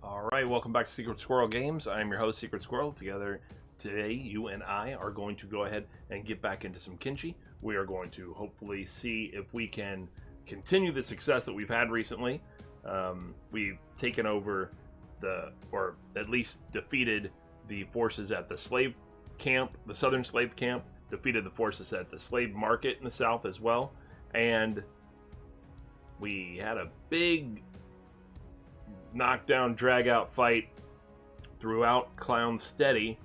All right, welcome back to Secret Squirrel Games. I am your host, Secret Squirrel. Together today, you and I are going to go ahead and get back into some Kinchi. We are going to hopefully see if we can continue the success that we've had recently. We've taken over or at least defeated the forces at the slave camp, the southern slave camp, defeated the forces at the slave market in the south as well, and we had a big knockdown, drag out fight throughout Clown Steady,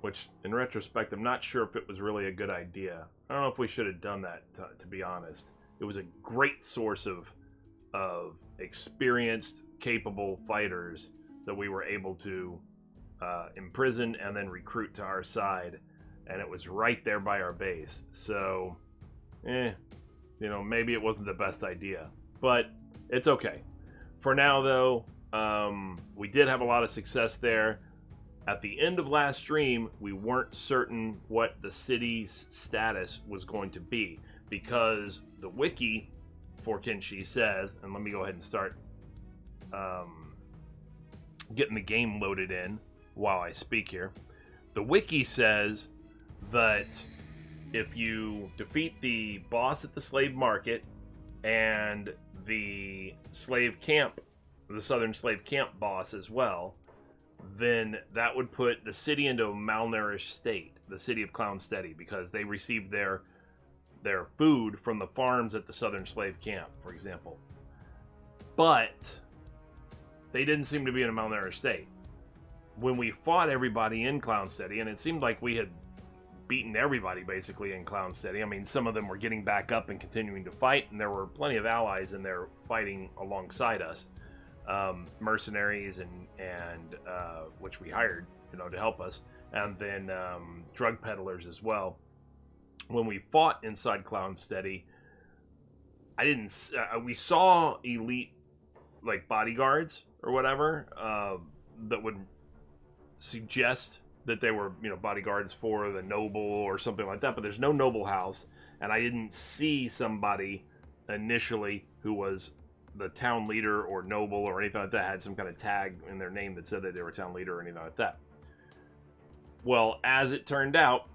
which in retrospect, I'm not sure if it was really a good idea. I don't know if we should have done that, to be honest. It was a great source of experienced, capable fighters that we were able to imprison and then recruit to our side, and it was right there by our base. So, maybe it wasn't the best idea, but it's okay. For now, though, we did have a lot of success there. At the end of last stream, we weren't certain what the city's status was going to be because the wiki for Kinchi says, and let me go ahead and start getting the game loaded in while I speak here. The wiki says that if you defeat the boss at the slave market and the slave camp, the southern slave camp boss as well, then that would put the city into a malnourished state, the city of Clown Steady, because they received their food from the farms at the southern slave camp, for example. But they didn't seem to be in a malnourished state. When we fought everybody in Clown Steady, and it seemed like we had beaten everybody basically in Clown Steady. I mean, some of them were getting back up and continuing to fight, and there were plenty of allies in there fighting alongside us, mercenaries and which we hired, to help us, and then drug peddlers as well. When we fought inside Clown Steady, we saw elite like bodyguards or whatever that would suggest that they were, bodyguards for the noble or something like that, but there's no noble house, and I didn't see somebody initially who was the town leader or noble or anything like that, had some kind of tag in their name that said that they were town leader or anything like that. Well, as it turned out,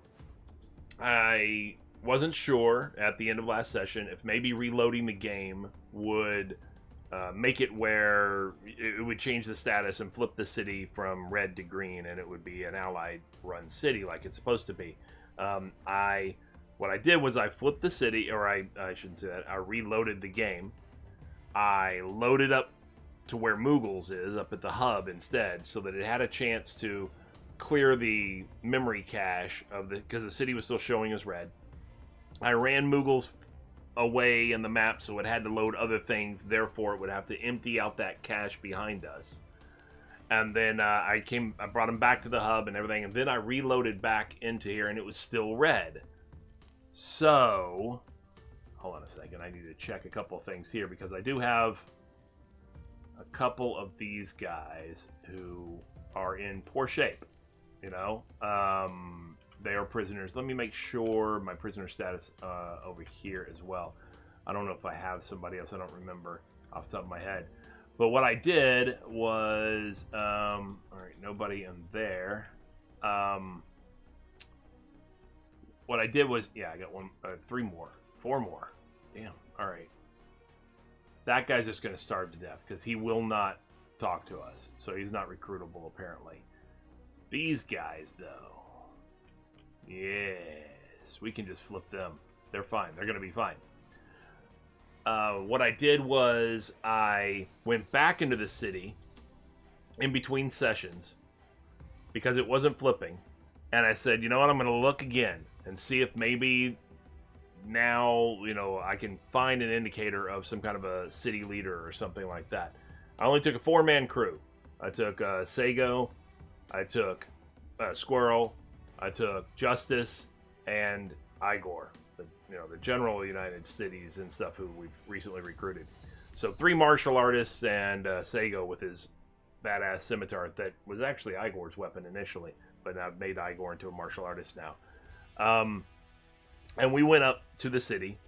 I wasn't sure at the end of last session if maybe reloading the game would make it where it would change the status and flip the city from red to green, and it would be an allied run city like it's supposed to be. What I did was I flipped the city, or I shouldn't say that, I reloaded the game. I loaded up to where Moogles is, up at the hub instead, so that it had a chance to clear the memory cache because the city was still showing as red. I ran Moogles away in the map, so it had to load other things, therefore it would have to empty out that cache behind us. And then I brought him back to the hub and everything, and then I reloaded back into here and it was still red. So hold on a second, I need to check a couple of things here because I do have a couple of these guys who are in poor shape, they are prisoners. Let me make sure my prisoner status over here as well. I don't know if I have somebody else. I don't remember off the top of my head. But what I did was, all right, nobody in there. What I did was, I got four more. Damn. All right. That guy's just going to starve to death because he will not talk to us. So he's not recruitable apparently. These guys though. Yes, we can just flip them. They're fine. They're going to be fine. What I did was I went back into the city in between sessions because it wasn't flipping. And I said, you know what, I'm going to look again and see if maybe now, I can find an indicator of some kind of a city leader or something like that. I only took a 4-man crew. I took Sago. I took Squirrel. I took Justice and Igor, the general of the United Cities and stuff who we've recently recruited. So 3 martial artists and Sago with his badass scimitar that was actually Igor's weapon initially, but I've made Igor into a martial artist now. And we went up to the city,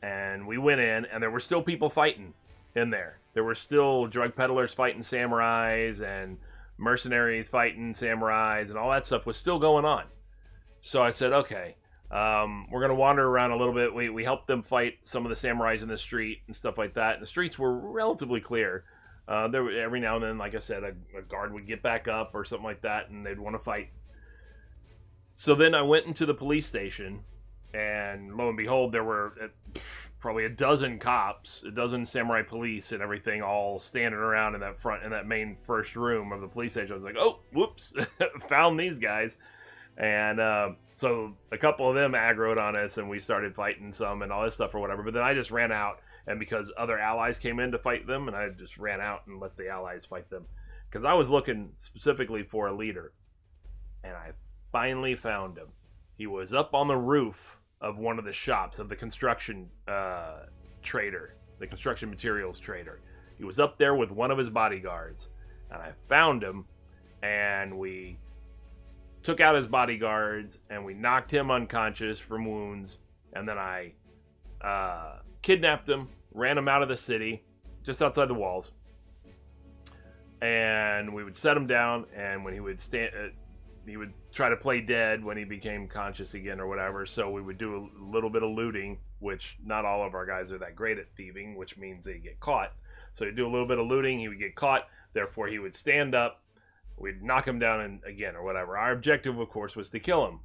and we went in, and there were still people fighting. in there. There were still drug peddlers fighting samurais and mercenaries fighting samurais, and all that stuff was still going on. So I said, okay, we're going to wander around a little bit. We helped them fight some of the samurais in the street and stuff like that. And the streets were relatively clear. Every now and then, like I said, a guard would get back up or something like that, and they'd want to fight. So then I went into the police station, and lo and behold, there were probably a dozen cops, a dozen samurai police and everything, all standing around in that main first room of the police station. I was like, oh, whoops, found these guys. And so a couple of them aggroed on us, and we started fighting some and all this stuff or whatever. But then I just ran out, and because other allies came in to fight them, and I just ran out and let the allies fight them. Because I was looking specifically for a leader, and I finally found him. He was up on the roof of one of the shops of the construction trader, the construction materials trader. He was up there with one of his bodyguards, and I found him, and we took out his bodyguards, and we knocked him unconscious from wounds, and then I kidnapped him, ran him out of the city, just outside the walls, and we would set him down, and when he would he would try to play dead when he became conscious again or whatever, so we would do a little bit of looting, which not all of our guys are that great at thieving, which means they get caught. So he'd do a little bit of looting, he would get caught, therefore he would stand up, we'd knock him down again or whatever. Our objective, of course, was to kill him.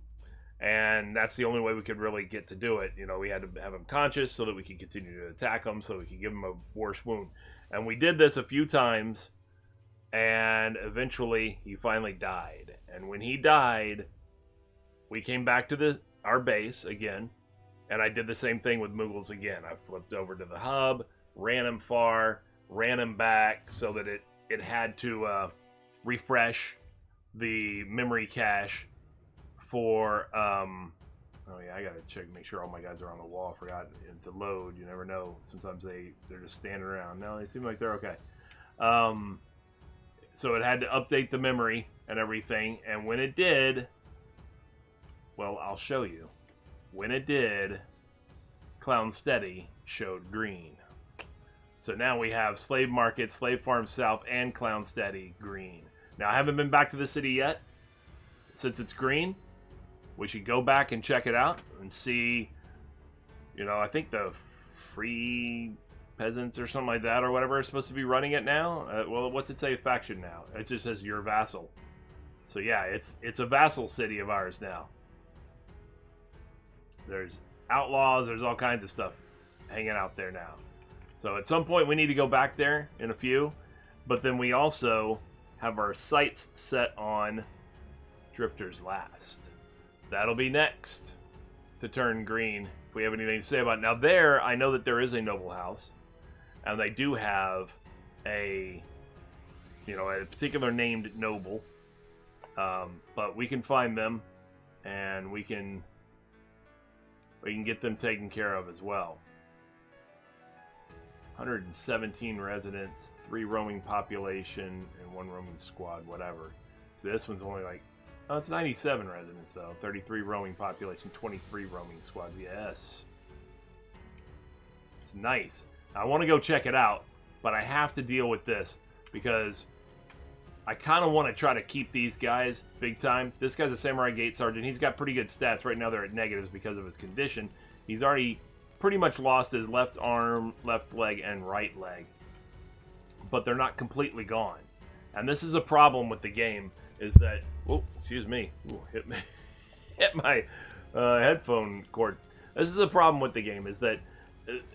And that's the only way we could really get to do it. You know, we had to have him conscious so that we could continue to attack him, so we could give him a worse wound. And we did this a few times, and eventually he finally died. And when he died, we came back to our base again, and I did the same thing with Mughals again. I flipped over to the hub, ran him far, ran him back so that it had to refresh the memory cache for oh yeah, I gotta check, make sure all my guys are on the wall. I forgot to load. You never know, sometimes they're just standing around. No, they seem like they're okay. So it had to update the memory and everything, and when it did, well, I'll show you. When it did, Clown Steady showed green. So now we have Slave Market, Slave Farm South, and Clown Steady green. Now, I haven't been back to the city yet. Since it's green, we should go back and check it out and see, you know, I think the Free Peasants or something like that or whatever is supposed to be running it now. Well, what's it say faction now? It just says your vassal. So yeah, it's a vassal city of ours now. There's outlaws, there's all kinds of stuff hanging out there now. So at some point we need to go back there in a few, but then we also have our sights set on Drifter's Last. That'll be next to turn green if we have anything to say about it. Now there, I know that there is a noble house, and they do have a particular named noble, but we can find them, and we can get them taken care of as well. 117 residents, 3 roaming population, and 1 roaming squad, whatever. So this one's only like, oh, it's 97 residents though. 33 roaming population, 23 roaming squad. Yes. It's nice. Now, I want to go check it out, but I have to deal with this because I kind of want to try to keep these guys big time. This guy's a Samurai Gate Sergeant. He's got pretty good stats. Right now they're at negatives because of his condition. He's already pretty much lost his left arm, left leg, and right leg. But they're not completely gone. And this is a problem with the game, is that... Oh, excuse me. Ooh, hit my headphone cord. This is a problem with the game, is that,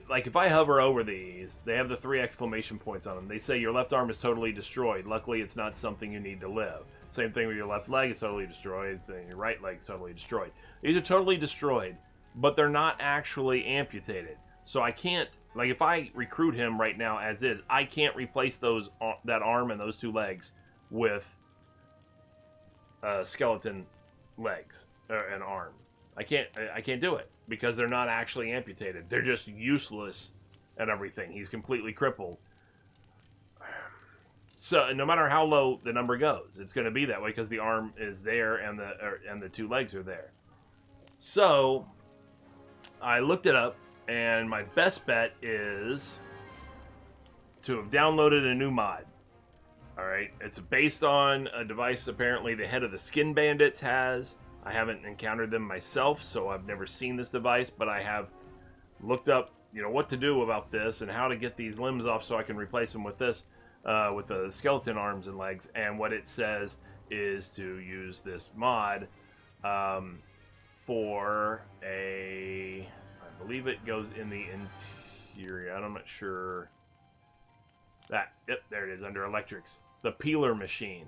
like, if I hover over these, they have the 3 exclamation points on them. They say your left arm is totally destroyed. Luckily, it's not something you need to live. Same thing with your left leg is totally destroyed. And your right leg is totally destroyed. These are totally destroyed, but they're not actually amputated. So I can't, like, if I recruit him right now as is, I can't replace that arm and those 2 legs with skeleton legs and arm. I can't do it because they're not actually amputated. They're just useless and everything. He's completely crippled. So no matter how low the number goes, it's going to be that way because the arm is there and the 2 legs are there. So I looked it up, and my best bet is to have downloaded a new mod. All right, it's based on a device apparently the head of the Skin Bandits has. I haven't encountered them myself, so I've never seen this device, but I have looked up, what to do about this and how to get these limbs off so I can replace them with this, with the skeleton arms and legs. And what it says is to use this mod for I believe it goes in the interior. I'm not sure. Yep, there it is, under electrics. The peeler machine.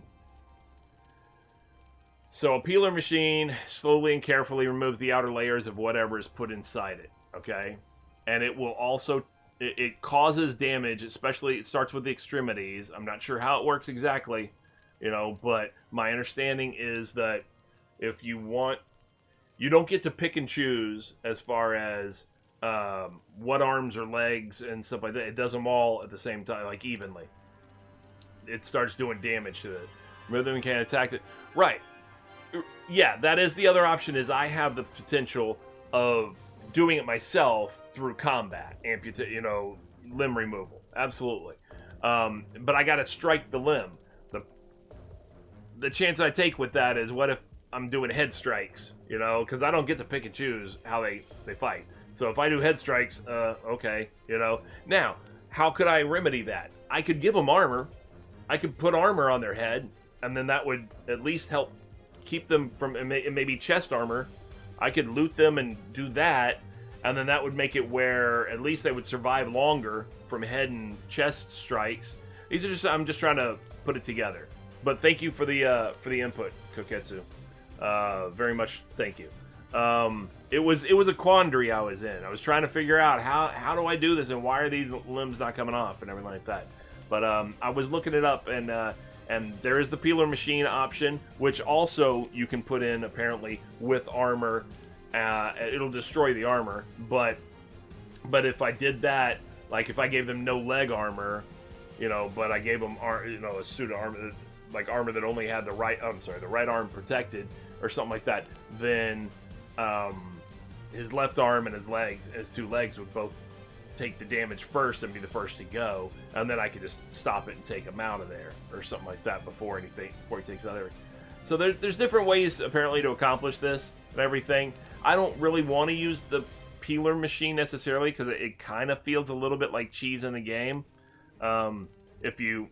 So a peeler machine slowly and carefully removes the outer layers of whatever is put inside it, okay? And it will also, it causes damage, especially, it starts with the extremities. I'm not sure how it works exactly, but my understanding is that if you want, you don't get to pick and choose as far as what arms or legs and stuff like that. It does them all at the same time, like evenly. It starts doing damage to it. Rhythm can attack it. Right. Yeah, that is the other option, is I have the potential of doing it myself through combat, limb removal. Absolutely. But I got to strike the limb. The chance I take with that is, what if I'm doing head strikes, because I don't get to pick and choose how they fight. So if I do head strikes, okay, Now, how could I remedy that? I could give them armor. I could put armor on their head, and then that would at least help keep them from, maybe chest armor. I could loot them and do that, and then that would make it where at least they would survive longer from head and chest strikes. I'm just trying to put it together. But thank you for the input, Koketsu. Very much thank you. It was a quandary I was in. I was trying to figure out how do I do this, and why are these limbs not coming off and everything like that. But I was looking it up, and there is the peeler machine option, which also you can put in apparently with armor. It'll destroy the armor, but if I did that, like if I gave them no leg armor, but I gave them a suit of armor, like armor that only had the right arm protected or something like that, then his left arm and his two legs would both take the damage first and be the first to go, and then I could just stop it and take him out of there or something like that before he takes other. So there's different ways apparently to accomplish this and everything. I don't really want to use the peeler machine necessarily, because it kind of feels a little bit like cheese in the game. If you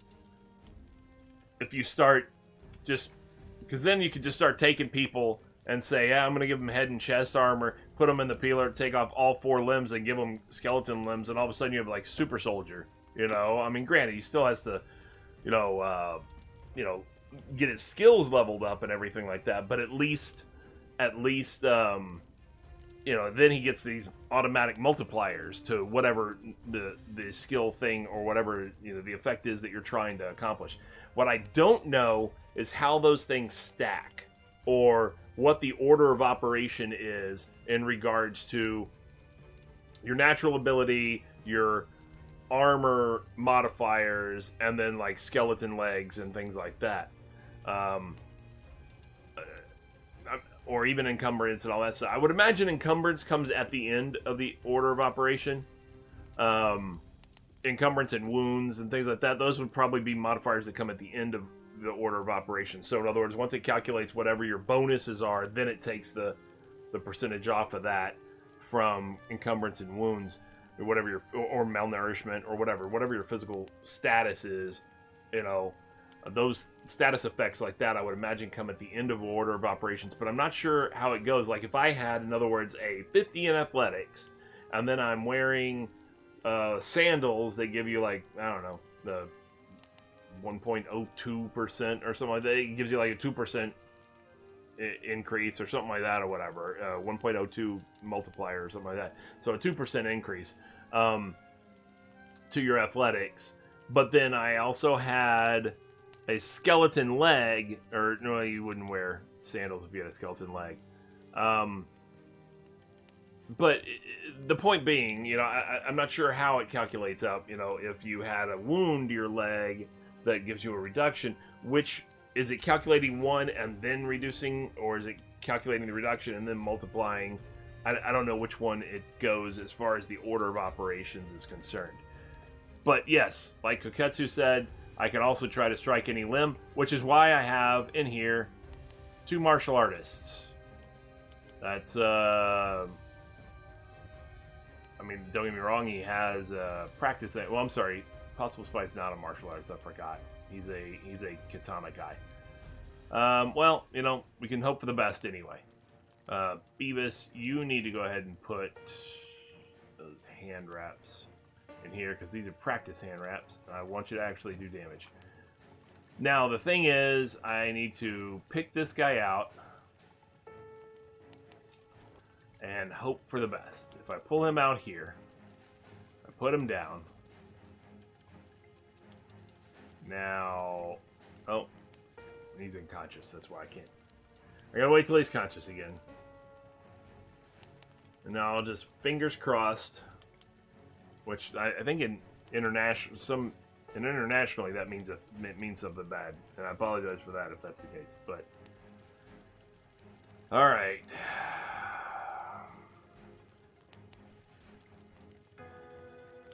start just, because then you could just start taking people and say, yeah, I'm going to give them head and chest armor, put them in the peeler, take off all 4 limbs, and give them skeleton limbs, and all of a sudden you have like super soldier. I mean, granted, he still has to, get his skills leveled up and everything like that, but at least, then he gets these automatic multipliers to whatever the skill thing or whatever the effect is that you're trying to accomplish. What I don't know is how those things stack, or what the order of operation is in regards to your natural ability, your armor modifiers, and then like skeleton legs and things like that. Or even encumbrance and all that stuff. I would imagine encumbrance comes at the end of the order of operation. Encumbrance and wounds and things like that, those would probably be modifiers that come at the end of the order of operation. So in other words, once it calculates whatever your bonuses are, then it takes the percentage off of that from encumbrance and wounds, or whatever or malnourishment, or whatever your physical status is. Those status effects like that, I would imagine, come at the end of order of operations, but I'm not sure how it goes. Like if I had, in other words, a 50 in athletics, and then I'm wearing sandals that give you like, I don't know, the 1.02% or something like that. It gives you like a 2% increase or something like that, or whatever. 1.02 multiplier or something like that. So a 2% increase to your athletics. But then I also had a skeleton leg, or no, you wouldn't wear sandals if you had a skeleton leg. But the point being, I'm not sure how it calculates up. If you had a wound to your leg that gives you a reduction, which is it calculating one and then reducing, or is it calculating the reduction and then multiplying? I don't know which one it goes as far as the order of operations is concerned. But yes, like Koketsu said, I can also try to strike any limb, which is why I have in here 2 martial artists. That's, I mean, don't get me wrong, he has practice that. Well, I'm sorry, Possible Spy's not a martial artist, I forgot. He's a katana guy. Well, you know, we can hope for the best anyway. Beavis, you need to go ahead and put those hand wraps in here, because these are practice hand wraps. I want you to actually do damage. Now, the thing is, I need to pick this guy out and hope for the best. If I pull him out here, I put him down. Now, oh, he's unconscious. That's why I can't. I gotta wait till he's conscious again. And now I'll just fingers crossed, which I think in internationally that means it means something bad, and I apologize for that if that's the case. But all right.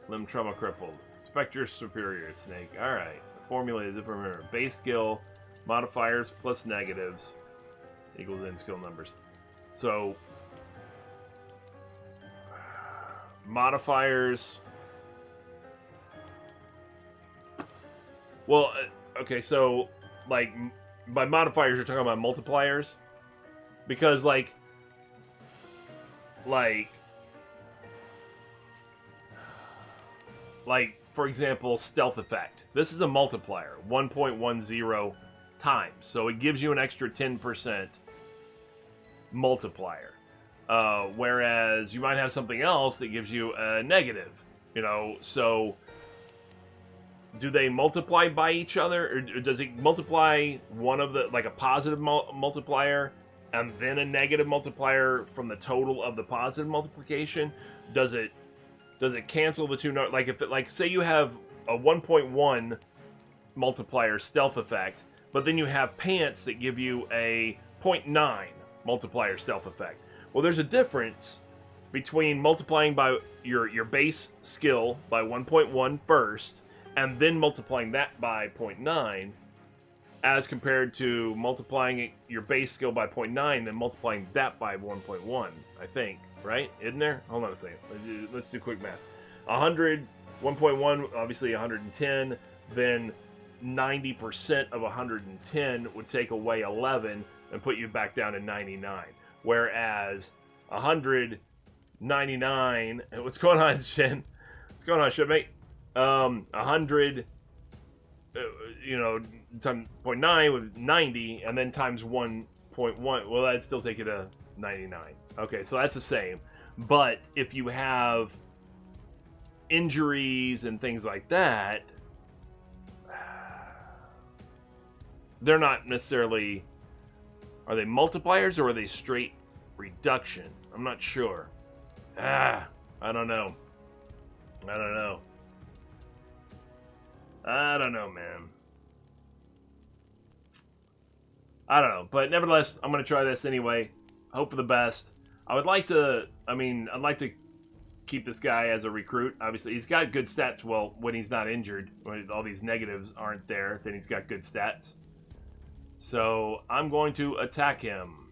Limb trauma crippled. Spectre superior snake. Alright. The formula is, if I remember, base skill, modifiers plus negatives equals end skill numbers. So, modifiers. Well, okay, so, like, by modifiers, you're talking about multipliers? Because, like, for example, stealth effect. This is a multiplier, 1.10 times. So it gives you an extra 10% multiplier. Whereas you might have something else that gives you a negative. You know, so do they multiply by each other? Or does it multiply one of the, like a positive multiplier and then a negative multiplier from the total of the positive multiplication? Does it cancel the two? Like if it, like say you have a 1.1 multiplier stealth effect, but then you have pants that give you a 0.9 multiplier stealth effect. Well, there's a difference between multiplying by your base skill by 1.1 first, and then multiplying that by 0.9, as compared to multiplying your base skill by 0.9, then multiplying that by 1.1, I think. Right? Isn't there? Hold on a second. Let's do quick math. 100, 1.1, obviously 110, then 90% of 110 would take away 11 and put you back down to 99. Whereas 199, what's going on, Shin? What's going on, shipmate? 100, you know, times 0.9 with 90, and then times 1.1, well, that'd still take you to 99. Okay, so that's the same. But if you have injuries and things like that, they're not necessarily... Are they multipliers or are they straight reduction? I'm not sure. I don't know. I don't know, man. I don't know. But nevertheless, I'm going to try this anyway. Hope for the best. I would like to, I'd like to keep this guy as a recruit. Obviously, he's got good stats. Well, when he's not injured, when all these negatives aren't there, then he's got good stats. So, I'm going to attack him.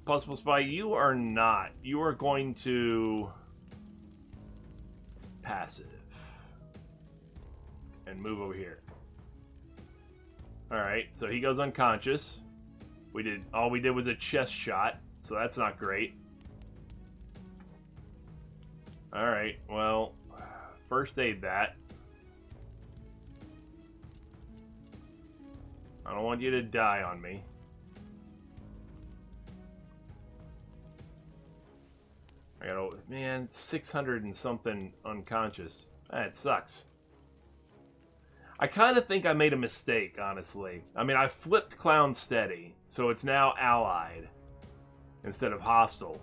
Possible Spy, you are not. You are going to passive. And move over here. Alright, so he goes unconscious. All we did was a chest shot, so that's not great. Alright, well, first aid that. I don't want you to die on me. I gotta, man, 600 and something unconscious. That sucks. I kind of think I made a mistake, honestly. I mean, I flipped Clown Steady, so it's now allied instead of hostile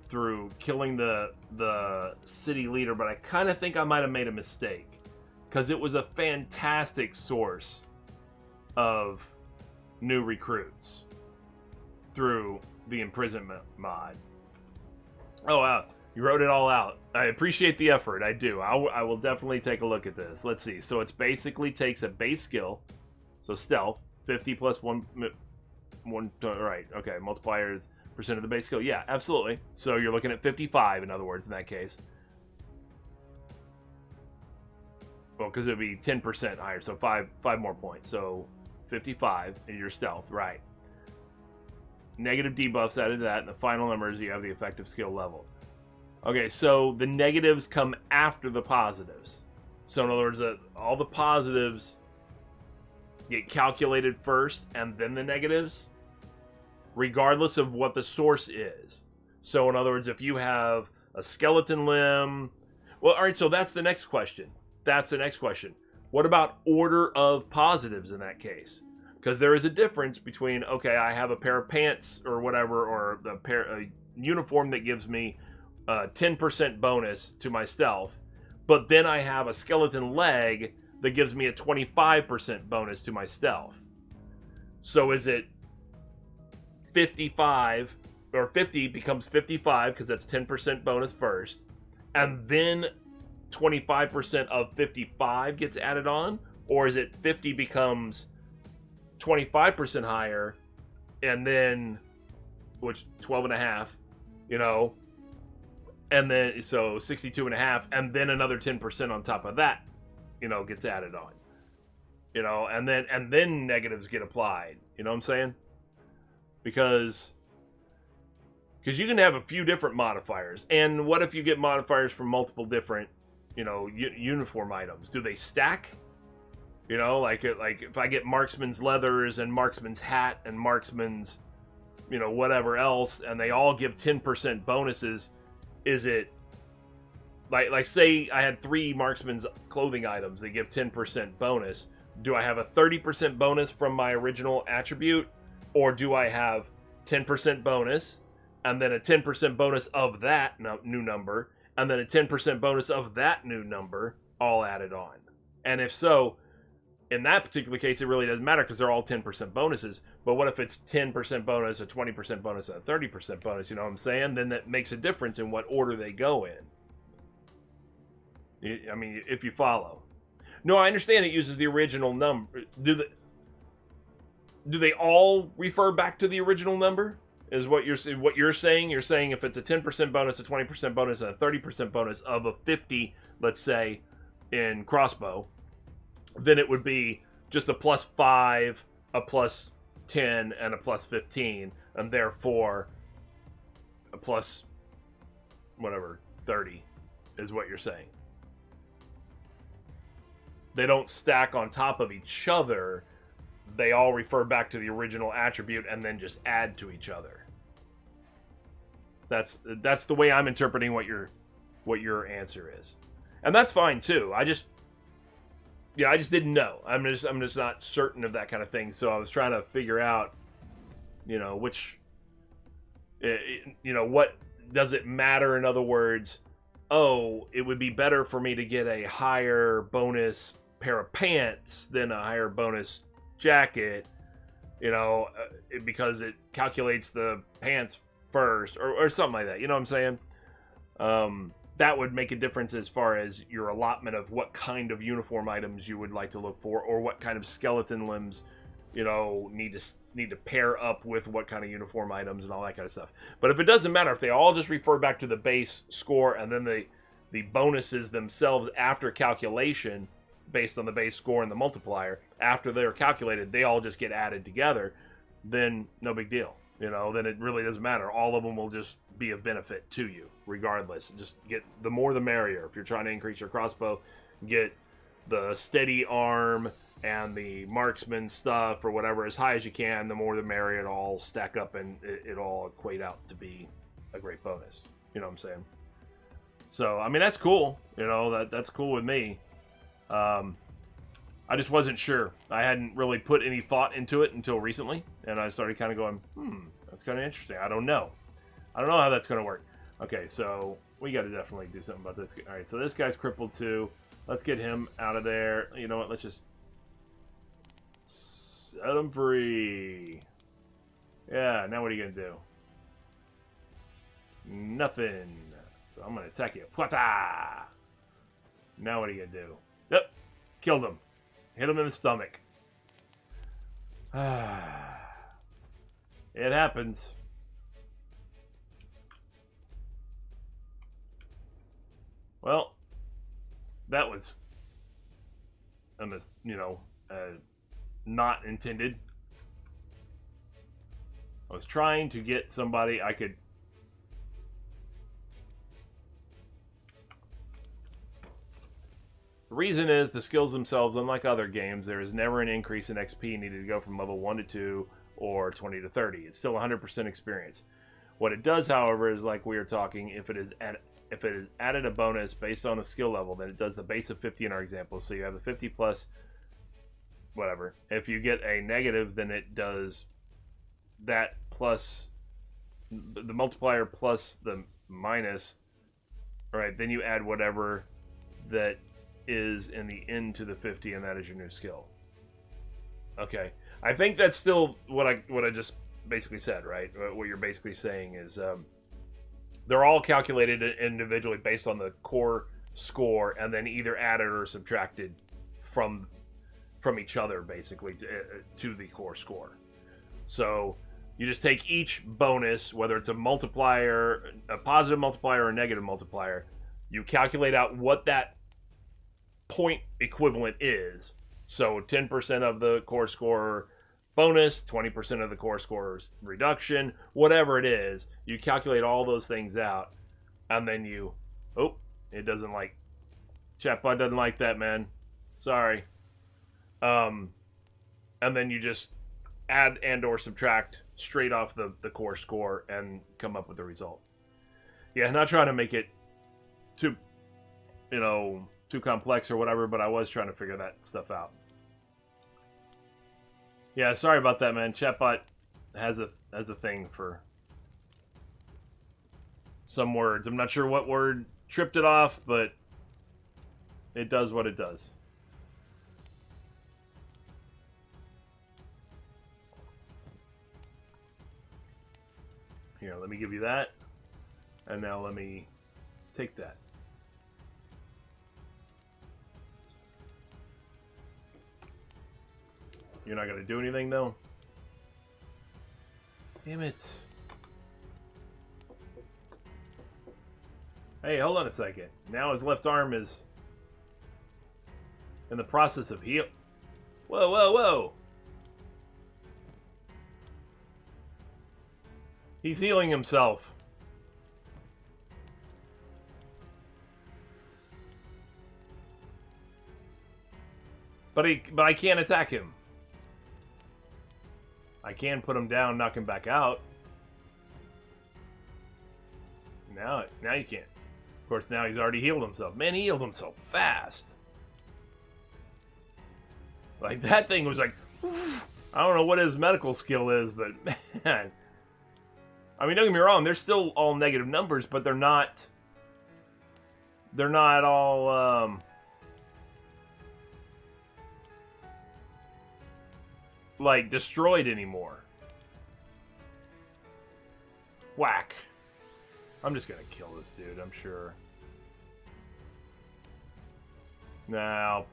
through killing the city leader, but I kind of think I might have made a mistake because it was a fantastic source of new recruits through the imprisonment mod. Oh, wow. You wrote it all out. I appreciate the effort. I do. I will definitely take a look at this. Let's see. So it's basically takes a base skill, so stealth, 50 plus one. Right. Okay. Multipliers percent of the base skill. Yeah, absolutely. So you're looking at 55. In other words, in that case. Well, because it would be 10% higher, so five more points. So 55 in your stealth, right? Negative debuffs added to that, and the final numbers you have the effective skill level. Okay, so the negatives come after the positives. So in other words, all the positives get calculated first, and then the negatives, regardless of what the source is. So in other words, if you have a skeleton limb, well, all right. So that's the next question. What about order of positives in that case? Because there is a difference between, okay, I have a pair of pants or whatever, or a uniform that gives me a 10% bonus to my stealth, but then I have a skeleton leg that gives me a 25% bonus to my stealth. So is it 55, or 50 becomes 55 because that's 10% bonus first, and then 25% of 55 gets added on? Or is it 50 becomes 25% higher, and then, which 12 and a half, and then, so 62 and a half, and then another 10% on top of that, gets added on, and then negatives get applied, you know what I'm saying? Because you can have a few different modifiers, and what if you get modifiers from multiple different, uniform items? Do they stack? Like if I get marksman's leathers and marksman's hat and marksman's, whatever else, and they all give 10% bonuses, is it like say I had 3 marksman's clothing items that give 10% bonus? Do I have a 30% bonus from my original attribute, or do I have 10% bonus and then a 10% bonus of that new number, and then a 10% bonus of that new number, all added on? And if so, in that particular case, it really doesn't matter because they're all 10% bonuses. But what if it's 10% bonus, a 20% bonus, and a 30% bonus? You know what I'm saying? Then that makes a difference in what order they go in. I mean, if you follow. No, I understand it uses the original number. Do they all refer back to the original number? Is what you're saying? You're saying if it's a 10% bonus, a 20% bonus, and a 30% bonus of a 50, let's say, in crossbow, then it would be just a +5, a +10, and a +15, and therefore a plus whatever 30 is what you're saying. They don't stack on top of each other. They all refer back to the original attribute and then just add to each other. That's the way I'm interpreting what your answer is, and that's fine too. I just didn't know. I'm just not certain of that kind of thing. So I was trying to figure out, which, what does it matter? In other words, oh, it would be better for me to get a higher bonus pair of pants than a higher bonus jacket, because it calculates the pants first or something like that. You know what I'm saying? That would make a difference as far as your allotment of what kind of uniform items you would like to look for, or what kind of skeleton limbs, need to pair up with what kind of uniform items and all that kind of stuff. But if it doesn't matter, if they all just refer back to the base score and then the bonuses themselves after calculation, based on the base score and the multiplier, after they're calculated, they all just get added together, then no big deal. Then it really doesn't matter. All of them will just be of benefit to you, regardless. Just get the more the merrier. If you're trying to increase your crossbow, get the steady arm and the marksman stuff or whatever as high as you can. The more the merrier. It'll all stack up and it all equate out to be a great bonus. You know what I'm saying? So, I mean, that's cool. That's cool with me. I just wasn't sure. I hadn't really put any thought into it until recently, and I started kind of going, that's kind of interesting. I don't know how that's going to work. Okay, so we got to definitely do something about this. All right, so this guy's crippled too. Let's get him out of there. You know what? Let's just set him free. Yeah, now what are you going to do? Nothing. So I'm going to attack you. Pwata! Now what are you going to do? Yep. Killed him. Hit him in the stomach. It happens. Well, that was, not intended. I was trying to get somebody I could... The reason is the skills themselves, unlike other games, there is never an increase in XP needed to go from level 1 to 2 or 20 to 30. It's still 100% experience. What it does, however, is like we were talking, if it is added a bonus based on a skill level, then it does the base of 50 in our example. So you have the 50 plus whatever. If you get a negative, then it does that plus the multiplier plus the minus. All right, then you add whatever that is in the end to the 50, and that is your new skill. Okay, I think that's still what I just basically said, right? What you're basically saying is they're all calculated individually based on the core score, and then either added or subtracted from each other, basically to the core score. So you just take each bonus, whether it's a multiplier, a positive multiplier or a negative multiplier, you calculate out what that point equivalent is. So 10% of the core score bonus, 20% of the core score's reduction, whatever it is, you calculate all those things out, and then you, it doesn't like, chatbot doesn't like that, man. Sorry. And then you just add and or subtract straight off the core score and come up with the result. Yeah, not trying to make it too complex or whatever, but I was trying to figure that stuff out. Yeah, sorry about that, man. Chatbot has a thing for some words. I'm not sure what word tripped it off, but it does what it does. Here, let me give you that. And now let me take that. You're not going to do anything, though? Damn it. Hey, hold on a second. Now his left arm is in the process of heal. Whoa, whoa, whoa. He's healing himself. But I can't attack him. I can put him down, knock him back out. Now you can't. Of course, now he's already healed himself. Man, he healed himself fast. Like, that thing was like... I don't know what his medical skill is, but man... I mean, don't get me wrong, they're still all negative numbers, but they're not... They're not all, like, destroyed anymore. Whack. I'm just gonna kill this dude, I'm sure. Nah,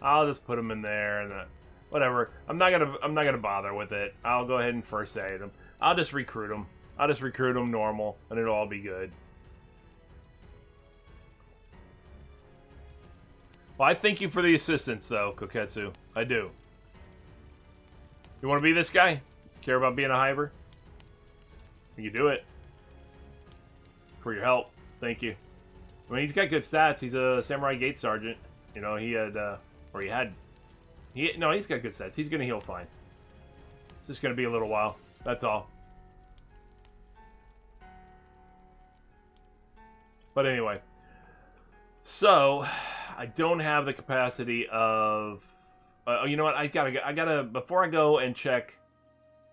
I'll just put him in there and whatever. I'm not gonna bother with it. I'll go ahead and first aid him. I'll just recruit him. Normal, and it'll all be good. Well, I thank you for the assistance, though, Koketsu. I do. You want to be this guy? Care about being a hiver? You can do it. For your help. Thank you. I mean, he's got good stats. He's a Samurai Gate Sergeant. You know, he's got good stats. He's going to heal fine. It's just going to be a little while. That's all. But anyway. So, I don't have the capacity of... you know what? I gotta... Before I go and check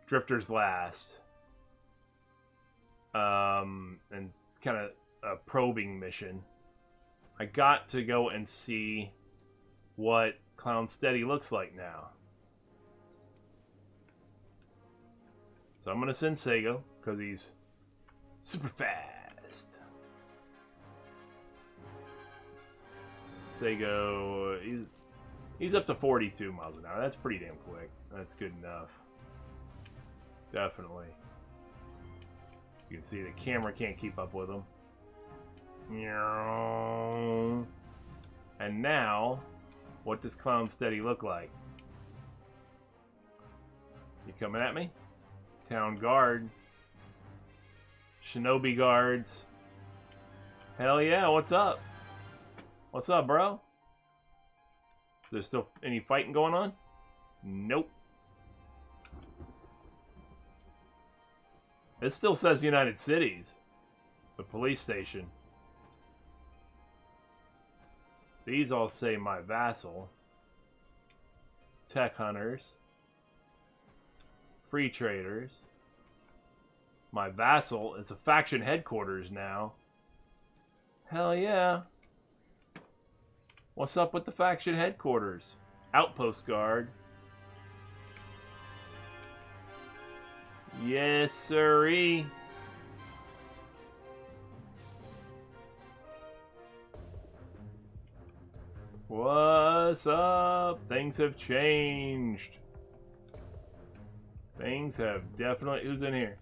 Drifter's Last... and kind of a probing mission... I got to go and see what Clown Steady looks like now. So I'm going to send Sego, because he's super fast. They go. He's up to 42 miles an hour. That's pretty damn quick. That's good enough. Definitely. You can see the camera can't keep up with him. And now, what does Clown Steady look like? You coming at me? Town Guard. Shinobi Guards. Hell yeah, what's up? What's up, bro? There's still any fighting going on? Nope. It still says United Cities. The police station. These all say my vassal. Tech hunters. Free traders. My vassal. It's a faction headquarters now. Hell yeah. What's up with the faction headquarters? Outpost guard. Yes, sirree. What's up? Things have changed. Things have definitely... Who's in here?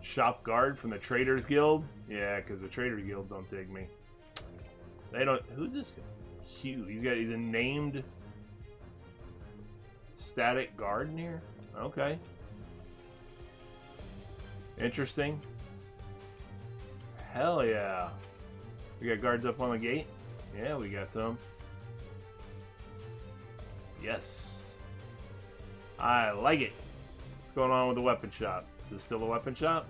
Shop guard from the Traders Guild? Yeah, because the Traders Guild don't dig me. They don't... Who's this guy? Hugh. He's a named static guard in here? Okay. Interesting. Hell yeah. We got guards up on the gate? Yeah, we got some. Yes. I like it. What's going on with the weapon shop? Is this still a weapon shop?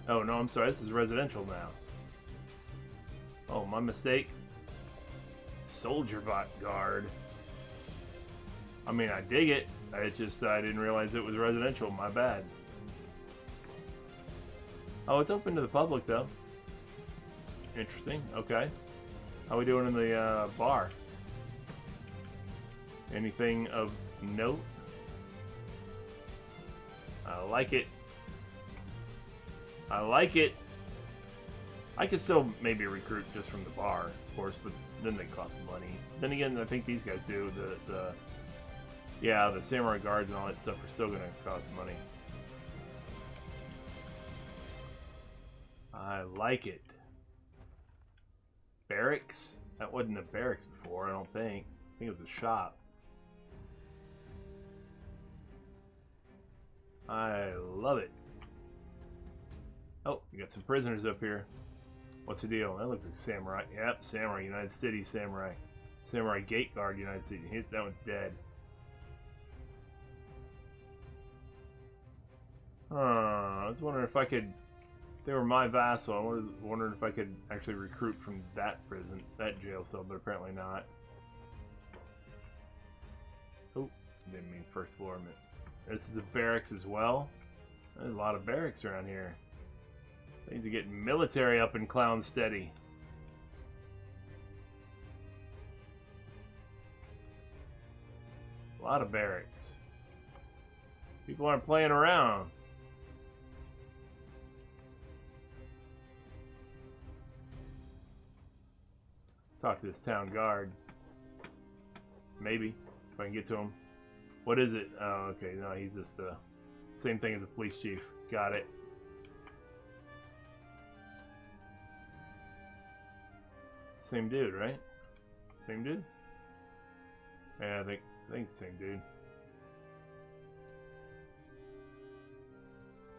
Oh, no, I'm sorry. This is residential now. Oh, my mistake. Soldier bot guard. I mean, I dig it. I didn't realize it was residential. My bad. Oh, it's open to the public, though. Interesting. Okay. How we doing in the bar? Anything of note? I like it. I like it. I could still maybe recruit just from the bar, of course, but then they cost money. Then again, I think these guys do. Yeah, the samurai guards and all that stuff are still going to cost money. I like it. Barracks? That wasn't a barracks before, I don't think. I think it was a shop. I love it. Oh, we got some prisoners up here. What's the deal? That looks like samurai. Yep, samurai, United Cities samurai. Samurai Gate Guard, United Cities. That one's dead. I was wondering if I could... They were my vassal. I was wondering if I could actually recruit from that prison, that jail cell, but apparently not. Oh, didn't mean first floor. This is a barracks as well. There's a lot of barracks around here. They need to get military up in Clown Steady. A lot of barracks. People aren't playing around. Talk to this town guard. Maybe, if I can get to him. What is it? Oh, okay, no, he's just the same thing as the police chief. Got it. Same dude, right? Same dude? Yeah, I think it's the same dude.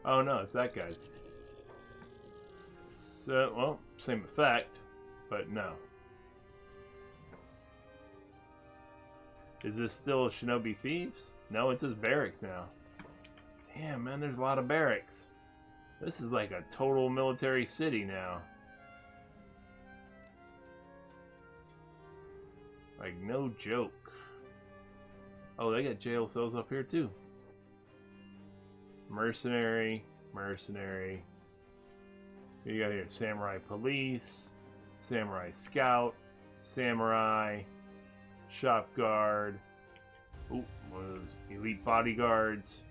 Oh no, it's that guy's. So, well, same effect, but no. Is this still Shinobi Thieves? No, it says barracks now. Damn, man, there's a lot of barracks. This is like a total military city now. Like, no joke. Oh, they got jail cells up here, too. Mercenary. Mercenary. What you got here? Samurai Police. Samurai Scout. Samurai. Shop Guard. Ooh, one of those elite bodyguards.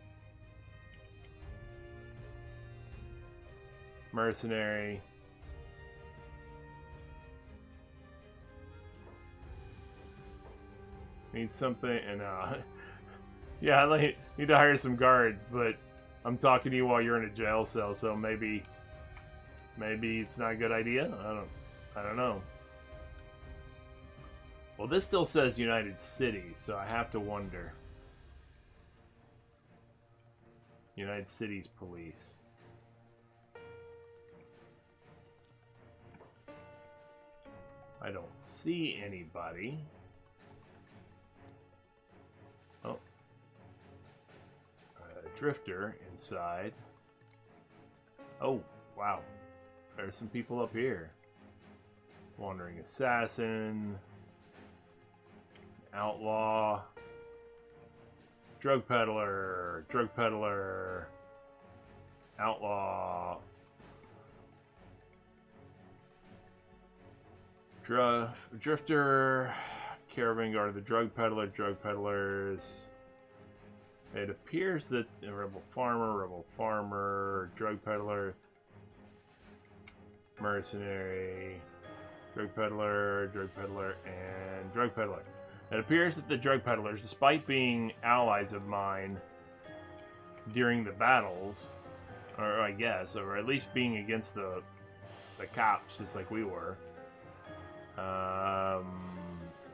Mercenary. Need something, and yeah, I need to hire some guards, but I'm talking to you while you're in a jail cell, so maybe it's not a good idea. I don't know. Well, this still says United Cities, so I have to wonder. United Cities Police. I don't see anybody. Oh. A drifter inside. Oh, wow. There's some people up here. Wandering assassin. Outlaw. Drug peddler. Drug peddler. Outlaw. Drifter. Caravan guard, the drug peddler. Drug peddlers. It appears that a rebel farmer, drug peddler, mercenary, drug peddler, and drug peddler. It appears that the drug peddlers, despite being allies of mine during the battles, or I guess, or at least being against the cops, just like we were, the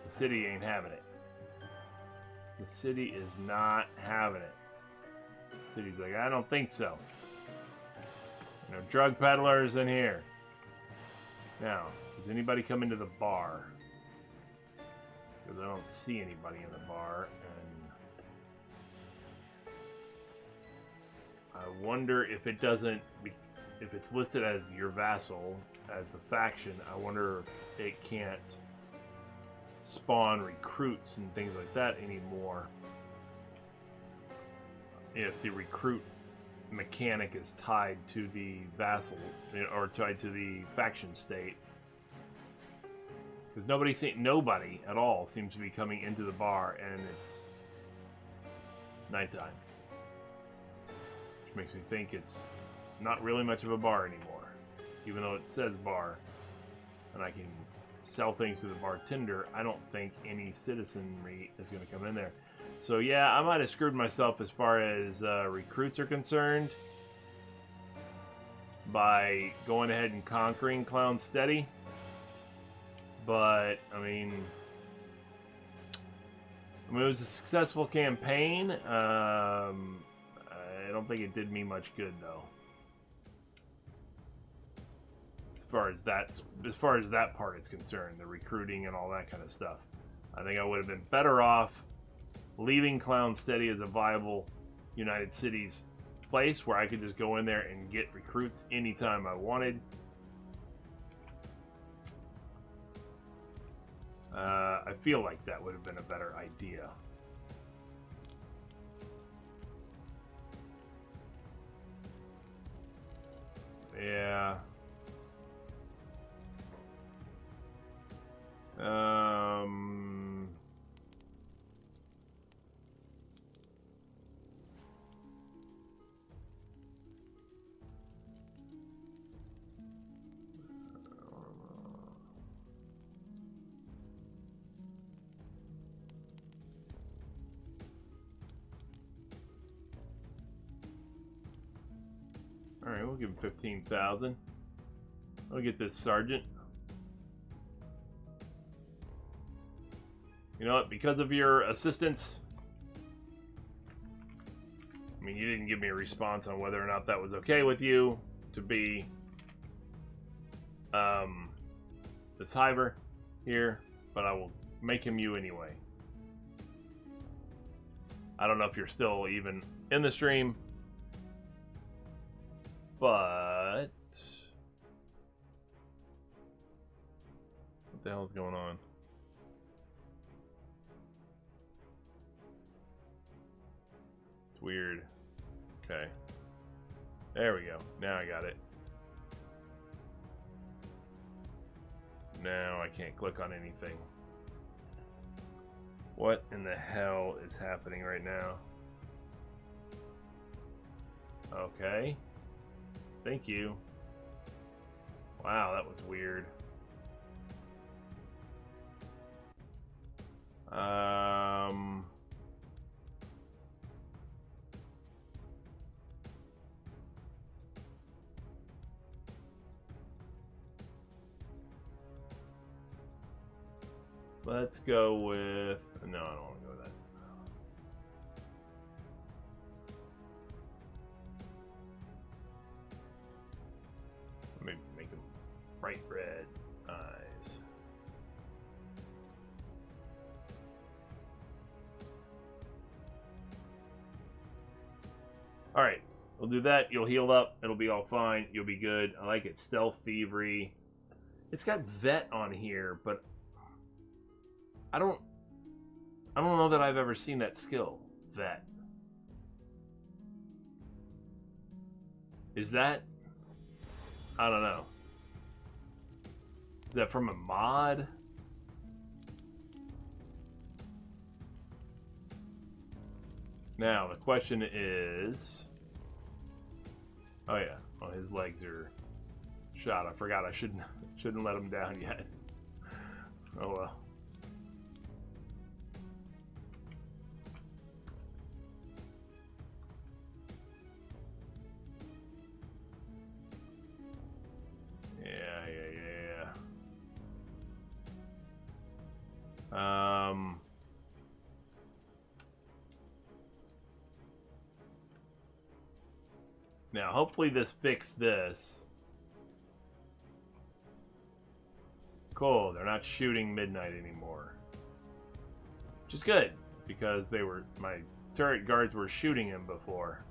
city ain't having it. The city is not having it. The city's like, I don't think so. No drug peddlers in here. Now, does anybody come into the bar? Because I don't see anybody in the bar, and I wonder if it doesn't, if it's listed as your vassal, as the faction, I wonder if it can't spawn recruits and things like that anymore. If the recruit mechanic is tied to the vassal, or tied to the faction state. Because nobody at all seems to be coming into the bar, and it's nighttime. Which makes me think it's not really much of a bar anymore. Even though it says bar, and I can sell things to the bartender, I don't think any citizenry is going to come in there. So yeah, I might have screwed myself as far as recruits are concerned by going ahead and conquering Clown Steady. But, I mean, it was a successful campaign. I don't think it did me much good, though. As far as that part is concerned, the recruiting and all that kind of stuff. I think I would have been better off leaving Clown Steady as a viable United Cities place where I could just go in there and get recruits anytime I wanted. I feel like that would have been a better idea. Yeah. Alright, we'll give him 15,000. I'll get this sergeant. You know what? Because of your assistance, I mean, you didn't give me a response on whether or not that was okay with you to be this hiver here, but I will make him you anyway. I don't know if you're still even in the stream, but what the hell is going on? It's weird. Okay. There we go. Now I got it. Now I can't click on anything. What in the hell is happening right now? Okay. Thank you. Wow, that was weird. Let's go with... No, I don't want to go with that. Maybe make them bright red eyes. Alright, we'll do that. You'll heal up. It'll be all fine. You'll be good. I like it. Stealth, thievery. It's got vet on here, but I don't know that I've ever seen that skill. Vet. Is that... I don't know. Is that from a mod? Now, the question is... Oh yeah. Oh, his legs are shot. I forgot I shouldn't let him down yet. Oh well. Now, hopefully this fixed this. Cool, they're not shooting midnight anymore. Which is good, because they were... my turret guards were shooting him before.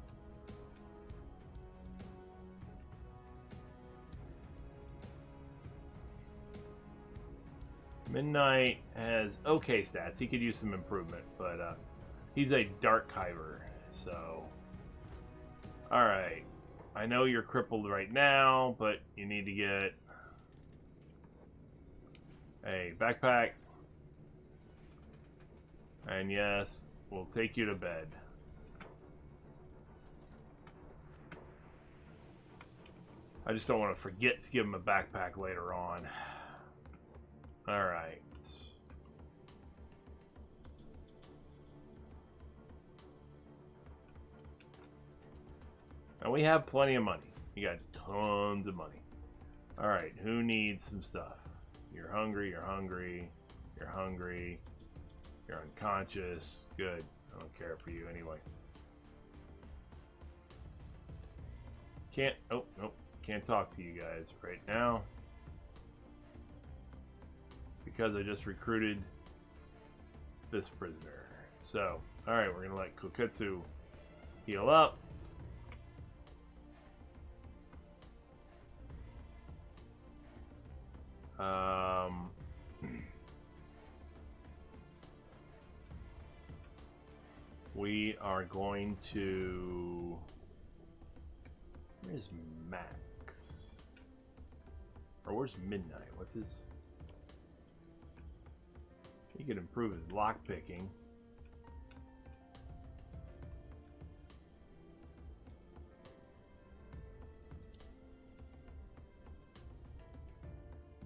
Midnight has okay stats. He could use some improvement, but he's a Darkhiver, so... Alright. I know you're crippled right now, but you need to get a backpack. And yes, we'll take you to bed. I just don't want to forget to give him a backpack later on. Alright. And we have plenty of money. You got tons of money. Alright, who needs some stuff? You're hungry, you're hungry, you're hungry, you're unconscious. Good. I don't care for you anyway. Can't, oh, nope. Can't talk to you guys right now. Because I just recruited this prisoner. So, alright, we're going to let Koketsu heal up. We are going to... Where's Max? Or where's Midnight? What's his... He could improve his lockpicking.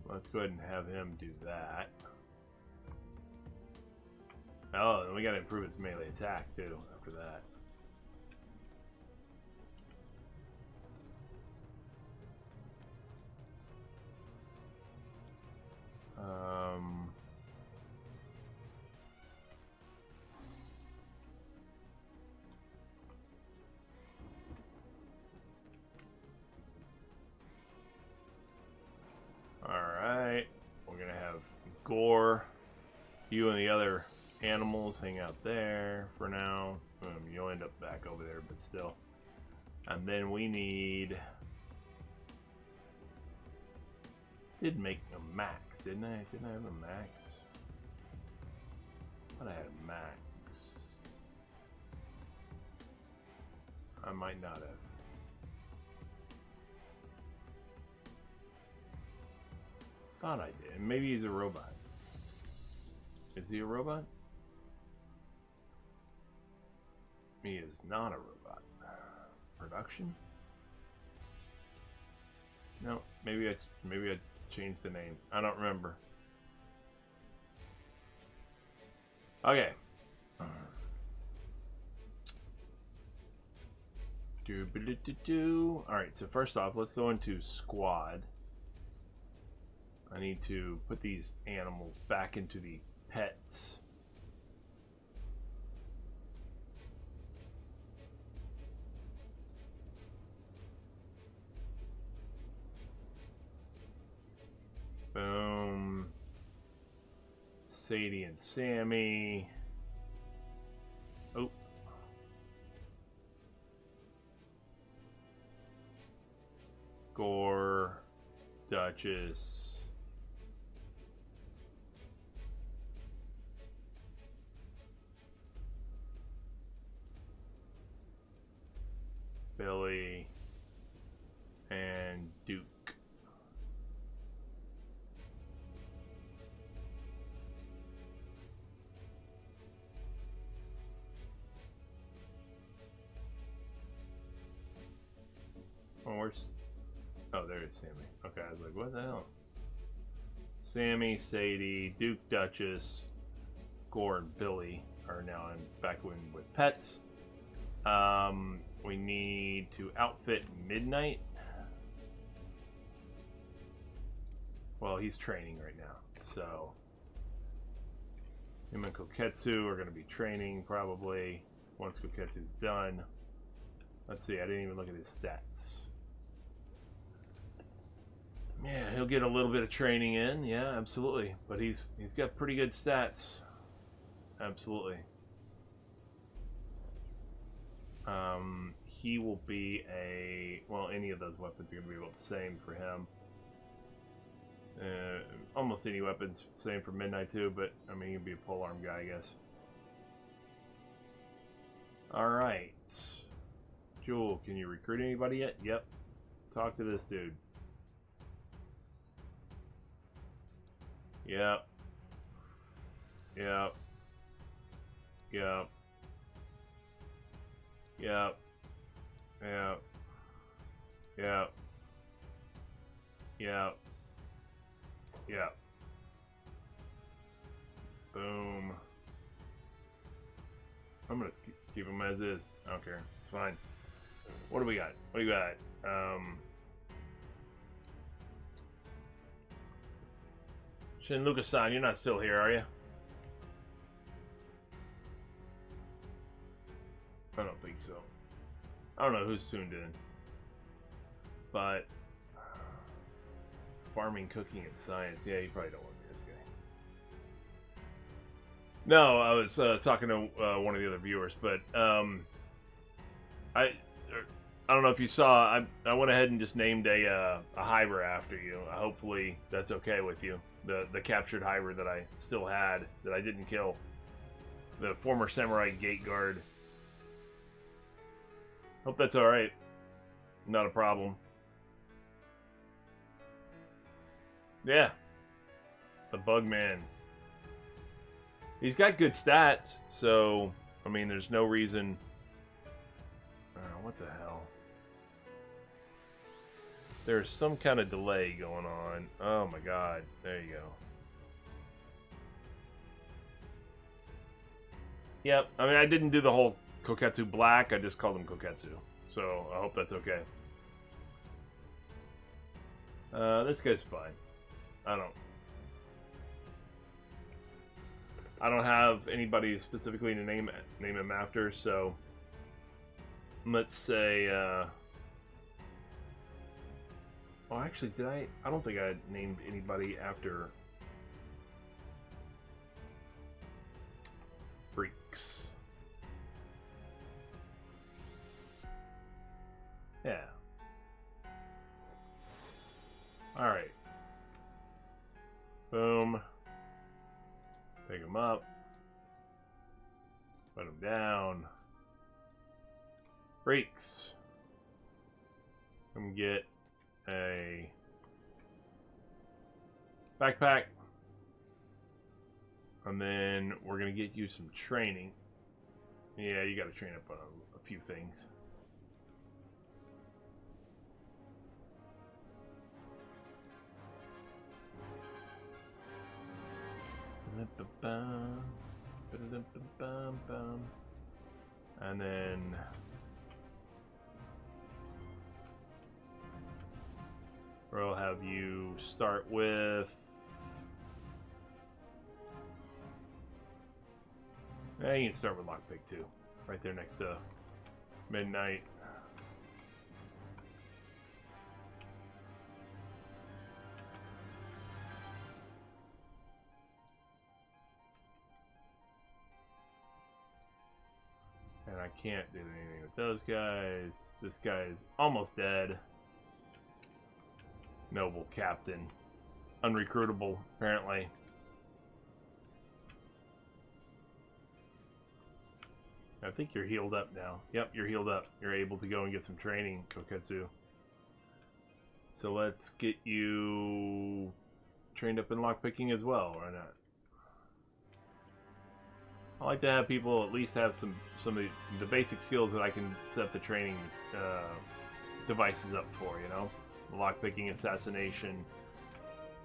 Let's go ahead and have him do that. Oh, and we gotta improve his melee attack too after that. Alright, we're gonna have Gore, you and the other animals hang out there for now. You'll end up back over there, but still. And then we need... Did make a max, didn't I? Didn't I have a max? I thought I had a max. I might not have. Thought I did. Maybe he's a robot. Is he a robot? He is not a robot. Production? No, maybe I changed the name. I don't remember. Okay. Alright, so first off, let's go into squad. I need to put these animals back into the pets. Boom. Sadie and Sammy. Oh. Gore. Duchess. Billy. And Duke. Oh, where's... Oh, there is Sammy. Okay, I was like, what the hell? Sammy, Sadie, Duke, Duchess, Gore, and Billy are now back in with pets. We need to outfit Midnight. Well, he's training right now, so him and Koketsu are going to be training probably once Koketsu's done. Let's see, I didn't even look at his stats. Yeah, he'll get a little bit of training in. Yeah, absolutely. But he's got pretty good stats. Absolutely. He will be a... Well, any of those weapons are going to be about the same for him. Almost any weapons same for Midnight too, but I mean, he'll be a polearm guy, I guess. Alright. Jewel, can you recruit anybody yet? Yep. Talk to this dude. Yep. Yep. Yep. Yep. Yep. Yep. Yep. Yep. Boom. I'm gonna keep him as is. I don't care. It's fine. What do we got? What do you got? Shinluka-san, you're not still here, are you? I don't think so. I don't know who's tuned in. But farming, cooking, and science. Yeah, you probably don't want to be this guy. No, I was talking to one of the other viewers, but I don't know if you saw. I went ahead and just named a hiver after you. Hopefully that's okay with you. The captured hiver that I still had that I didn't kill. The former samurai gate guard. Hope that's all right. Not a problem. Yeah. The bug man. He's got good stats, so I mean, there's no reason. What the hell? There's some kind of delay going on. Oh my god. There you go. Yep. I mean, I didn't do the whole Koketsu black. I just called him Koketsu. So I hope that's okay. This guy's fine. I don't have anybody specifically to name him after, so let's say oh, actually, did I don't think I named anybody after Freaks. Yeah. Alright. Boom. Pick him up. Put him down. Freaks. Come get a backpack. And then we're going to get you some training. Yeah, you got to train up on a few things. And then we'll have you start with You can start with lockpick too. Right there next to midnight. And I can't do anything with those guys. This guy's almost dead. Noble captain. Unrecruitable, apparently. I think you're healed up now. Yep, you're healed up. You're able to go and get some training, Koketsu. So let's get you trained up in lockpicking as well, why not? I like to have people at least have some of the basic skills that I can set the training devices up for, you know? Lockpicking, assassination,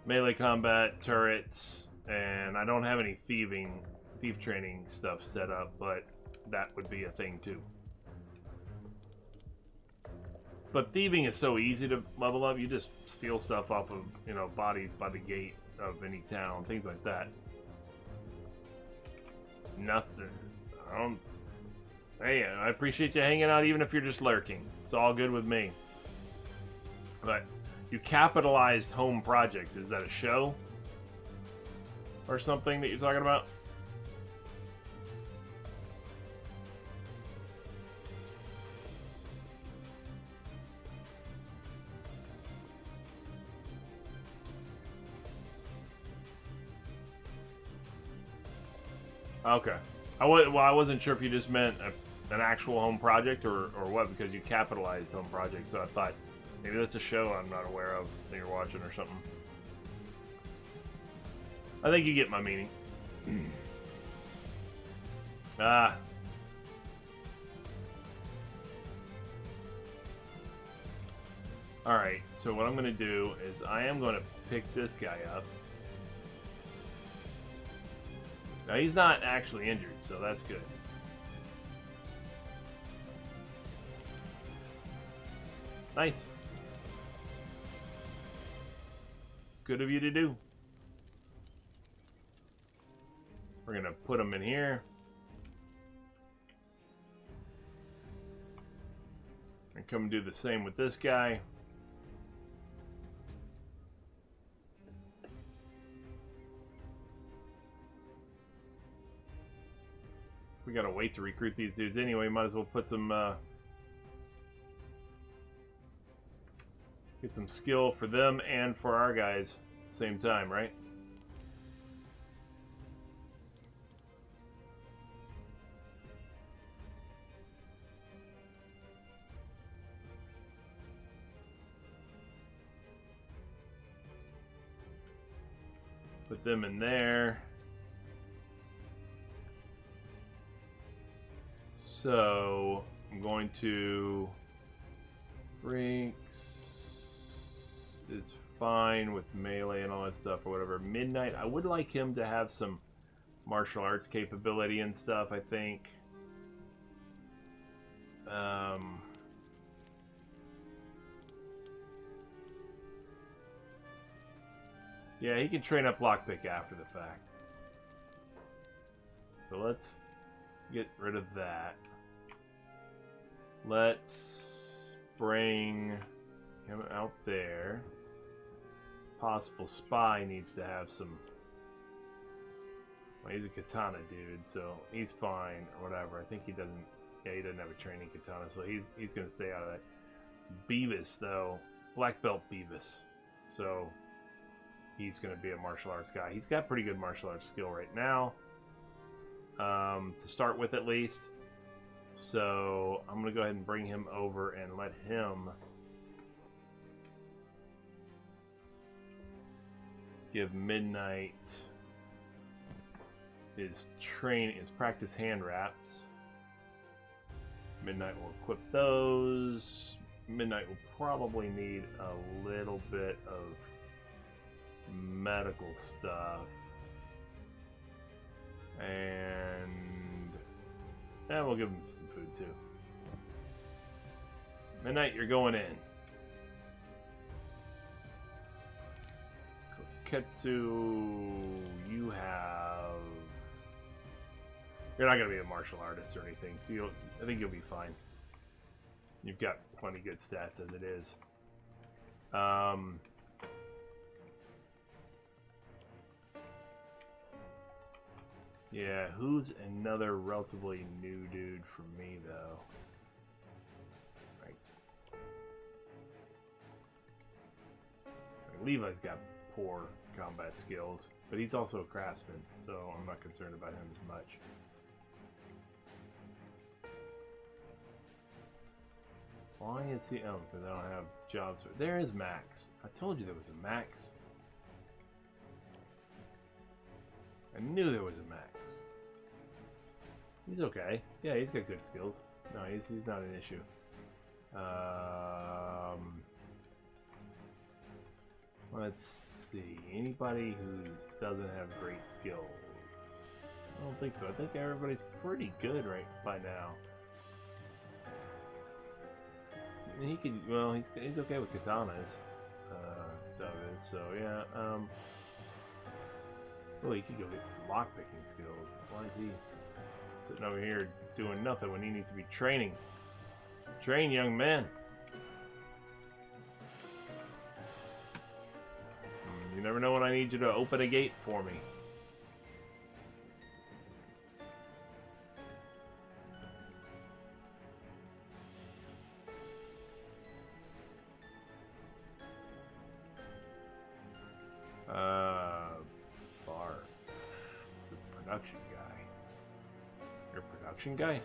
melee combat, turrets, and I don't have any thief training stuff set up, but that would be a thing too. But thieving is so easy to level up. You just steal stuff off of, you know, bodies by the gate of any town, things like that. Nothing. Hey, I appreciate you hanging out even if you're just lurking. It's all good with me. But you capitalized home project. Is that a show? Or something that you're talking about? Okay. I wasn't sure if you just meant an actual home project or what, because you capitalized home project, so I thought maybe that's a show I'm not aware of that you're watching or something. I think you get my meaning. Ah. Alright, so what I'm going to do is I am going to pick this guy up. Now, he's not actually injured, so that's good. Nice. Good of you to do. We're going to put him in here. And come and do the same with this guy. We gotta wait to recruit these dudes anyway. Might as well put some get some skill for them and for our guys at the same time, right? Put them in there. So I'm going to Brinks is fine with melee and all that stuff or whatever. Midnight, I would like him to have some martial arts capability and stuff, I think. Yeah, he can train up lockpick after the fact. So let's get rid of that. Let's bring him out there. Possible spy needs to have some. Well, he's a katana dude, so he's fine or whatever. I think he doesn't. Yeah, he doesn't have a training katana, so he's gonna stay out of that. Beavis though, black belt Beavis, so he's gonna be a martial arts guy. He's got pretty good martial arts skill right now. To start with at least. So I'm going to go ahead and bring him over and let him give Midnight his practice hand wraps. Midnight will equip those. Midnight will probably need a little bit of medical stuff. And we'll give him some food too. Midnight, you're going in. Koketsu, you have You're not gonna be a martial artist or anything, so I think you'll be fine. You've got plenty good stats as it is. Yeah, who's another relatively new dude for me, though? Right. Levi's got poor combat skills, but he's also a craftsman, so I'm not concerned about him as much. Why is he? Oh, because I don't have jobs. There is Max. I told you there was a Max. I knew there was a Max. He's okay. Yeah, he's got good skills. No, he's not an issue. Let's see. Anybody who doesn't have great skills? I don't think so. I think everybody's pretty good right by now. He can. Well, he's okay with katanas. David. So yeah. Well, he could go get some lockpicking skills. Why is he sitting over here doing nothing when he needs to be training? Train, young man. You never know when I need you to open a gate for me. Bar. The production guy. You're a production guy?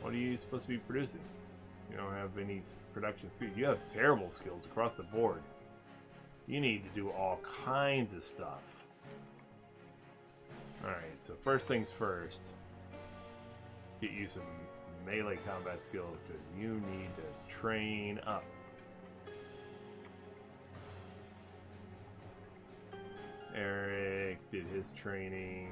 What are you supposed to be producing? You don't have any production skills. You have terrible skills across the board. You need to do all kinds of stuff. Alright, so first things first. Get you some melee combat skills because you need to train up. Eric did his training.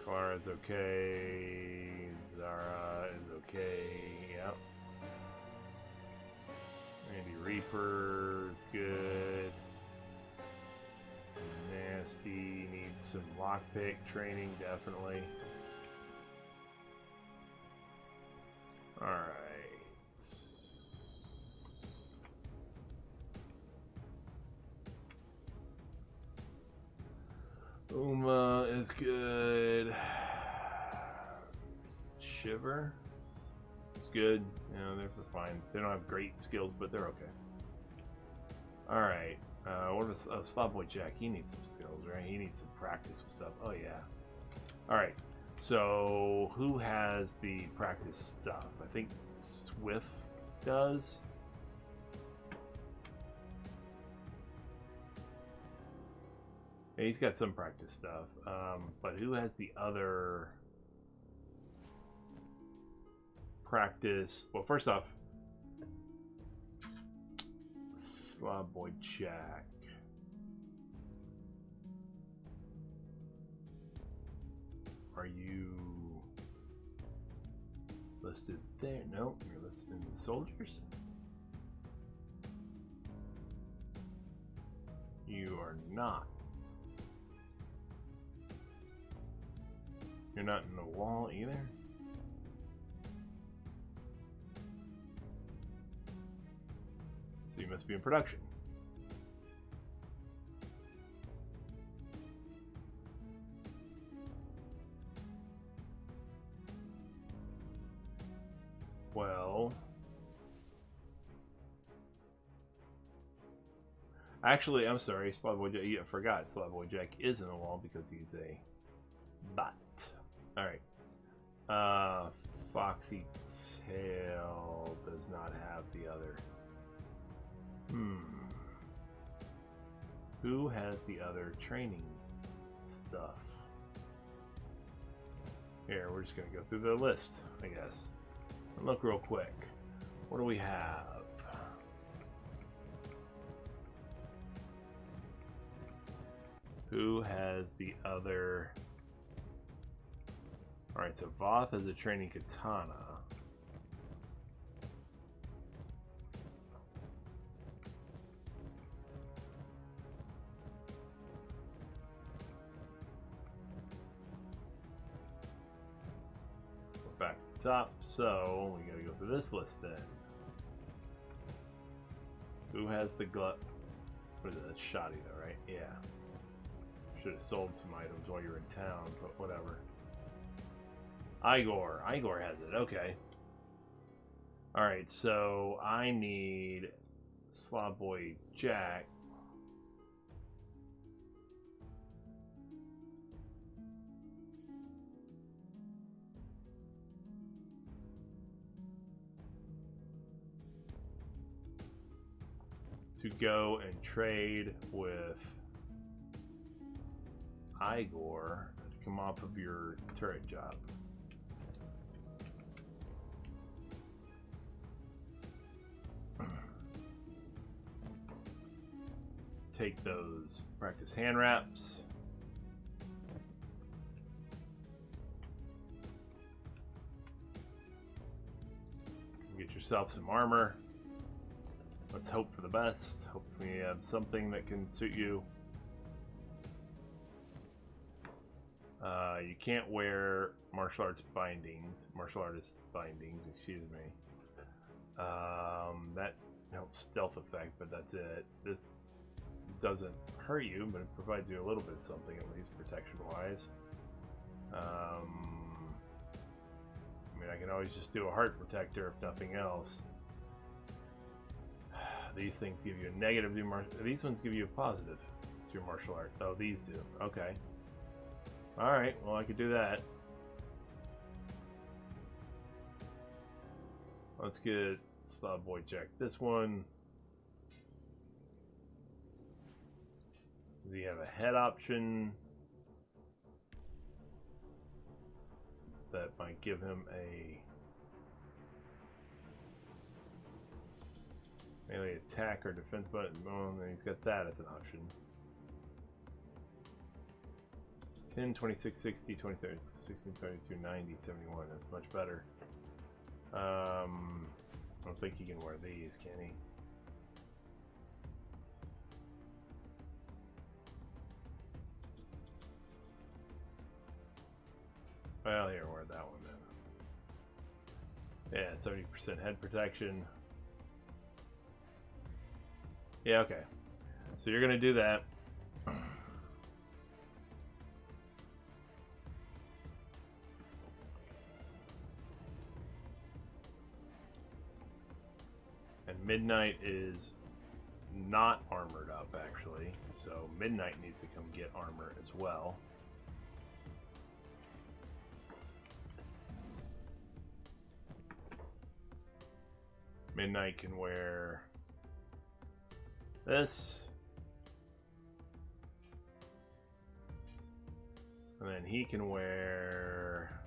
Clara's okay. Zara is okay. Yep. Randy Reaper is good. Nasty needs some lockpick training, definitely. Alright. Uma is good. Shiver is good. You know, they're fine. They don't have great skills, but they're okay. Alright. What is Slobboy Jack? He needs some skills, right? He needs some practice with stuff. Oh, yeah. Alright. So, who has the practice stuff? I think Swift does. Yeah, he's got some practice stuff. But who has the other practice? Well, first off, Slobboy Jack. Are you listed there? No, you're listed in the soldiers. You are not. You're not in the wall either? So you must be in production. Well... Actually, I'm sorry, Slobboy Jack. I forgot Slobboy Jack is in the wall because he's a bot. Alright. Foxy Tail does not have the other. Who has the other training stuff? Here, we're just going to go through the list, I guess. And look real quick. What do we have? Who has the other... Alright, so Voth has a training katana. top, so we gotta go through this list then. Who has the glove? What is it? That's shoddy though, right? Yeah. Should have sold some items while you were in town, but whatever. Igor. Igor has it. Okay. Alright, so I need Slav Boy Jack. To go and trade with Igor to come off of your turret job. Take those practice hand wraps. Get yourself some armor. Let's hope for the best. Hopefully you have something that can suit you. You can't wear martial artist bindings, excuse me. That helps stealth effect, but that's it. This doesn't hurt you, but it provides you a little bit of something, at least protection-wise. I mean, I can always just do a heart protector if nothing else. These things give you a negative. These ones give you a positive to your martial art. Oh, these do. Okay. Alright, well I could do that. Let's get Slav Boy Jack this one. Does he have a head option? That might give him a melee attack or defense button. Oh, and he's got that as an option. 10, 26, 60, 20, 30, 16, 32, 90, 71. That's much better. I don't think he can wear these, can he? Well, here, wear that one then. Yeah, 70% head protection. Yeah, okay. So you're gonna do that. And Midnight is not armored up, actually. So Midnight needs to come get armor as well. Midnight can wear this. And then he can wear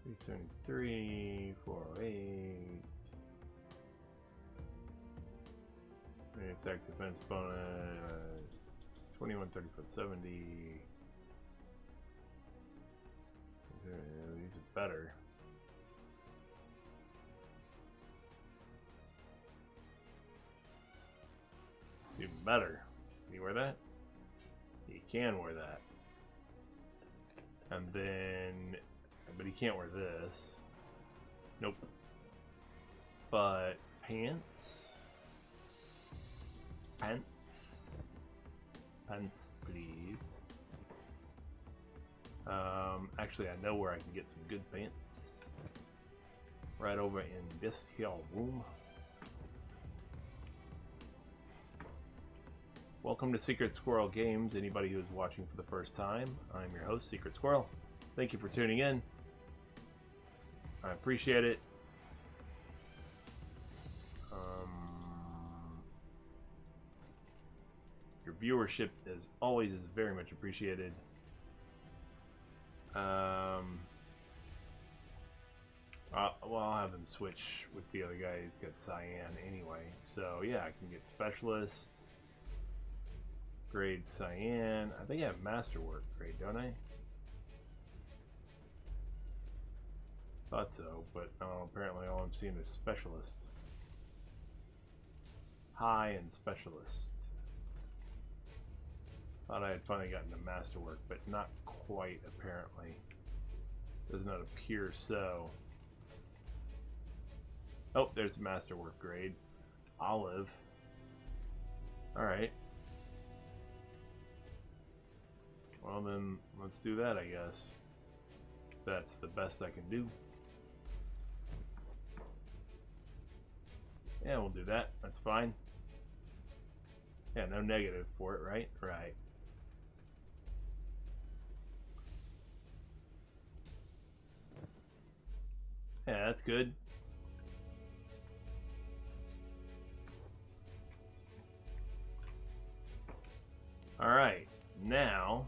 373, 408. Attack defense bonus 21, 30 foot 70. These are better. Even better. Can you wear that? He can wear that. And then, but he can't wear this. Nope. But pants. Pants, please. Actually, I know where I can get some good pants. Right over in this here room. Welcome to Secret Squirrel Games. Anybody who is watching for the first time, I'm your host, Secret Squirrel. Thank you for tuning in. I appreciate it. Your viewership is always very much appreciated. Well, I'll have him switch with the other guy. He's got Cyan anyway. So yeah, I can get Specialist. Grade Cyan. I think I have Masterwork grade, don't I? Thought so, but apparently all I'm seeing is Specialist. High and Specialist. Thought I had finally gotten the masterwork, but not quite, apparently. Does not appear so. Oh, there's the masterwork grade. Olive. Alright. Well then, let's do that, I guess. That's the best I can do. Yeah, we'll do that. That's fine. Yeah, no negative for it, right? Right. Yeah, that's good. Alright, now...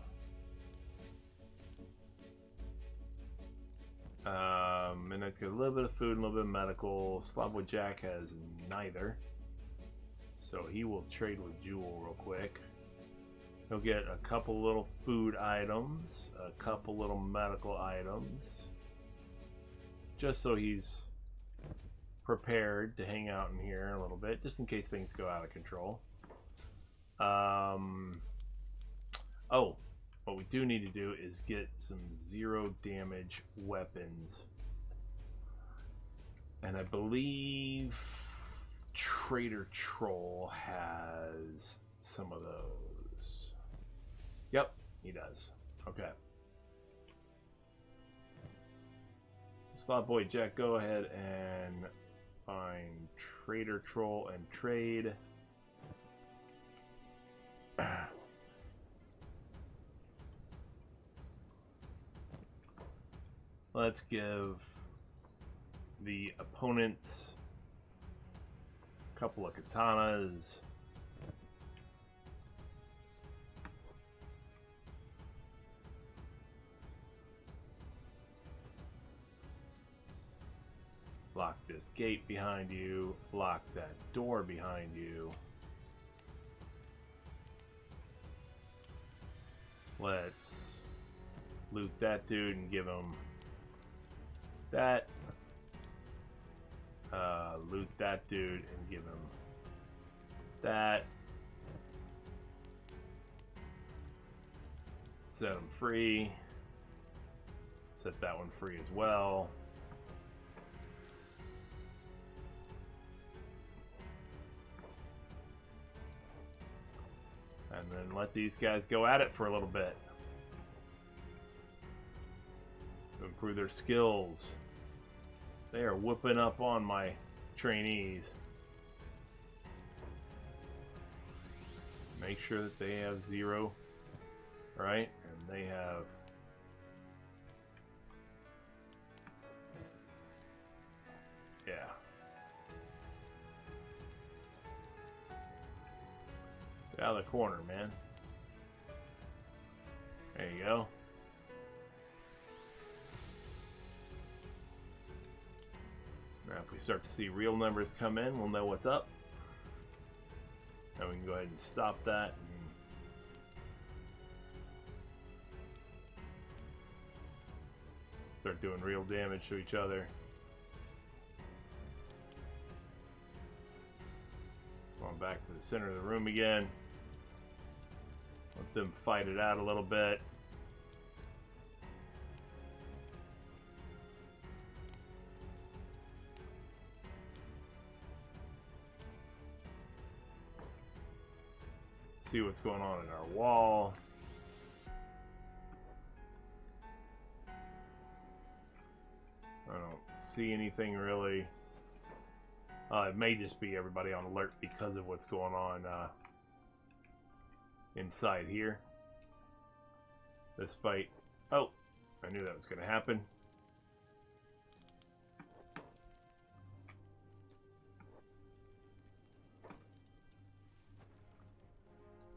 Midnight's got a little bit of food and a little bit of medical. Slobwood Jack has neither. So he will trade with Jewel real quick. He'll get a couple little food items, a couple little medical items. Just so he's prepared to hang out in here a little bit, just in case things go out of control. Oh, what we do need to do is get some 0 damage weapons. And I believe Trader Troll has some of those. Yep, he does. Okay. So Slotboy Jack, go ahead and find Trader Troll and trade. Let's give the opponents a couple of katanas. Lock this gate behind you. Lock that door behind you. Let's loot that dude and give him that. Loot that dude and give him that. Set him free. Set that one free as well. And then let these guys go at it for a little bit. To improve their skills. They are whooping up on my trainees. Make sure that they have 0, right? And they have... yeah. Get out of the corner, man. There you go. Now if we start to see real numbers come in, we'll know what's up. And we can go ahead and stop that. And start doing real damage to each other. Going back to the center of the room again. Let them fight it out a little bit. See what's going on in our wall. I don't see anything really. It may just be everybody on alert because of what's going on inside here. This fight. Oh, I knew that was going to happen.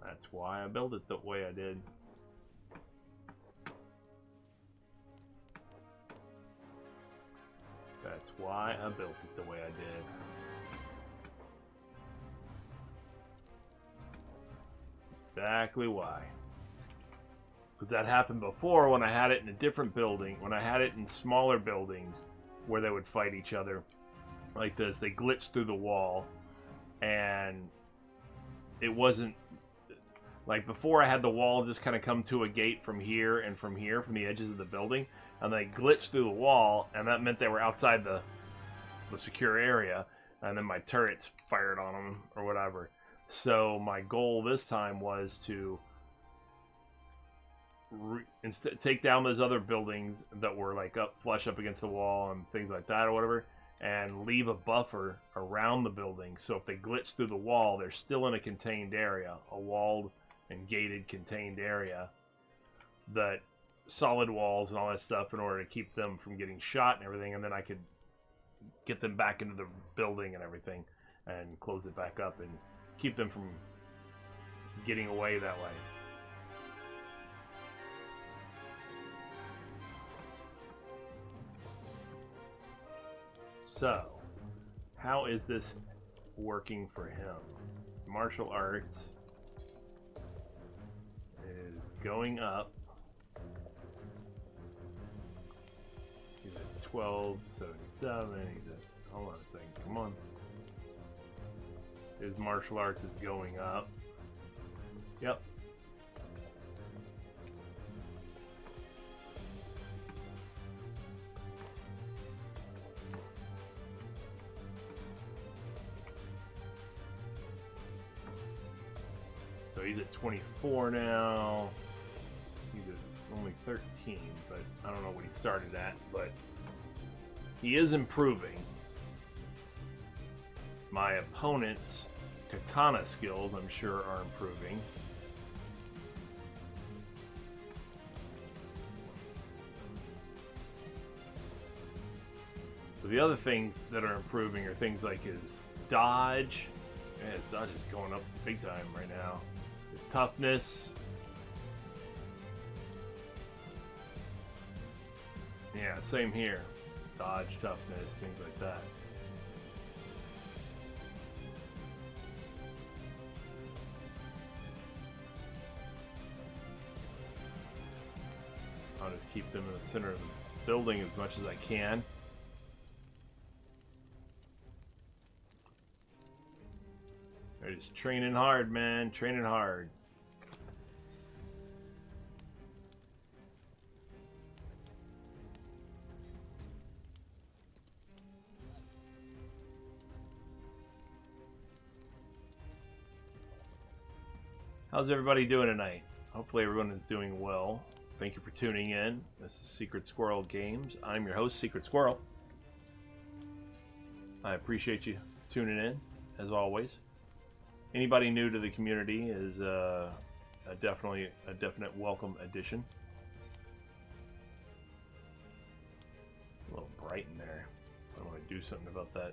That's why I built it the way I did. That's why I built it the way I did. Exactly why. Because that happened before when I had it in a different building. When I had it in smaller buildings where they would fight each other like this. They glitched through the wall and it wasn't... Like before, I had the wall just kind of come to a gate from here and from here, from the edges of the building, and they glitched through the wall, and that meant they were outside the secure area, and then my turrets fired on them or whatever. So my goal this time was to take down those other buildings that were like flush up against the wall and things like that or whatever, and leave a buffer around the building, so if they glitch through the wall, they're still in a contained area, a walled and gated contained area, that solid walls and all that stuff, in order to keep them from getting shot and everything, and then I could get them back into the building and everything and close it back up and keep them from getting away that way. So, how is this working for him? His martial arts is going up. He's at 1277. He's at, hold on a second, come on. His martial arts is going up. Yep. So he's at 24 now. He's at only 13, but I don't know what he started at, but he is improving. My opponent's katana skills, I'm sure, are improving. So the other things that are improving are things like his dodge. Yeah, his dodge is going up big time right now. His toughness. Yeah, same here. Dodge, toughness, things like that. I'll just keep them in the center of the building as much as I can. They're just training hard, man. Training hard. How's everybody doing tonight? Hopefully everyone is doing well. Thank you for tuning in. This is Secret Squirrel Games. I'm your host, Secret Squirrel. I appreciate you tuning in, as always. Anybody new to the community is definitely a definite welcome addition. A little bright in there. I want to do something about that.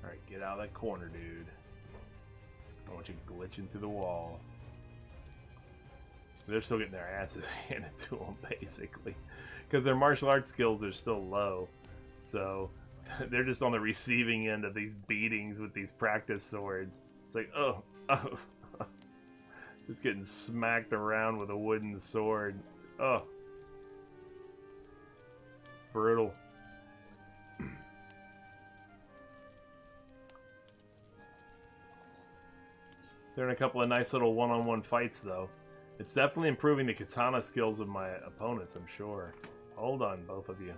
Alright, get out of that corner, dude. I want you glitching through the wall. They're still getting their asses handed to them, basically. Because their martial arts skills are still low. So, they're just on the receiving end of these beatings with these practice swords. It's like, oh. Just getting smacked around with a wooden sword. Oh. Brutal. They're in a couple of nice little one-on-one fights, though. It's definitely improving the katana skills of my opponents, I'm sure. Hold on, both of you.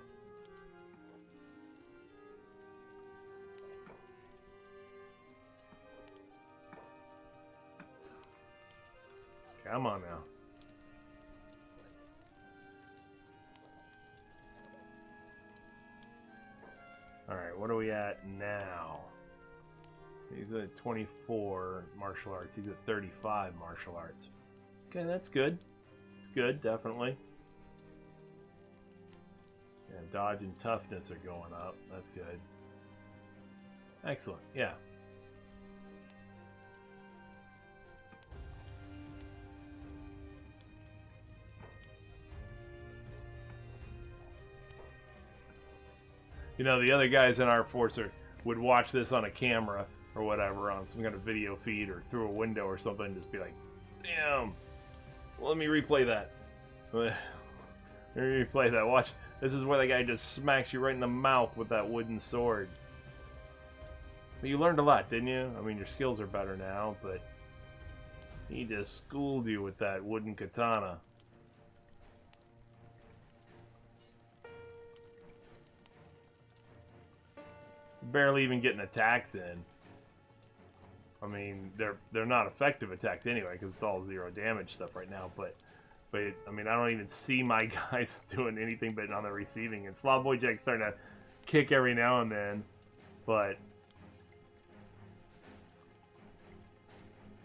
Come on now. Alright, what are we at now? He's at 24 martial arts. He's at 35 martial arts. Okay, that's good. It's good, definitely. And dodge and toughness are going up. That's good. Excellent, yeah. You know, the other guys in our force would watch this on a camera or whatever, on some kind of video feed or through a window or something, and just be like, damn, well, let me replay that. Let me replay that. Watch, this is where the guy just smacks you right in the mouth with that wooden sword. But you learned a lot, didn't you? I mean, your skills are better now, but He just schooled you with that wooden katana. Barely even getting attacks in. I mean, they're not effective attacks anyway because it's all 0 damage stuff right now. But I mean, I don't even see my guys doing anything but on the receiving end. Slav Boy Jack's starting to kick every now and then, but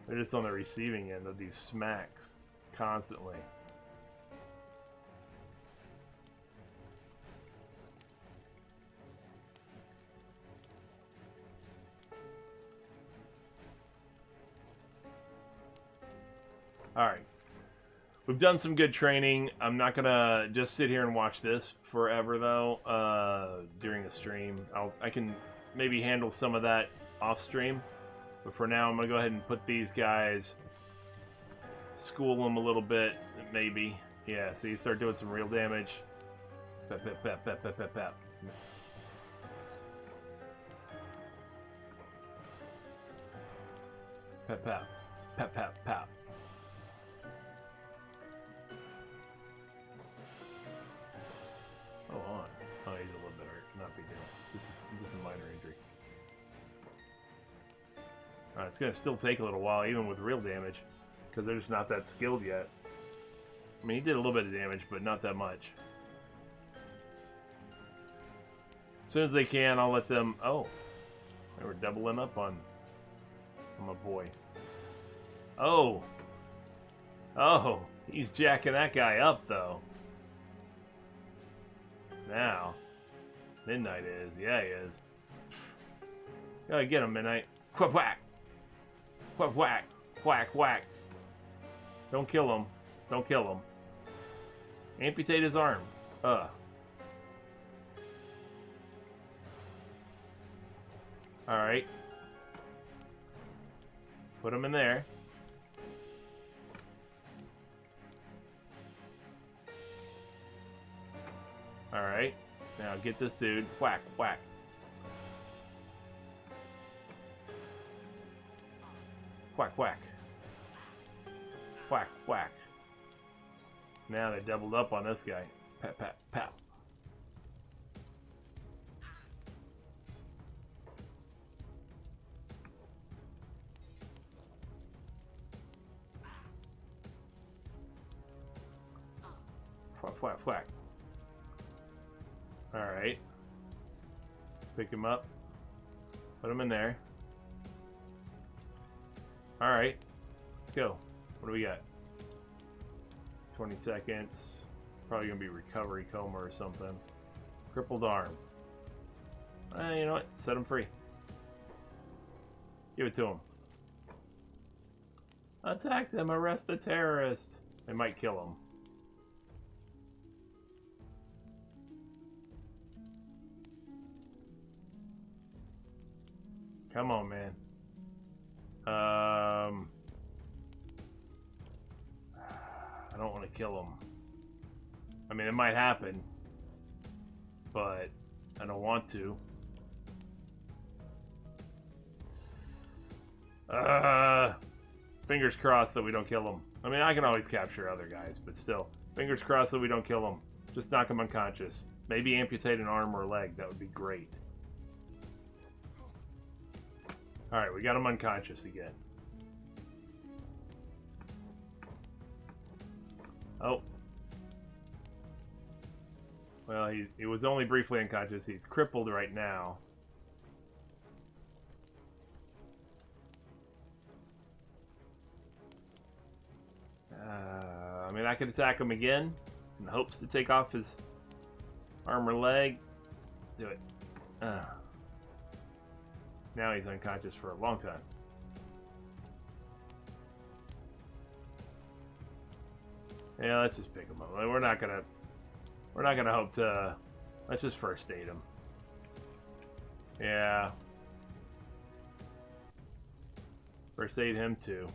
they're just on the receiving end of these smacks constantly. Alright. We've done some good training. I'm not going to just sit here and watch this forever, though, during the stream. I can maybe handle some of that off stream. But for now, I'm going to go ahead and put these guys, school them a little bit, maybe. Yeah, so you start doing some real damage. Pep, pep, pep, pep, pep, pep, pep. Pep, pep, pep, pep, pep. Oh, on. Oh, he's a little bit hurt. Not big deal. This is a minor injury. Alright, it's going to still take a little while, even with real damage, because they're just not that skilled yet. I mean, he did a little bit of damage, but not that much. As soon as they can, I'll let them... Oh, they were doubling up on my boy. Oh! Oh, he's jacking that guy up, though. Now, Midnight is. Yeah, he is. Gotta get him, Midnight. Quack, whack! Quack, whack! Whack, whack! Don't kill him. Don't kill him. Amputate his arm. Alright. Put him in there. Alright. Now get this dude. Whack, whack. Whack, whack. Whack, whack. Now they doubled up on this guy. Pat, pat, pat. Whack, whack, whack. Alright. Pick him up. Put him in there. Alright. Let's go. What do we got? 20 seconds. Probably going to be recovery coma or something. Crippled arm. You know what? Set him free. Give it to him. Attack them. Arrest the terrorist. They might kill him. Come on, man. I don't want to kill him. I mean, it might happen, but I don't want to. Fingers crossed that we don't kill him. I mean, I can always capture other guys, but still. Fingers crossed that we don't kill him. Just knock him unconscious. Maybe amputate an arm or a leg. That would be great. Alright, we got him unconscious again. Oh. Well, he was only briefly unconscious. He's crippled right now. I mean, I could attack him again in hopes to take off his arm or leg. Do it. Now he's unconscious for a long time. Yeah, let's just pick him up. We're not gonna hope to. Let's just first aid him. Yeah. First aid him too.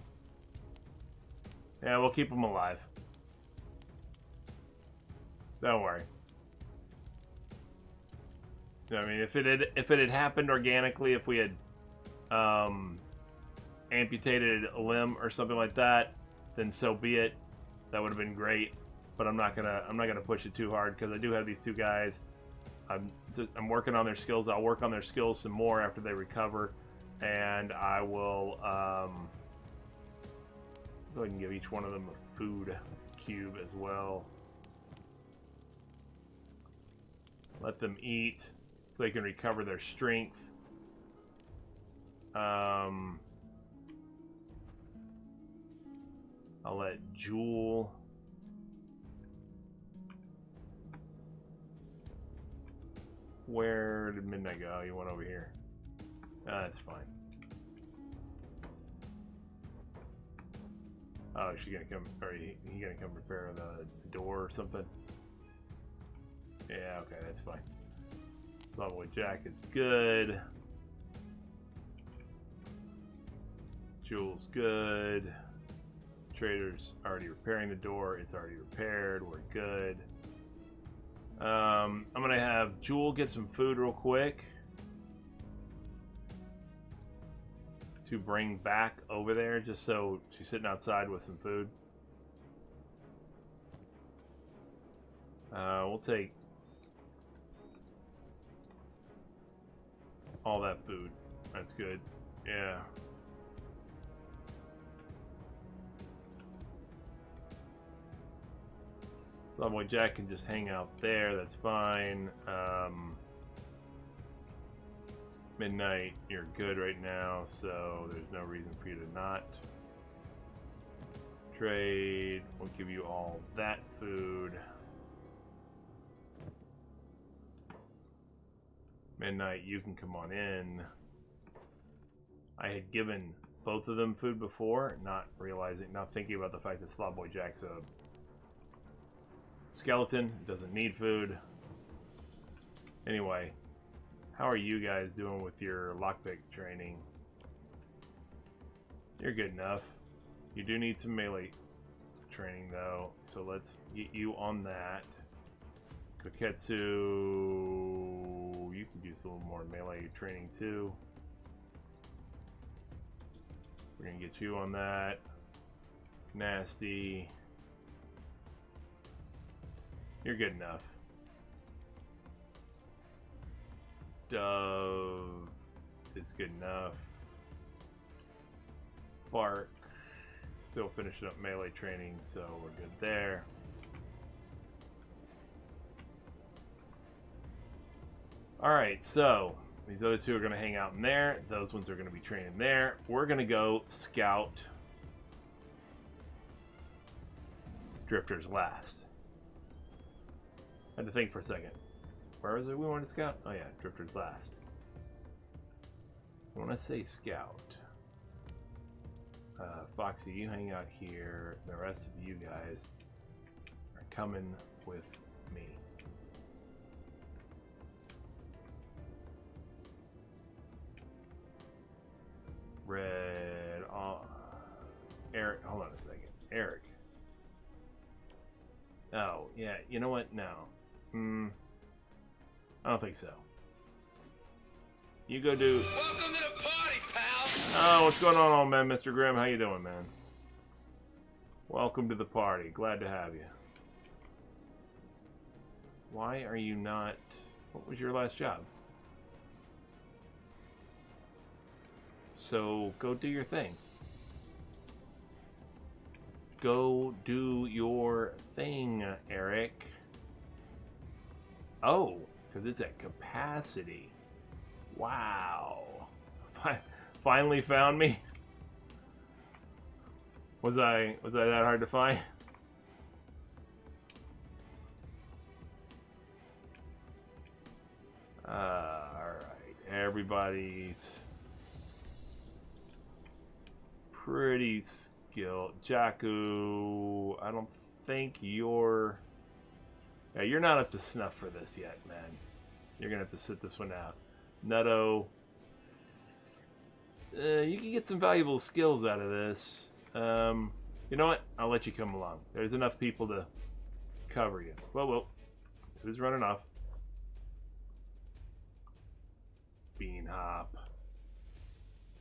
Yeah, we'll keep him alive. Don't worry. I mean, if it had happened organically, if we had amputated a limb or something like that, then so be it. That would have been great, but I'm not gonna push it too hard because I do have these two guys. I'm working on their skills. I'll work on their skills some more after they recover, and I will go ahead and give each one of them a food cube as well. Let them eat so they can recover their strength. I'll let Jewel. Where did Midnight go? You went over here. That's fine. Oh, is she gonna come? Or he gonna come repair the door or something? Yeah, okay, that's fine. Slowboy Jack is good. Jewel's good. Trader's already repairing the door. It's already repaired. We're good. I'm gonna have Jewel get some food real quick to bring back over there, just so she's sitting outside with some food. We'll take all that food. That's good. Yeah. Slowboy Jack can just hang out there. That's fine. Midnight, you're good right now, so there's no reason for you to not trade. We'll give you all that food. Midnight, you can come on in. I had given both of them food before, not thinking about the fact that Slowboy Jack's a skeleton, doesn't need food. Anyway, how are you guys doing with your lockpick training? You're good enough. You do need some melee training though, so let's get you on that. Koketsu, you could use a little more melee training too. We're gonna get you on that. Nasty. You're good enough. Dove is good enough. Bark, still finishing up melee training, so we're good there. Alright, so these other two are going to hang out in there. Those ones are going to be training there. We're going to go scout Drifters last. I had to think for a second. Where was it we wanted to scout? Oh yeah, Drifters last. When I say scout, Foxy, you hang out here. The rest of you guys are coming with me. Red, Eric, hold on a second. Eric. Oh, yeah, you know what? No. I don't think so. You go do... Welcome to the party, pal! Oh, what's going on, old man, Mr. Grimm? How you doing, man? Welcome to the party. Glad to have you. Why are you not... What was your last job? So, go do your thing. Go do your thing, Eric. Oh, because it's at capacity. Wow. Finally found me? Was I that hard to find? Alright. Everybody's pretty skilled. Jakku, I don't think you're... Yeah, you're not up to snuff for this yet, man. You're gonna have to sit this one out. Nutto, you can get some valuable skills out of this. You know what? I'll let you come along. There's enough people to cover you. Whoa. Who's running off? Bean Hop.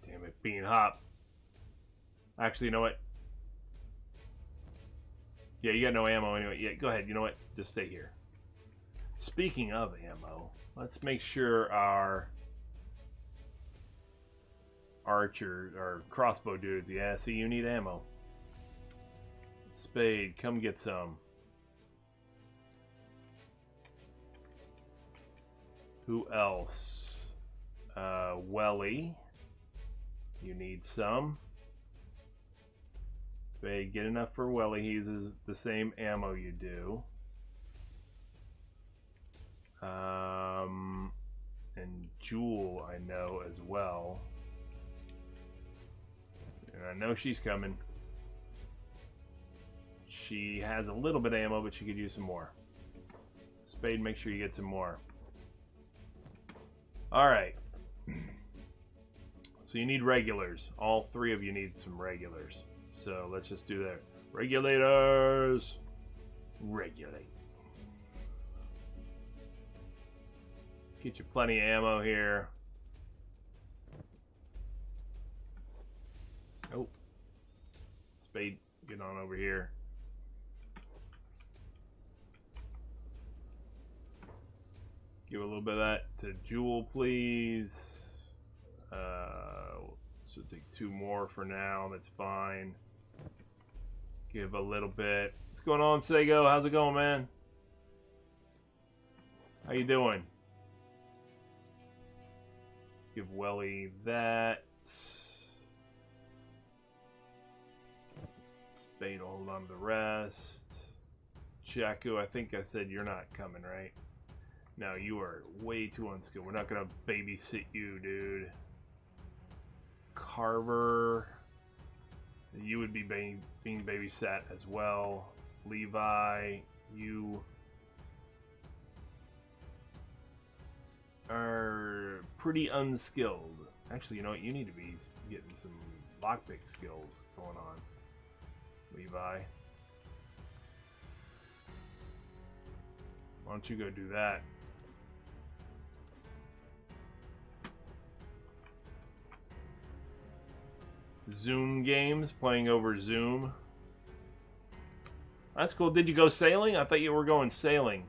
Damn it, Bean Hop. Actually, you know what? Yeah, you got no ammo anyway. Yeah, go ahead. You know what? Just stay here. Speaking of ammo, let's make sure our archer or crossbow dudes. Yeah, see, you need ammo. Spade, come get some. Who else? Welly, you need some. Spade, get enough for Welly. He uses the same ammo you do. And Jewel, I know as well. And I know she's coming. She has a little bit of ammo, but she could use some more. Spade, make sure you get some more. Alright. So you need regulars. All three of you need some regulars. So let's just do that. Regulators! Regulate. Get you plenty of ammo here. Oh. Spade, get on over here. Give a little bit of that to Jewel, please. Should take 2 more for now. That's fine. Give a little bit. What's going on, Sego? How's it going, man? How you doing? Give Welly that. Spade will hold on to the rest. Chaku, I think I said you're not coming, right? No, you are way too unskilled. We're not gonna babysit you, dude. Carver, you would be being babysat as well. Levi, you are pretty unskilled. Actually, you know what? You need to be getting some lockpick skills going on. Levi, why don't you go do that? Zoom games, playing over Zoom. That's cool. Did you go sailing? I thought you were going sailing.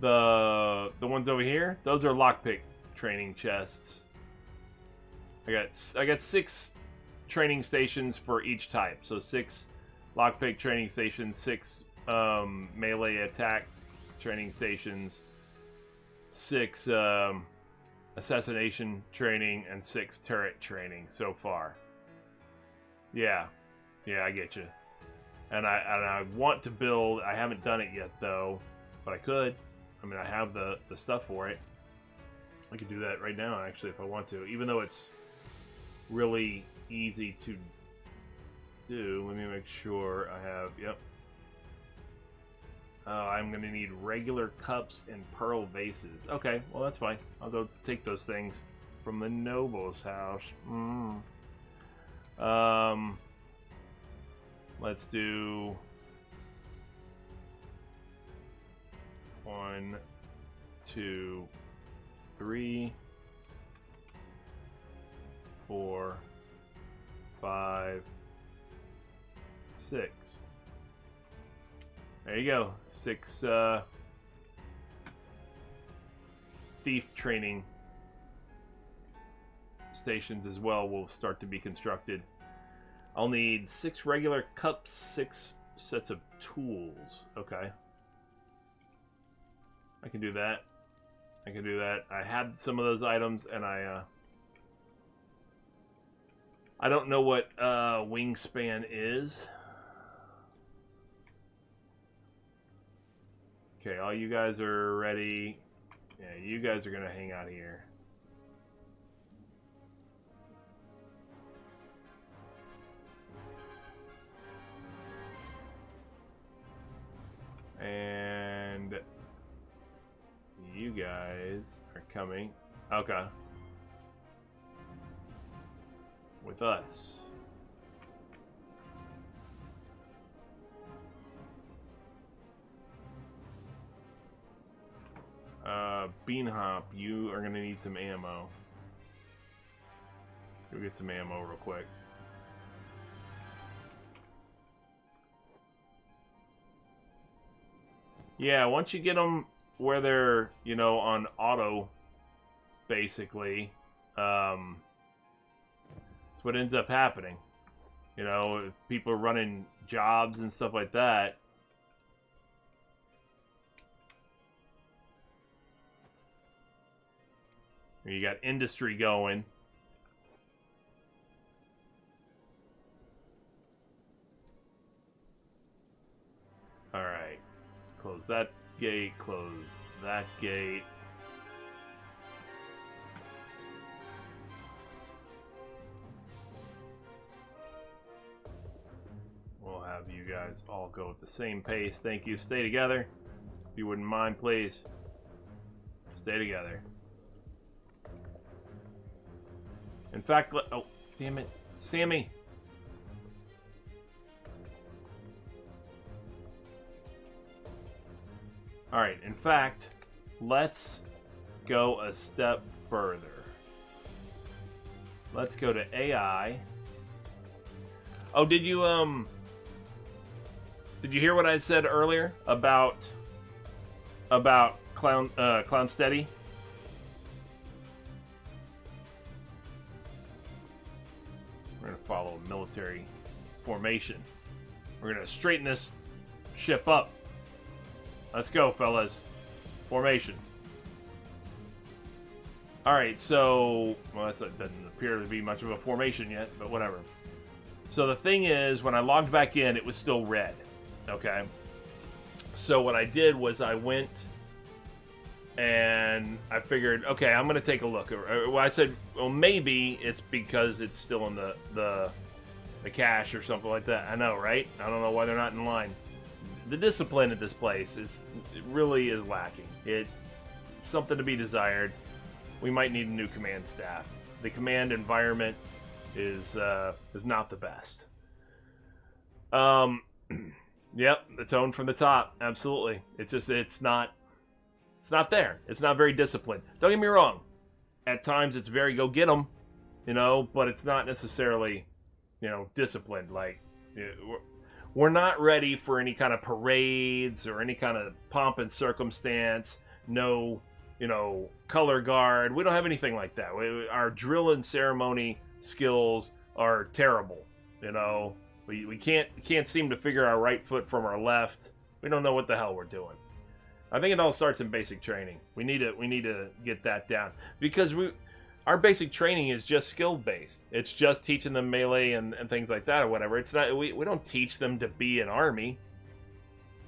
The ones over here, those are lockpick training chests. I got 6 training stations for each type. So 6 lockpick training stations, 6 melee attack training stations, 6 assassination training, and 6 turret training so far. Yeah, I get you. And I want to build. I haven't done it yet though, but I could. I mean, I have the stuff for it. I could do that right now, actually, if I want to. Even though it's really easy to do. Let me make sure I have. Yep. I'm going to need regular cups and pearl vases. Okay, well, that's fine. I'll go take those things from the noble's house. Let's do 1, 2, 3, 4, 5, 6. There you go. 6 thief training stations as well will start to be constructed. I'll need 6 regular cups, 6 sets of tools. Okay. I can do that. I can do that. I had some of those items, and I don't know what wingspan is. Okay, all you guys are ready. Yeah, you guys are gonna hang out here. And you guys are coming. Okay. With us. Bean Hop, you are gonna need some ammo. Go get some ammo real quick. Yeah, once you get them where they're, you know, on auto, basically, that's what ends up happening. You know, if people are running jobs and stuff like that. You got industry going. Alright. Close that gate, close that gate. We'll have you guys all go at the same pace. Thank you. Stay together. If you wouldn't mind, please. Stay together. In fact, oh, damn it. Sammy. Alright, in fact, let's go a step further. Let's go to AI. Oh, did you hear what I said earlier about Clown Steady? We're gonna follow a military formation. We're gonna straighten this ship up. Let's go, fellas. Formation. Alright, so... Well, that doesn't appear to be much of a formation yet, but whatever. So the thing is, when I logged back in, it was still red. Okay? So what I did was I went and I figured, okay, I'm going to take a look. Well, I said, well, maybe it's because it's still in the cache or something like that. I know, right? I don't know why they're not in line. The discipline at this place it really is lacking. It's something to be desired. We might need a new command staff. The command environment is not the best. Yep, the tone from the top, absolutely. It's not there. It's not very disciplined. Don't get me wrong. At times it's very go get 'em, you know, but it's not necessarily, you know, disciplined. Like, we're not ready for any kind of parades or any kind of pomp and circumstance. No, you know, color guard. We don't have anything like that. Our drill and ceremony skills are terrible. You know, we can't seem to figure our right foot from our left. We don't know what the hell we're doing. I think it all starts in basic training. We need to get that down because our basic training is just skill based. It's just teaching them melee and things like that or whatever. It's not we don't teach them to be an army.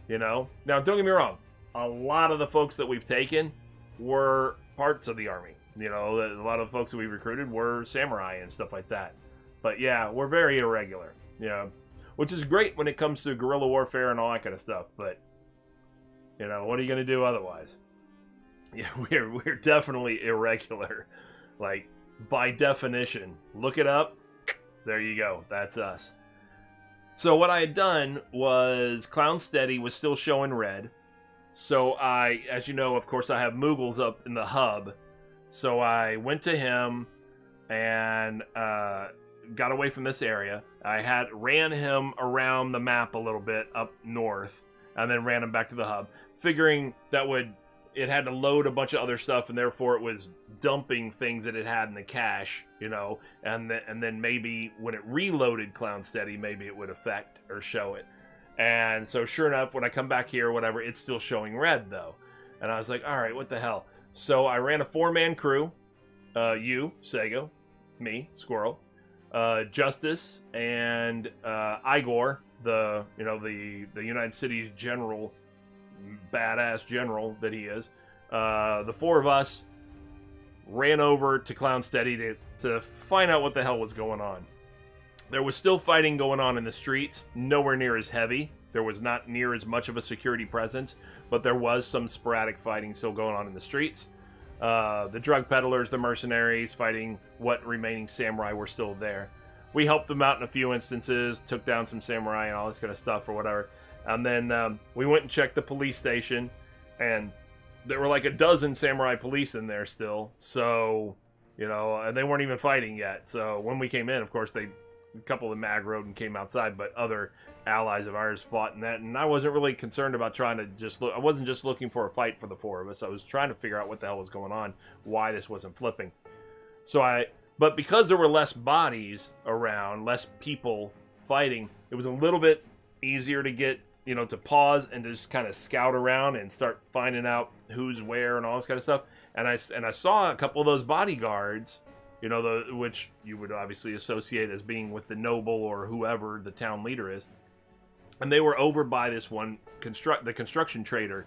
You know? Now don't get me wrong. A lot of the folks that we've taken were parts of the army. You know, a lot of the folks that we recruited were samurai and stuff like that. But yeah, we're very irregular. Yeah. Which is great when it comes to guerrilla warfare and all that kind of stuff, but you know, what are you going to do otherwise? Yeah, we're definitely irregular. Like, by definition. Look it up. There you go. That's us. So what I had done was Clown Steady was still showing red. So I, as you know, of course, I have Moogles up in the hub. So I went to him and got away from this area. I ran him around the map a little bit up north and then ran him back to the hub, figuring that it had to load a bunch of other stuff, and therefore it was dumping things that it had in the cache, you know, and then maybe when it reloaded Clown Steady, maybe it would affect or show it. And so sure enough, when I come back here or whatever, it's still showing red, though. And I was like, all right, what the hell? So I ran a 4-man crew, you, Sego, me, Squirrel, Justice, and Igor, the United Cities general, badass general that he is. The 4 of us ran over to Clown Steady to find out what the hell was going on. There was still fighting going on in the streets, nowhere near as heavy. There was not near as much of a security presence, but there was some sporadic fighting still going on in the streets. The drug peddlers, the mercenaries fighting what remaining samurai were still there. We helped them out in a few instances, took down some samurai and all this kind of stuff or whatever. And then we went and checked the police station, and there were like a dozen samurai police in there still. So, you know, and they weren't even fighting yet. So when we came in, of course, a couple of them aggroed and came outside, but other allies of ours fought in that. And I wasn't really concerned about trying to just look. I wasn't just looking for a fight for the four of us. I was trying to figure out what the hell was going on, why this wasn't flipping. But because there were less bodies around, less people fighting, it was a little bit easier to get, you know, to pause and to just kind of scout around and start finding out who's where and all this kind of stuff. And I saw a couple of those bodyguards, you know, which you would obviously associate as being with the noble or whoever the town leader is. And they were over by this one the construction trader.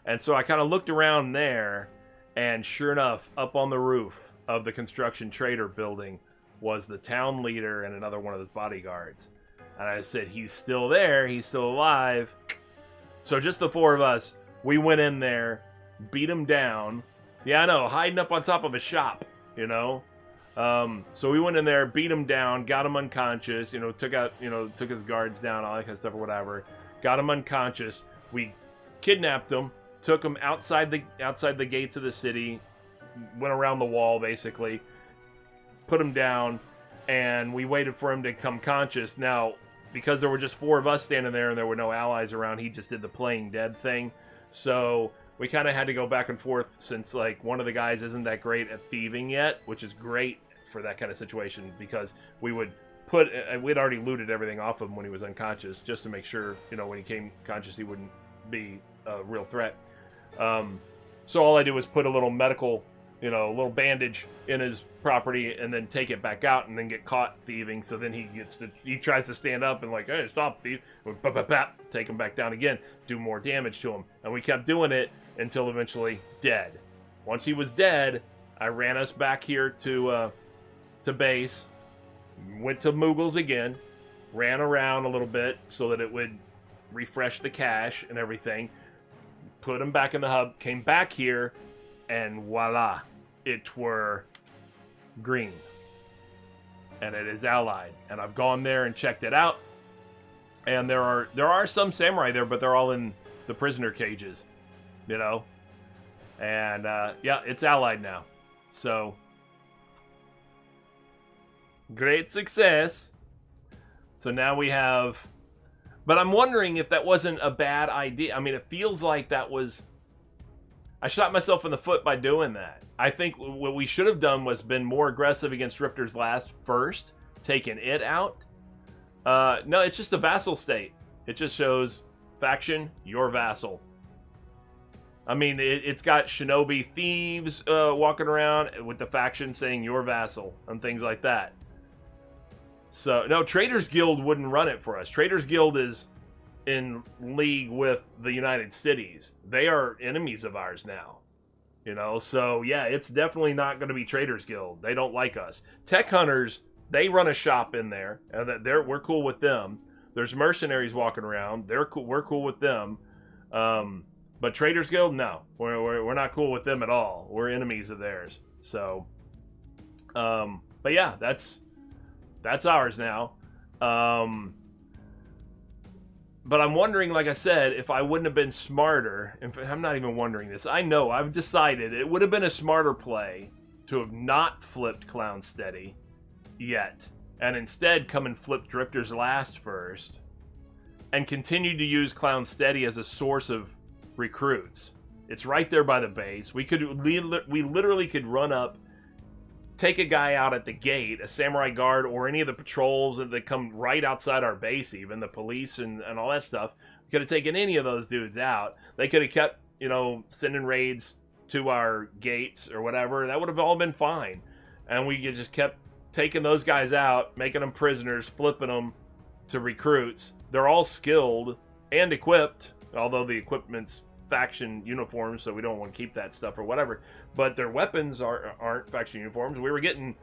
And so I kind of looked around there, and sure enough, up on the roof of the construction trader building was the town leader and another one of his bodyguards. And I said, he's still there. He's still alive. So just the four of us, we went in there, beat him down. Yeah, I know, hiding up on top of a shop, you know. So we went in there, beat him down, got him unconscious, you know, took his guards down, all that kind of stuff or whatever. Got him unconscious. We kidnapped him, took him outside the gates of the city, went around the wall basically, put him down, and we waited for him to come conscious. Now, because there were just four of us standing there and there were no allies around, he just did the playing dead thing. So we kind of had to go back and forth since, like, one of the guys isn't that great at thieving yet, which is great for that kind of situation because we'd already looted everything off of him when he was unconscious just to make sure, you know, when he came conscious he wouldn't be a real threat. So all I did was put a little medical, you know, a little bandage in his property and then take it back out and then get caught thieving. So then he tries to stand up and like, hey, stop thief. Take him back down again, do more damage to him. And we kept doing it until eventually dead. Once he was dead, I ran us back here to base, went to Moogle's again, ran around a little bit so that it would refresh the cache and everything, put him back in the hub, came back here, and voila, it were green. And it is allied. And I've gone there and checked it out. And there are some samurai there, but they're all in the prisoner cages, you know. And yeah, it's allied now. So great success. So now we have, but I'm wondering if that wasn't a bad idea. I mean, it feels like that was, I shot myself in the foot by doing that. I think what we should have done was been more aggressive against Rifter's Last first, taking it out. No, it's just a vassal state. It just shows faction, your vassal. I mean, it's got shinobi thieves walking around with the faction saying your vassal and things like that. So, no, Traders Guild wouldn't run it for us. Traders Guild is in league with the United Cities. They are enemies of ours now. You know, so yeah, it's definitely not going to be Traders Guild. They don't like us. Tech Hunters, they run a shop in there, and we're cool with them. There's mercenaries walking around. They're cool. We're cool with them. But Traders Guild, no, we're not cool with them at all. We're enemies of theirs. So, but yeah, that's ours now. But I'm wondering, like I said, if I wouldn't have been smarter. In fact, I'm not even wondering this. I know, I've decided it would have been a smarter play to have not flipped Clown Steady yet, and instead come and flip Drifter's Last first, and continue to use Clown Steady as a source of recruits. It's right there by the base. We literally could run up, take a guy out at the gate, a samurai guard, or any of the patrols that come right outside our base, even the police and all that stuff. We could have taken any of those dudes out. They could have kept, you know, sending raids to our gates or whatever. That would have all been fine. And we just kept taking those guys out, making them prisoners, flipping them to recruits. They're all skilled and equipped, although the equipment's faction uniforms, so we don't want to keep that stuff or whatever. But their weapons aren't faction uniforms. We were getting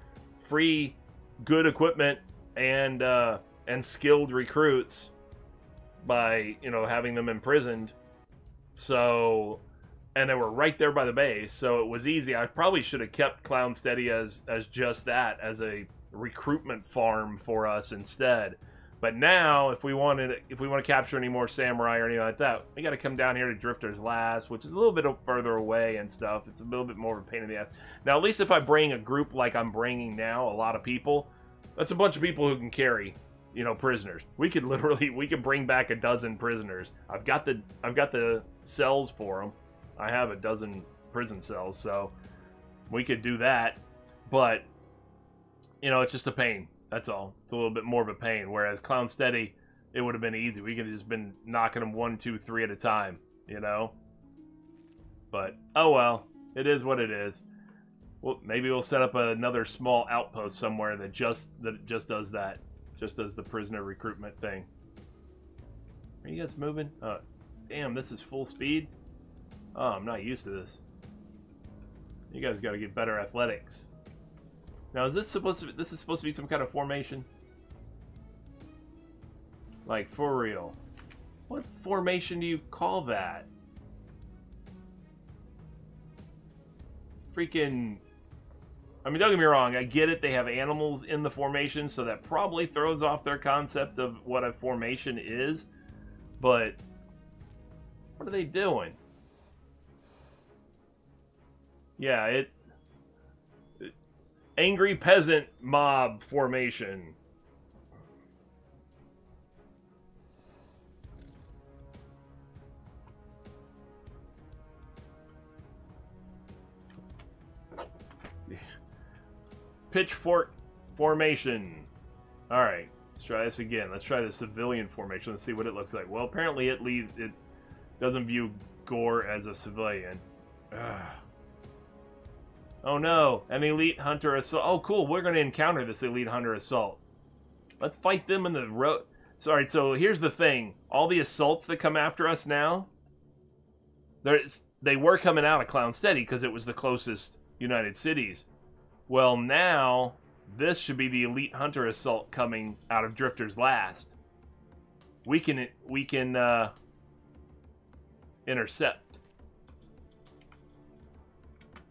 free, good equipment and skilled recruits by, you know, having them imprisoned. So, and they were right there by the base, so it was easy. I probably should have kept Clown Steady as just that, as a recruitment farm for us instead. But now, if we want to capture any more samurai or anything like that, we got to come down here to Drifter's Last, which is a little bit further away and stuff. It's a little bit more of a pain in the ass. Now, at least if I bring a group like I'm bringing now, a lot of people, that's a bunch of people who can carry, prisoners. We could bring back a dozen prisoners. I've got the cells for them. I have a dozen prison cells, so we could do that. But it's just a pain. That's all. It's a little bit more of a pain. Whereas Clown Steady, it would have been easy. We could have just been knocking them 1, 2, 3 at a time, But, oh well. It is what it is. Well, maybe we'll set up another small outpost somewhere that just does that. Just does the prisoner recruitment thing. Are you guys moving? Damn, this is full speed? Oh, I'm not used to this. You guys got to get better athletics. Now, is this supposed to be some kind of formation? Like, for real. What formation do you call that? Freaking... I mean, don't get me wrong, I get it, they have animals in the formation, so that probably throws off their concept of what a formation is, but what are they doing? Yeah, it's angry peasant mob formation. Pitchfork formation. Alright, let's try this again. Let's try the civilian formation. Let's see what it looks like. Well, apparently it doesn't view Gore as a civilian. Ugh. Oh no, an elite hunter assault. Oh cool, we're going to encounter this elite hunter assault. Let's fight them in the road. Sorry, so here's the thing. All the assaults that come after us now, they were coming out of Clown Steady because it was the closest United Cities. Well, now, this should be the elite hunter assault coming out of Drifter's Last. We can intercept.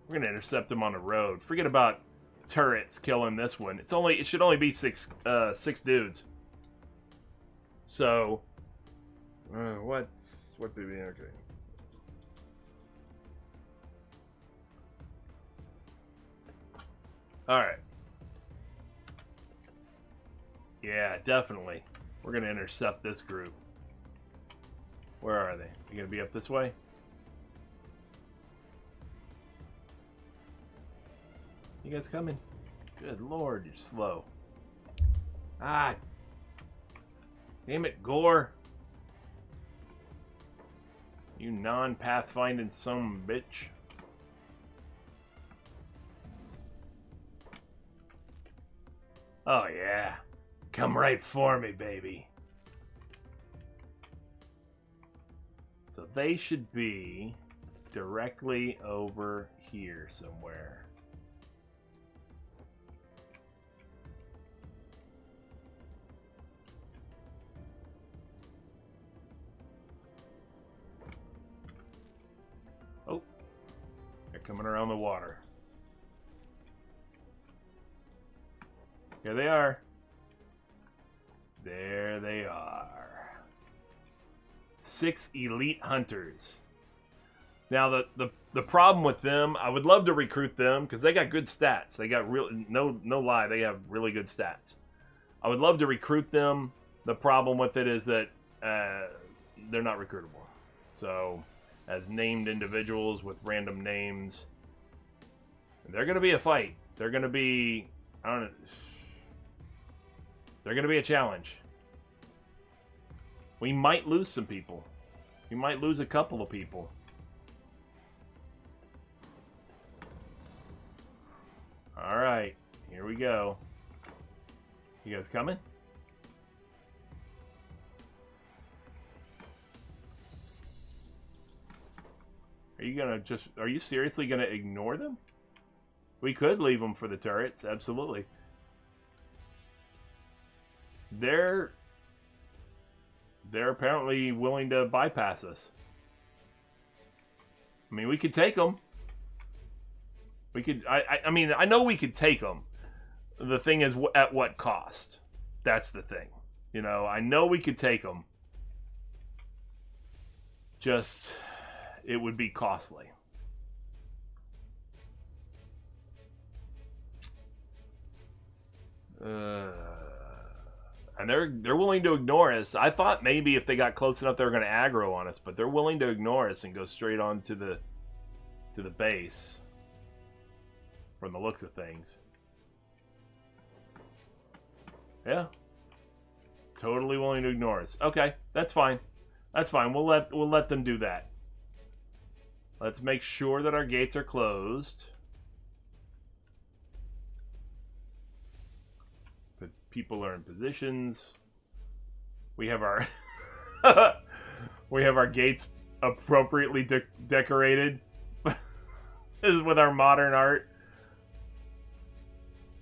We're gonna intercept them on the road. Forget about turrets killing this one. It should only be six dudes. So, what did we okay? All right. Yeah, definitely. We're gonna intercept this group. Where are they? You gonna be up this way? You guys coming? Good lord, you're slow. Ah! Damn it, Gore! You non-pathfinding son of a bitch. Oh yeah. Come right for me, baby. So they should be directly over here somewhere. Oh, they're coming around the water. Here they are. There they are. 6 elite hunters. Now the problem with them, I would love to recruit them because they got good stats. They got no lie, they have really good stats. I would love to recruit them. The problem with it is that they're not recruitable. So, as named individuals with random names, they're going to be a fight. They're going to be, I don't know. They're going to be a challenge. We might lose some people. We might lose a couple of people. Alright, here we go. You guys coming? Are you seriously gonna ignore them? We could leave them for the turrets, absolutely. They're apparently willing to bypass us. I mean, we could take them. We could. I mean, I know we could take them. The thing is, at what cost? That's the thing. You know, I know we could take them. Just, it would be costly. And they're willing to ignore us. I thought maybe if they got close enough they were going to aggro on us, but they're willing to ignore us and go straight on to the base. From the looks of things. Yeah. Totally willing to ignore us. Okay, that's fine. That's fine. We'll let them do that. Let's make sure that our gates are closed. But people are in positions. We have our we have our gates appropriately decorated with our modern art.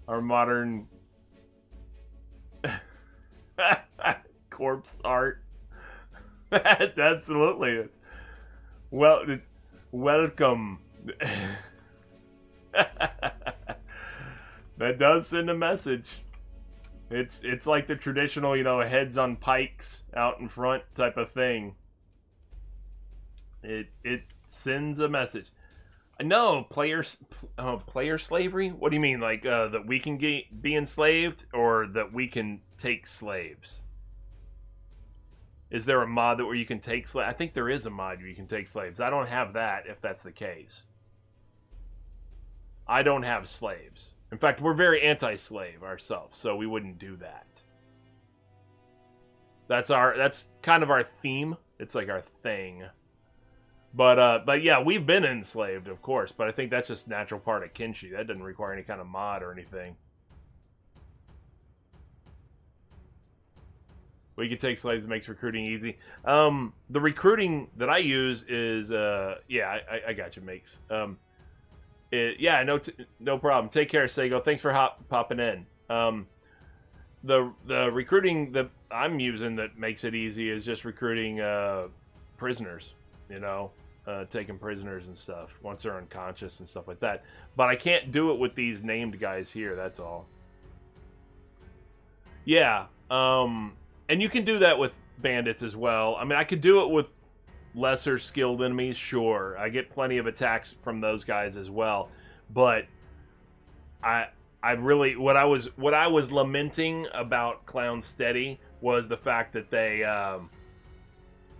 Our modern corpse art. That's absolutely it. Well, welcome. That does send a message. It's like the traditional, you know, heads on pikes out in front type of thing. It sends a message. No, player slavery? What do you mean? Like, that we can be enslaved, or that we can take slaves? Is there a mod where you can take slaves? I think there is a mod where you can take slaves. I don't have that, if that's the case. I don't have slaves. In fact, we're very anti-slave ourselves, so we wouldn't do that. That's kind of our theme. It's like our thing. But yeah, we've been enslaved, of course, but I think that's just natural part of Kenshi. That doesn't require any kind of mod or anything. We can take slaves, it makes recruiting easy. The recruiting that I use is, yeah, I got you, Makes. Yeah, no problem. Take care, Sego. Thanks for popping in. The recruiting that I'm using that makes it easy is just recruiting prisoners, you know, taking prisoners and stuff once they're unconscious and stuff like that. But I can't do it with these named guys here, that's all. Yeah, and you can do that with bandits as well. I mean, I could do it with lesser skilled enemies, sure. I get plenty of attacks from those guys as well. But I really, what I was lamenting about Clown Steady was the fact that they,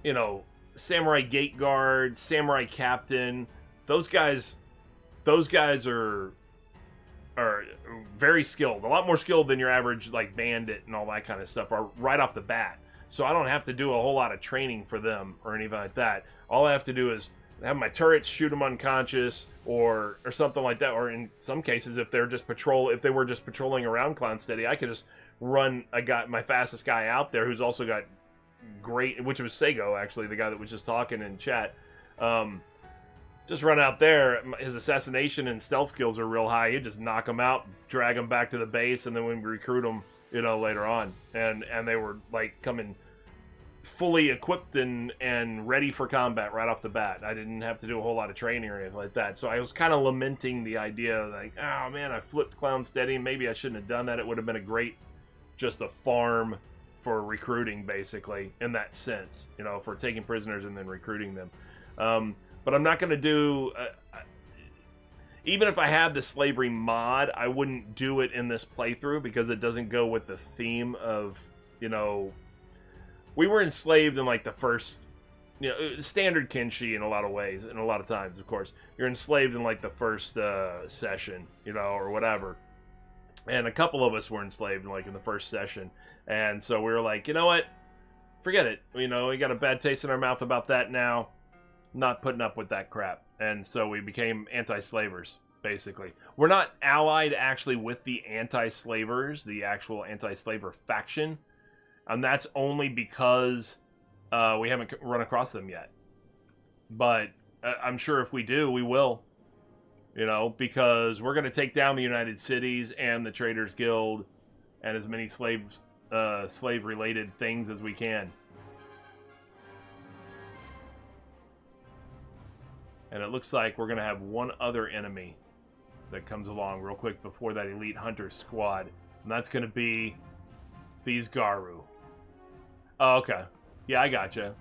you know, Samurai Gate Guard, Samurai Captain, those guys are very skilled, a lot more skilled than your average like bandit and all that kind of stuff are right off the bat. So I don't have to do a whole lot of training for them or anything like that. All I have to do is have my turrets shoot them unconscious or something like that. Or in some cases, if they were just patrolling around Clown Steady, I could just run my fastest guy out there, who's also got great, which was Sego actually, the guy that was just talking in chat. Just run out there. His assassination and stealth skills are real high. You just knock him out, drag him back to the base, and then when we recruit them, you know, later on, and they were like coming fully equipped and ready for combat right off the bat. I didn't have to do a whole lot of training or anything like that. So I was kind of lamenting the idea, like, oh man, I flipped Clown Steady. Maybe I shouldn't have done that. It would have been a great, just a farm for recruiting, basically, in that sense, you know, for taking prisoners and then recruiting them. But I'm not going to do... even if I had the slavery mod, I wouldn't do it in this playthrough because it doesn't go with the theme of, you know... We were enslaved in, like, the first... You know, standard Kenshi in a lot of ways, and a lot of times, of course. You're enslaved in, like, the first session, you know, or whatever. And a couple of us were enslaved, like, in the first session. And so we were like, you know what? Forget it. You know, we got a bad taste in our mouth about that now. Not putting up with that crap. And so we became anti-slavers, basically. We're not allied actually with the anti-slavers, the actual anti-slaver faction. And that's only because we haven't run across them yet. But I'm sure if we do, we will. You know, because we're going to take down the United Cities and the Traders Guild and as many slave-related things as we can. And it looks like we're going to have one other enemy that comes along real quick before that elite hunter squad. And that's going to be these Garu. Oh, okay. Yeah, I gotcha.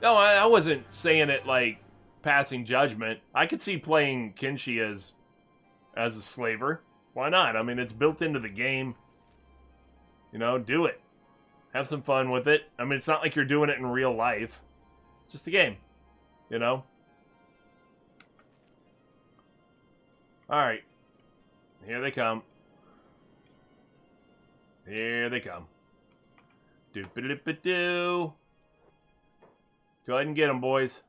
No, I wasn't saying it like passing judgment. I could see playing Kenshi as a slaver. Why not? I mean, it's built into the game. You know, do it. Have some fun with it. I mean, it's not like you're doing it in real life. Just a game. You know? Alright. Here they come. Here they come. Doop-a-doop-a-doo. Go ahead and get them, boys.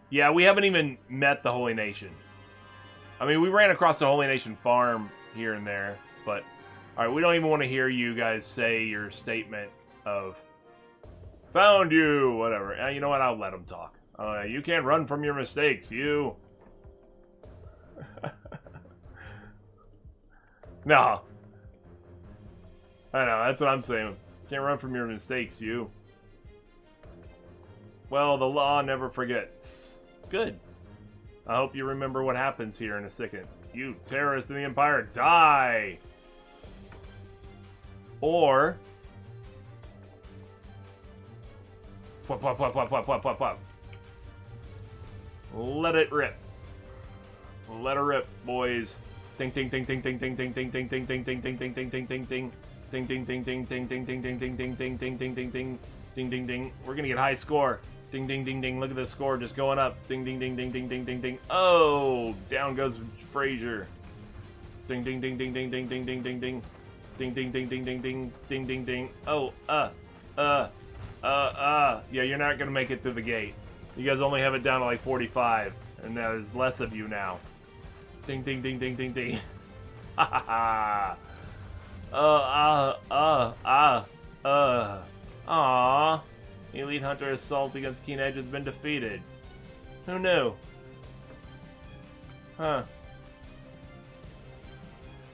Yeah, we haven't even met the Holy Nation. I mean, we ran across the Holy Nation farm here and there, but... Alright, we don't even want to hear you guys say your statement of... Found you! Whatever. You know what? I'll let them talk. You can't run from your mistakes, you... No. I know, that's what I'm saying. Can't run from your mistakes, you. Well, the law never forgets. Good. I hope you remember what happens here in a second. You terrorists in the Empire, die! Or... Pwop, pwop, pwop, pwop, pwop, pwop, pwop, pwop. Let it rip. Let her rip, boys. Ding ding ding ding ding ding ding ding ding ding ding ding ding ding ding ding ding ding. Ding ding ding ding ding ding ding ding ding ding ding ding ding ding ding ding ding ding. We're gonna get high score. Ding ding ding ding. Look at the score just going up. Ding ding ding ding ding ding ding ding. Oh, down goes Frazier. Ding ding ding ding ding ding ding ding ding ding. Ding ding ding ding ding ding ding ding ding. Oh, yeah, you're not gonna make it through the gate. You guys only have it down to like 45, and there's less of you now. Ding ding ding ding ding ding. Ha ha ha. Aww. Elite Hunter assault against Keen Edge has been defeated. Who knew? Huh.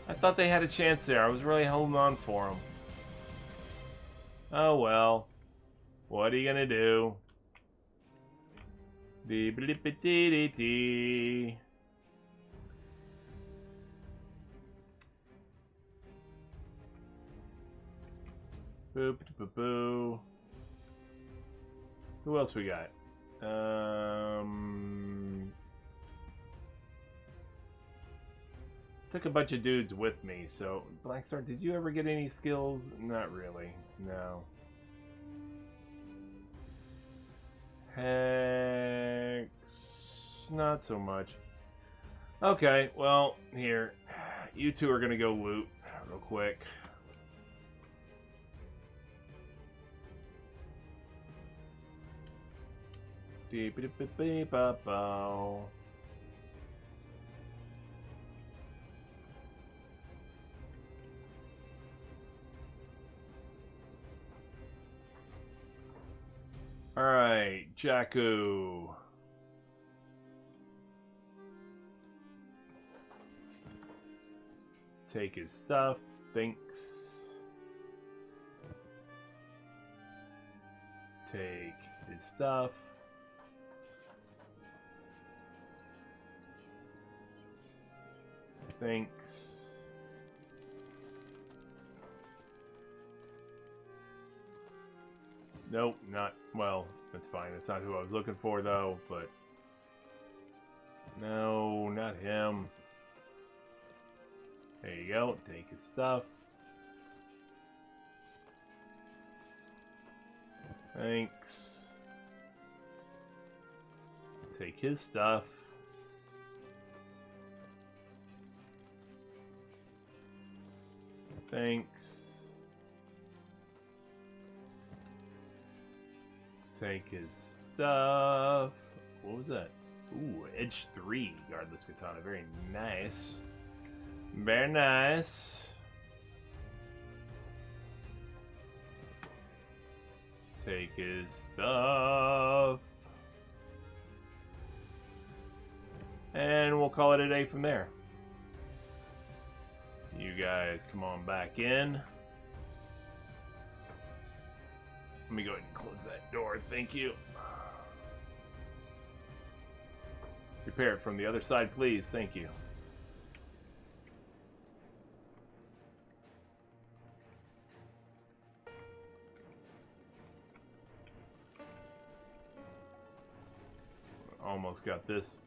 I thought they had a chance there. I was really holding on for them. Oh well. What are you gonna do? Dee -ba -dee -ba -dee -dee -dee. Boop -boo -boo. Who else we got? Took a bunch of dudes with me, so Blackstar, did you ever get any skills? Not really. No. Hex, not so much. Okay, well, here. You two are gonna go loot real quick. Beep-a-beep-beep-a-bow. Alright, Jakku. Take his stuff, thanks. Take his stuff. Thanks. Nope, not... Well, that's fine. That's not who I was looking for, though, but... No, not him. There you go. Take his stuff. Thanks. Take his stuff. Thanks. Take his stuff. What was that? Ooh, Edge 3 Guardless Katana. Very nice. Very nice. Take his stuff. And we'll call it a day from there. You guys come on back in. Let me go ahead and close that door. Thank you. Repair it from the other side, please. Thank you. Almost got this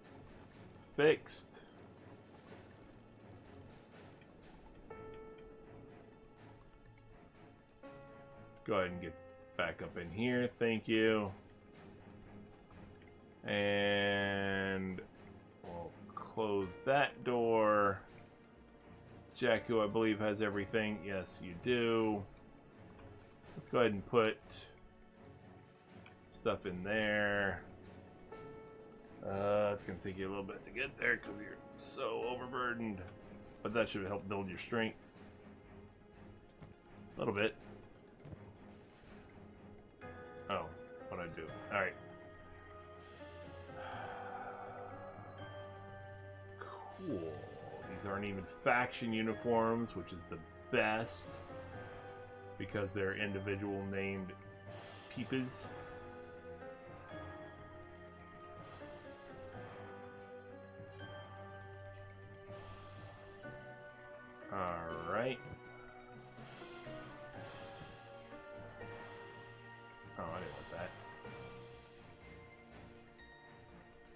fixed. Go ahead and get back up in here. Thank you. And we'll close that door. Jakku, I believe, has everything. Yes, you do. Let's go ahead and put stuff in there. It's going to take you a little bit to get there because you're so overburdened. But that should help build your strength. A little bit. Oh, what'd I do? Alright. Cool. These aren't even faction uniforms, which is the best. Because they're individual named peepas. Alright. Oh, I didn't want that.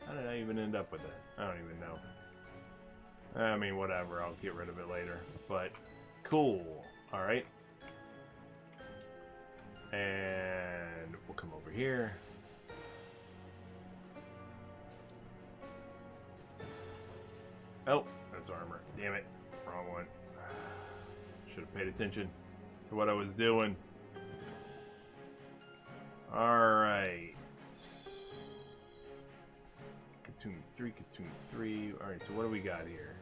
How did I even end up with it? I don't even know. I mean, whatever. I'll get rid of it later. But, cool. Alright. And we'll come over here. Oh, that's armor. Damn it. Wrong one. Should have paid attention to what I was doing. Alright. Katoon 3. Alright, so what do we got here?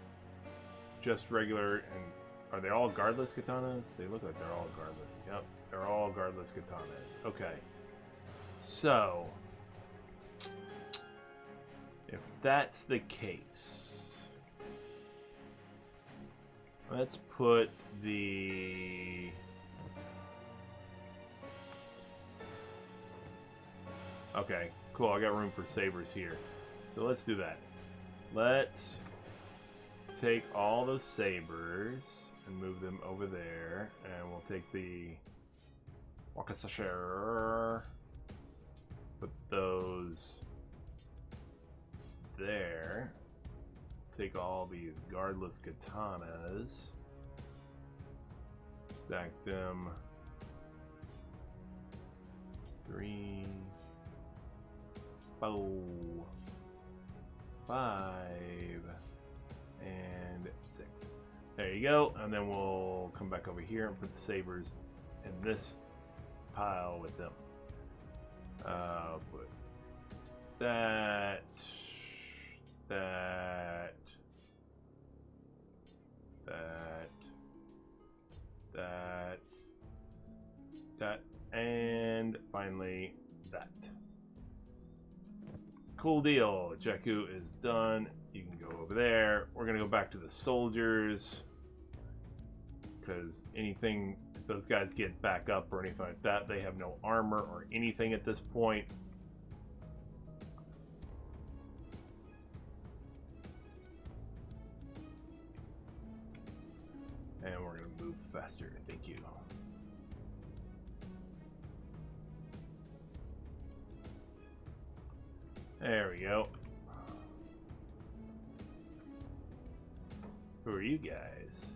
Just regular, and are they all guardless katanas? They look like they're all guardless. Yep, they're all guardless katanas. Okay. So, if that's the case, let's put the... Okay, cool. I got room for sabers here. So let's do that. Let's take all those sabers and move them over there. And we'll take the Wakasashir. Put those there. Take all these guardless katanas. Stack them. 3, 4, 5, and 6. There you go. And then we'll come back over here and put the sabers in this pile with them. Put that, that, and finally that. Cool deal. Jakku is done. You can go over there. We're gonna go back to the soldiers because anything, if those guys get back up or anything like that, they have no armor or anything at this point. And we're gonna move faster. Thank you. There we go. Who are you guys?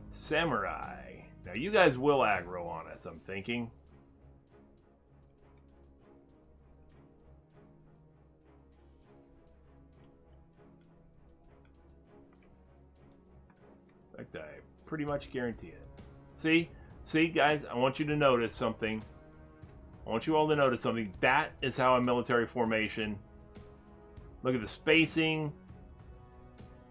Samurai. Now you guys will aggro on us, I'm thinking. In fact, I pretty much guarantee it. See, guys, I want you to notice something. I want you all to notice something. That is how a military formation. Look at the spacing,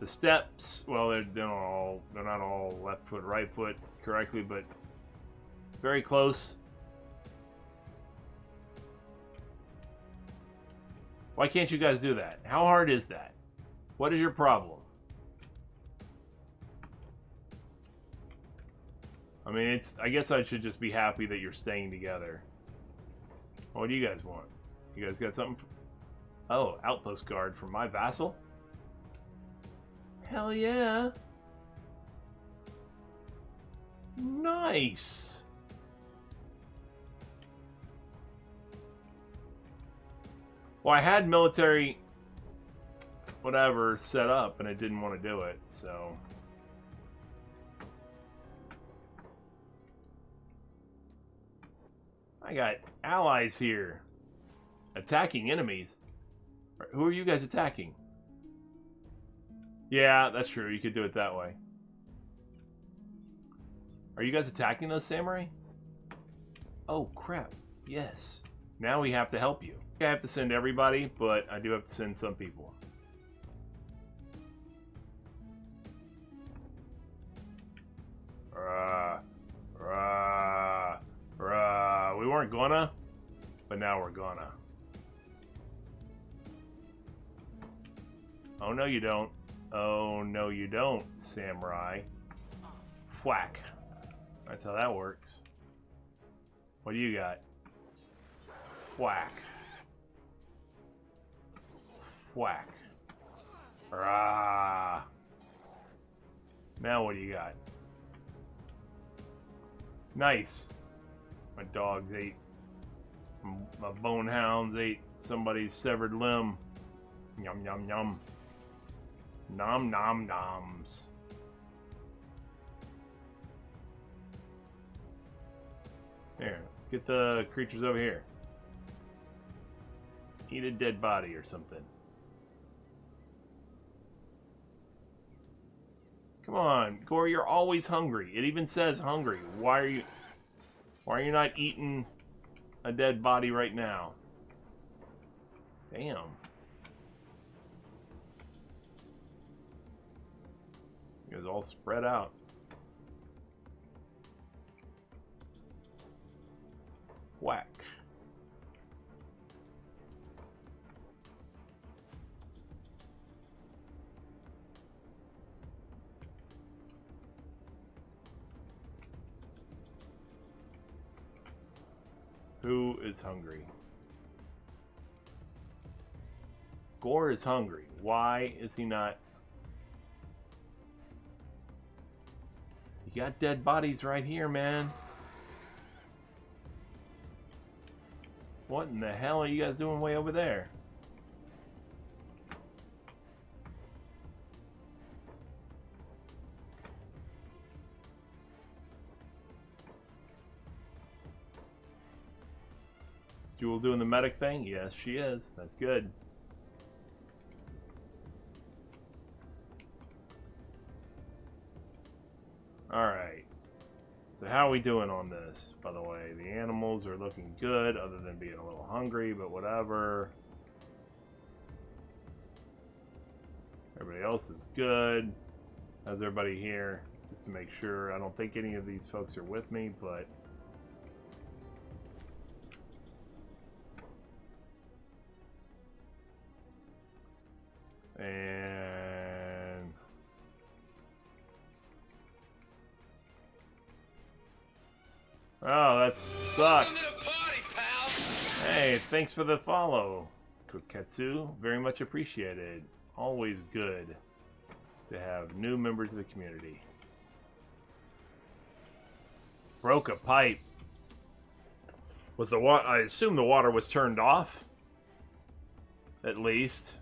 the steps. Well, they're not all left foot, right foot correctly, but very close. Why can't you guys do that? How hard is that? What is your problem? I mean, I guess I should just be happy that you're staying together. What do you guys want? You guys got something? Oh, outpost guard from my vassal? Hell yeah. Nice. Well, I had military whatever set up and I didn't want to do it, so I got allies here attacking enemies. Who are you guys attacking? Yeah, that's true. You could do it that way. Are you guys attacking those samurai? Oh, crap. Yes. Now we have to help you. I have to send everybody, but I do have to send some people. We weren't gonna, but now we're gonna. Oh, no, you don't. Oh, no, you don't, samurai. Whack. That's how that works. What do you got? Whack. Whack. Rah. Now what do you got? Nice. My dogs ate. My bone hounds ate somebody's severed limb. Yum, yum, yum. Nom, nom, noms. Here, let's get the creatures over here. Eat a dead body or something. Come on, Gore, you're always hungry. It even says hungry. Why are you not eating a dead body right now? Damn. You guys all spread out. Whack. Who is hungry? Gore is hungry. Why is he not? You got dead bodies right here, man. What in the hell are you guys doing way over there? Jewel doing the medic thing? Yes, she is. That's good. Alright. So how are we doing on this, by the way? The animals are looking good, other than being a little hungry, but whatever. Everybody else is good. How's everybody here? Just to make sure. I don't think any of these folks are with me, but... And... Oh, that sucks. Hey, thanks for the follow, Koketsu. Very much appreciated. Always good to have new members of the community. Broke a pipe. Was the water? I assume the water was turned off. At least.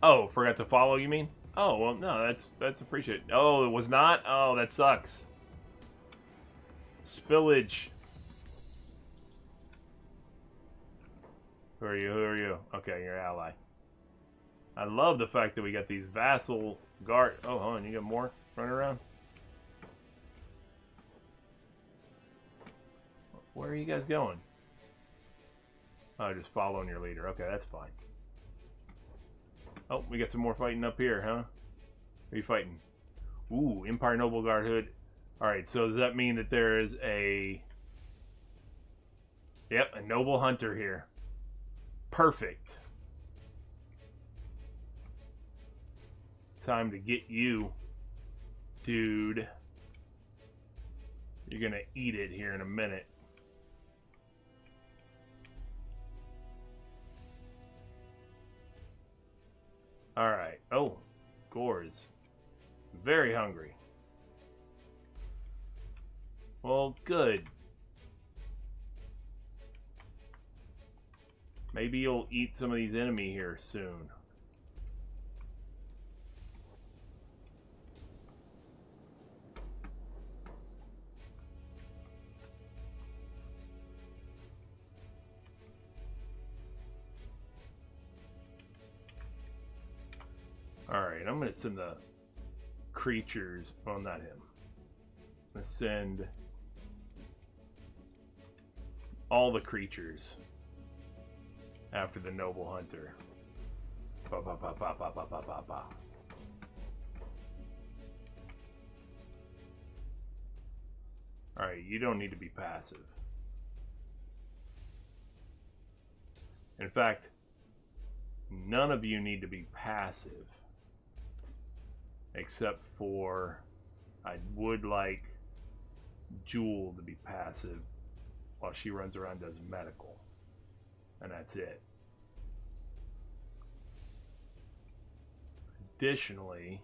Oh, forgot to follow, you mean? Oh, well, no, that's appreciated. Oh, it was not? Oh, that sucks. Spillage. Who are you? Who are you? Okay, you're ally. I love the fact that we got these vassal guard. Oh, hold on, you got more running around? Where are you guys going? Oh, just following your leader. Okay, that's fine. Oh, we got some more fighting up here, huh? Who are you fighting? Ooh, Empire Noble Guard Hood. Alright, so does that mean that there is a... Yep, a Noble Hunter here. Perfect. time to get you, dude. You're gonna eat it here in a minute. Alright. Oh, Gore's very hungry. Well, good. Maybe you'll eat some of these enemy here soon. Alright, I'm going to send the creatures. Well, not him. I'm going to send all the creatures after the noble hunter. Ba, ba, ba, ba, ba, ba, ba, ba, ba. Alright, you don't need to be passive. In fact, none of you need to be passive. Except for, I would like Jewel to be passive while she runs around and does medical. And that's it. Additionally,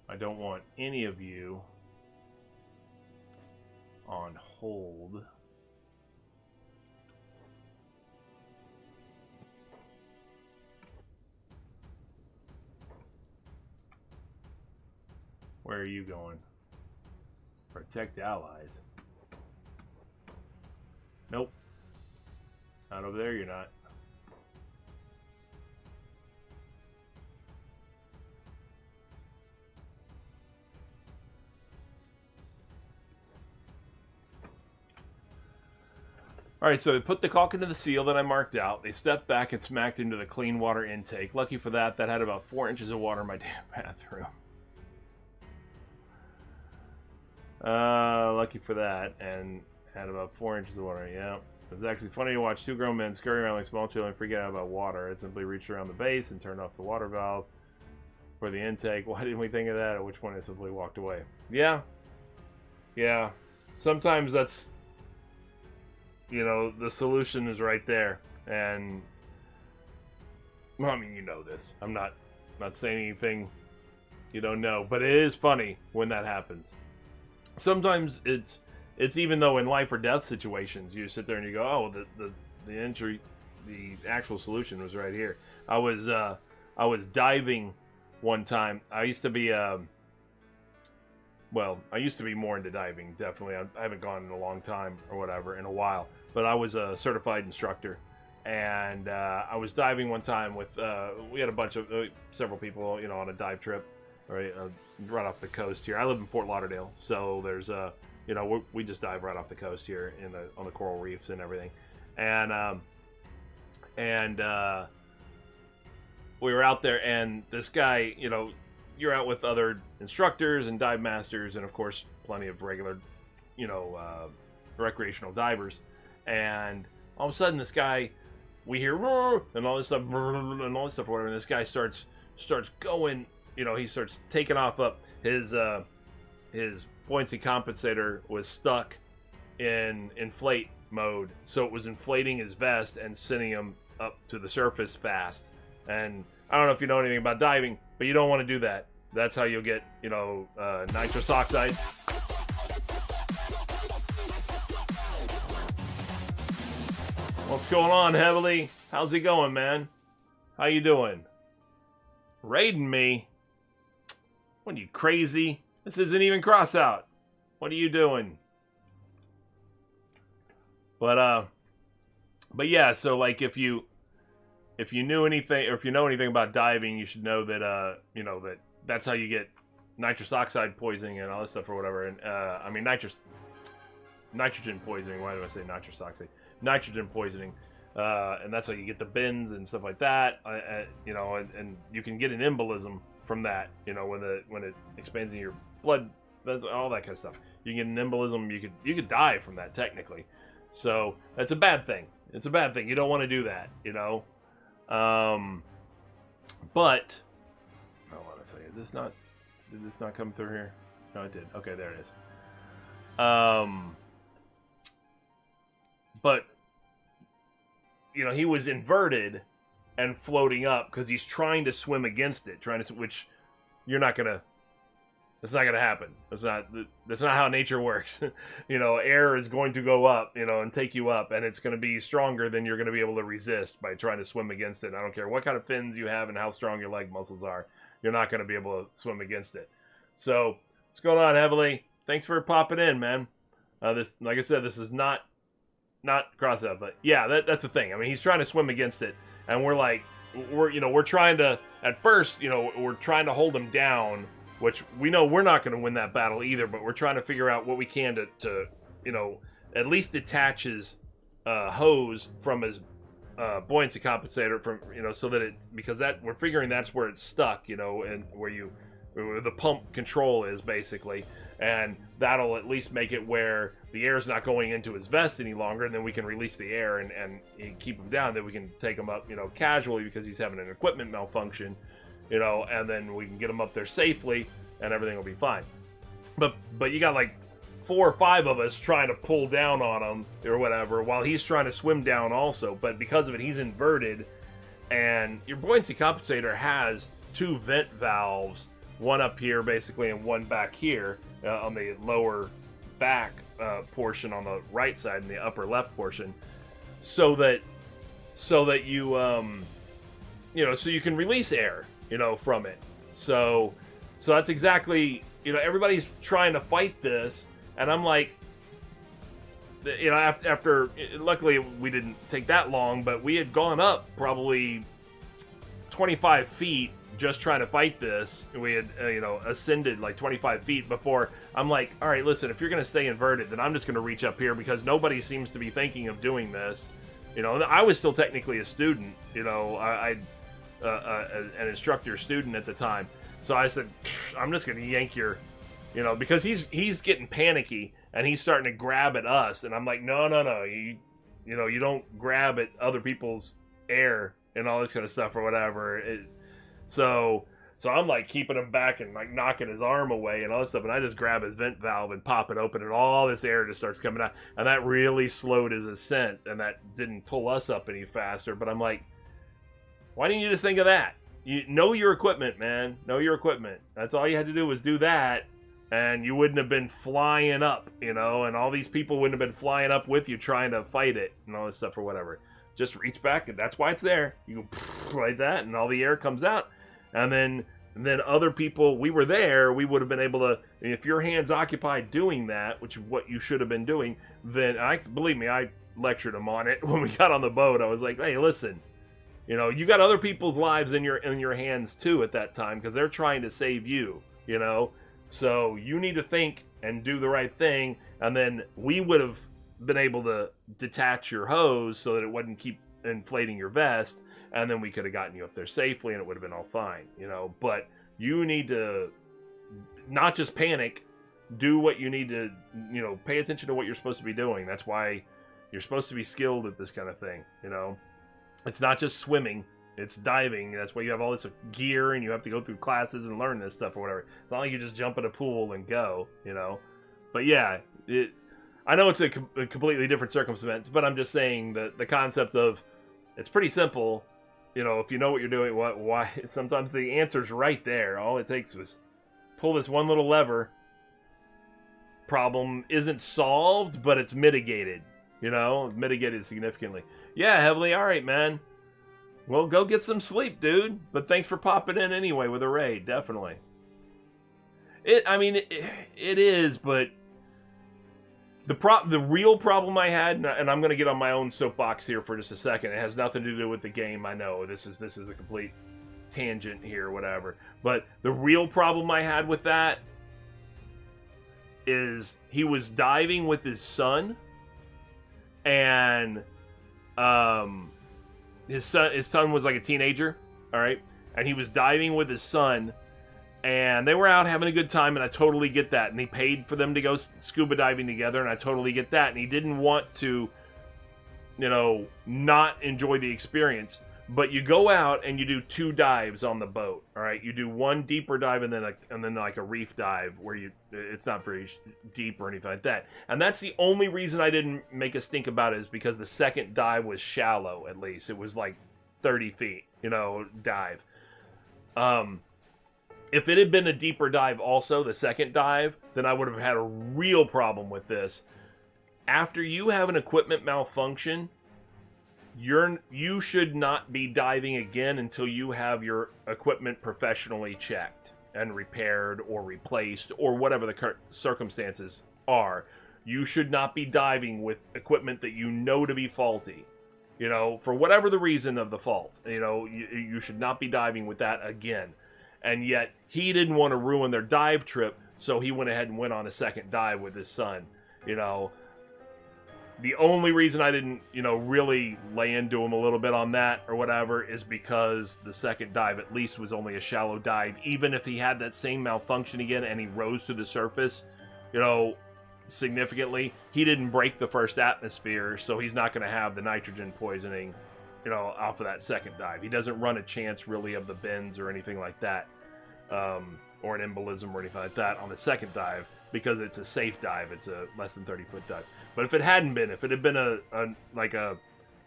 I don't want any of you on hold. Where are you going? Protect allies. Nope. Not over there, you're not. Alright, so they put the caulk into the seal that I marked out. They stepped back and smacked into the clean water intake. Lucky for that, that had about 4 inches of water in my damn bathroom. Lucky for that, and had about 4 inches of water, yeah. It was actually funny to watch 2 grown men scurry around like small children freaking out about water. I simply reached around the base and turned off the water valve for the intake. Why didn't we think of that? At which point I simply walked away. Yeah. Yeah. Sometimes that's, you know, the solution is right there. And, well, I mean, you know this. I'm not saying anything you don't know, but it is funny when that happens. Sometimes it's even though in life or death situations you sit there and you go, oh, the actual solution was right here. I was diving one time. I used to be more into diving, definitely. I haven't gone in a long time or whatever, in a while, but I was a certified instructor, and I was diving one time with we had a bunch of several people, you know, on a dive trip. Right off the coast here. I live in Fort Lauderdale, so there's you know, we just dive right off the coast here on the coral reefs and everything, and we were out there, and this guy, you know, you're out with other instructors and dive masters, and of course plenty of regular, you know, recreational divers, and all of a sudden this guy, we hear and all this stuff and all this stuff, whatever, and this guy starts going. You know, he starts taking off up. His buoyancy compensator was stuck in inflate mode, so it was inflating his vest and sending him up to the surface fast. And I don't know if you know anything about diving, but you don't want to do that. That's how you'll get, you know, nitrous oxide. What's going on, Heavily? How's it going, man? How you doing? Raiding me? What are you, crazy? This isn't even cross out. What are you doing? But yeah, so like if you knew anything, or if you know anything about diving, you should know that you know that's how you get nitrous oxide poisoning and all this stuff or whatever. And I mean nitrogen poisoning. Why did I say nitrous oxide? Nitrogen poisoning. And that's how you get the bends and stuff like that. You know, and you can get an embolism from that. You know, when it expands in your blood, all that kind of stuff. You can get an embolism. You could die from that technically. So that's a bad thing. It's a bad thing. You don't want to do that. You know. But hold on a second. Is this not? Did this not come through here? No, it did. Okay, there it is. But he was inverted and floating up because he's trying to swim against it, which you're not gonna. It's not gonna happen. That's not how nature works. Air is going to go up, and take you up, and it's going to be stronger than you're going to be able to resist by trying to swim against it. And I don't care what kind of fins you have and how strong your leg muscles are, you're not going to be able to swim against it. So, what's going on, Heavily? Thanks for popping in, man. This, like I said, this is not cross out, but yeah, that's the thing. I mean, he's trying to swim against it, and we're trying to, at first, we're trying to hold him down, which we know we're not going to win that battle either, but we're trying to figure out what we can to at least detach his hose from his buoyancy compensator from, so that because we're figuring that's where it's stuck, and where the pump control is basically, and that'll at least make it where the air is not going into his vest any longer, and then we can release the air and keep him down. Then we can take him up, casually because he's having an equipment malfunction. And then we can get them up there safely, and everything will be fine. But you got like 4 or 5 of us trying to pull down on him or whatever, while he's trying to swim down also. But because of it, he's inverted, and your buoyancy compensator has 2 vent valves, one up here basically, and one back here on the lower back portion on the right side and the upper left portion, so that you so you can release air from it. So that's exactly, everybody's trying to fight this, and I'm like, after luckily we didn't take that long, but we had gone up probably 25 feet just trying to fight this. We had ascended like 25 feet before I'm like, all right, listen, if you're going to stay inverted, then I'm just going to reach up here, because nobody seems to be thinking of doing this. I was still technically a student, an instructor student at the time. So I said, I'm just going to yank your, because he's getting panicky and he's starting to grab at us. And I'm like, no, you don't grab at other people's air and all this kind of stuff or whatever. So I'm like keeping him back and like knocking his arm away and all this stuff. And I just grab his vent valve and pop it open, and all this air just starts coming out. And that really slowed his ascent, and that didn't pull us up any faster. But I'm like, why didn't you just think of that? You know your equipment, man. Know your equipment. That's all you had to do was do that, and you wouldn't have been flying up, and all these people wouldn't have been flying up with you trying to fight it and all this stuff or whatever. Just reach back, and that's why it's there. You go like that, and all the air comes out. And then other people, we were there, we would have been able to, if your hand's occupied doing that, which is what you should have been doing, then, believe me, I lectured them on it when we got on the boat. I was like, hey, listen, you got other people's lives in your hands too at that time, because they're trying to save you, so you need to think and do the right thing. And then we would have been able to detach your hose so that it wouldn't keep inflating your vest, and then we could have gotten you up there safely, and it would have been all fine, but you need to not just panic, do what you need to, pay attention to what you're supposed to be doing. That's why you're supposed to be skilled at this kind of thing. It's not just swimming, it's diving. That's why you have all this gear, and you have to go through classes and learn this stuff or whatever. It's not like you just jump in a pool and go, but yeah, I know it's a completely different circumstance, but I'm just saying that the concept of, it's pretty simple. If you know what you're doing, why sometimes the answer's right there. All it takes was pull this one little lever. Problem isn't solved, but it's mitigated. Mitigated significantly. Yeah, Heavily, all right, man. Well, go get some sleep, dude. But thanks for popping in anyway with a raid, definitely. It is, but the real problem I had, and I'm going to get on my own soapbox here for just a second. It has nothing to do with the game. I know this is a complete tangent here, whatever. But the real problem I had with that is he was diving with his son, and his son was like a teenager, all right, and he was diving with his son. And they were out having a good time, and I totally get that. And he paid for them to go scuba diving together, and I totally get that. And he didn't want to, not enjoy the experience. But you go out and you do 2 dives on the boat. All right, you do one deeper dive and then like a reef dive where it's not very deep or anything like that. And that's the only reason I didn't make a stink about it, is because the second dive was shallow. At least it was like 30 feet, dive. If it had been a deeper dive, also the second dive, then I would have had a real problem with this. After you have an equipment malfunction, you should not be diving again until you have your equipment professionally checked and repaired or replaced or whatever the circumstances are. You should not be diving with equipment that you know to be faulty. For whatever the reason of the fault. You should not be diving with that again. And yet, he didn't want to ruin their dive trip, so he went ahead and went on a second dive with his son. The only reason I didn't, really lay into him a little bit on that or whatever is because the second dive at least was only a shallow dive. Even if he had that same malfunction again and he rose to the surface, significantly, he didn't break the first atmosphere, so he's not going to have the nitrogen poisoning, off of that second dive. He doesn't run a chance really of the bends or anything like that, or an embolism or anything like that on the second dive, because it's a safe dive. It's a less than 30-foot dive. But if it hadn't been, if it had been a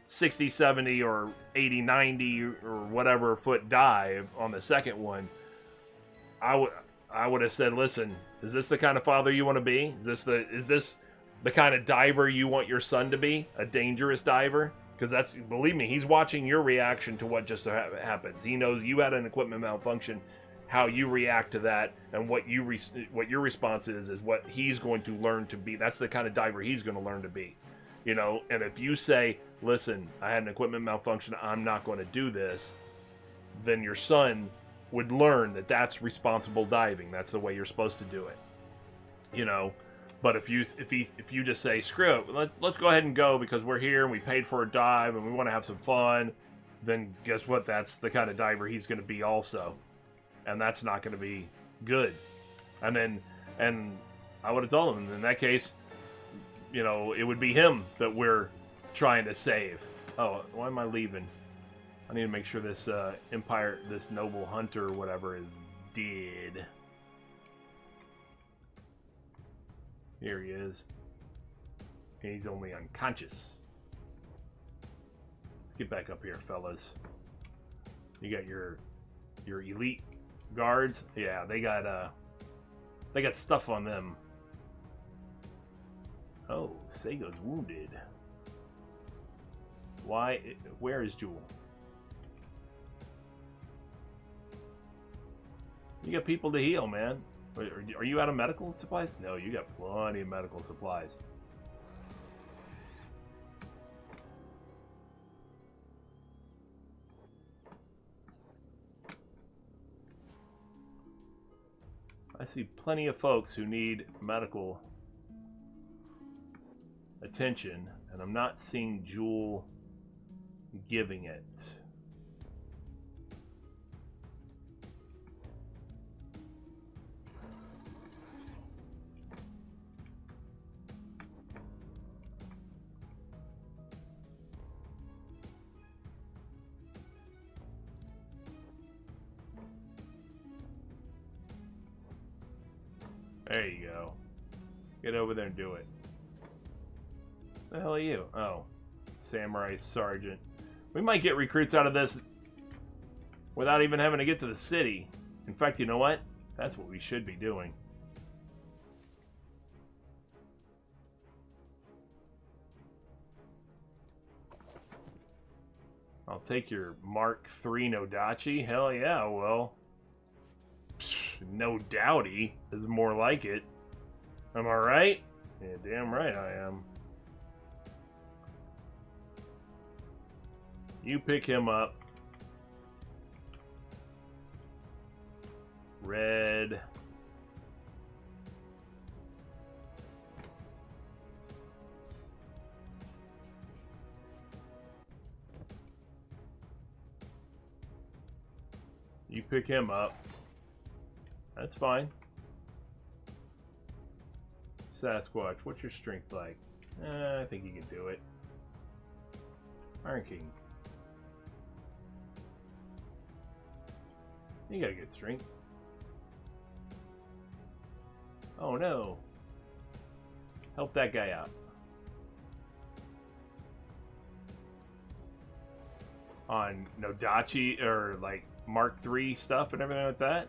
60, 70, or 80, 90, or whatever foot dive on the second one, I would have said, listen, is this the kind of father you want to be? Is this the kind of diver you want your son to be? A dangerous diver? Because believe me, he's watching your reaction to what just happens. He knows you had an equipment malfunction, how you react to that, and what your response is what he's going to learn to be. That's the kind of diver he's going to learn to be. And if you say, listen, I had an equipment malfunction, I'm not going to do this, then your son would learn that that's responsible diving. That's the way you're supposed to do it. But if you just say, screw it, let's go ahead and go because we're here and we paid for a dive and we want to have some fun, then guess what? That's the kind of diver he's going to be also. And that's not going to be good. And I would have told him, in that case, it would be him that we're trying to save. Oh, why am I leaving? I need to make sure this this noble hunter or whatever is dead. Here he is. He's only unconscious. Let's get back up here, fellas. You got your elite guards. Yeah, they got stuff on them. Oh, Sego's wounded. Why? Where is Jewel? You got people to heal, man. Are you out of medical supplies? No, you got plenty of medical supplies. I see plenty of folks who need medical attention, and I'm not seeing Jewel giving it. There you go. Get over there and do it. The hell are you? Oh, Samurai Sergeant. We might get recruits out of this without even having to get to the city. In fact, you know what? That's what we should be doing. I'll take your Mark III Nodachi. Hell yeah, well. No doubty is more like it. Am I right? Yeah, damn right I am. You pick him up. Red. You pick him up. That's fine. Sasquatch, what's your strength like? I think you can do it. Iron King. You got a good strength. Oh no. Help that guy out. On Nodachi or like Mark III stuff and everything like that.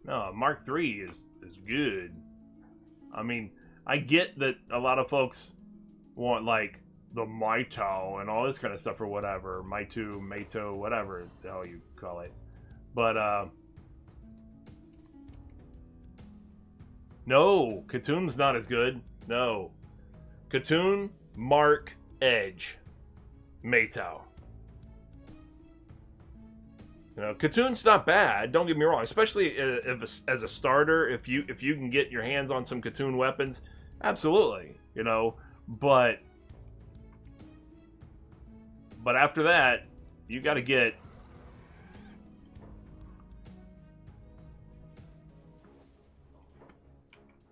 No, Mark III is good. I mean, I get that a lot of folks want like the Maito and all this kind of stuff or whatever. Maito, whatever the hell you call it. But no, Katoon's not as good. No. Katoon, Mark, Edge, Maito. You know, Katoon's not bad. Don't get me wrong, especially if as a starter. If you can get your hands on some Katoon weapons, absolutely. You know, but after that, you got to get.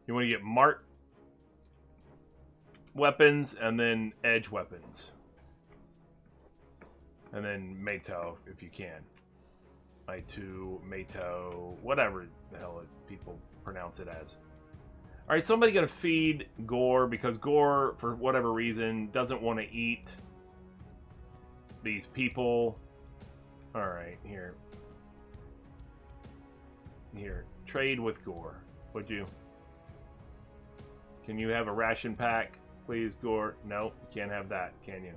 You want to get Mark weapons and then Edge weapons, and then Maito if you can. Maito, whatever the hell people pronounce it as. Alright, somebody gonna feed Gore because Gore, for whatever reason, doesn't want to eat these people. Alright, here. Here, trade with Gore, would you? Can you have a ration pack, please, Gore? No, you can't have that, can you?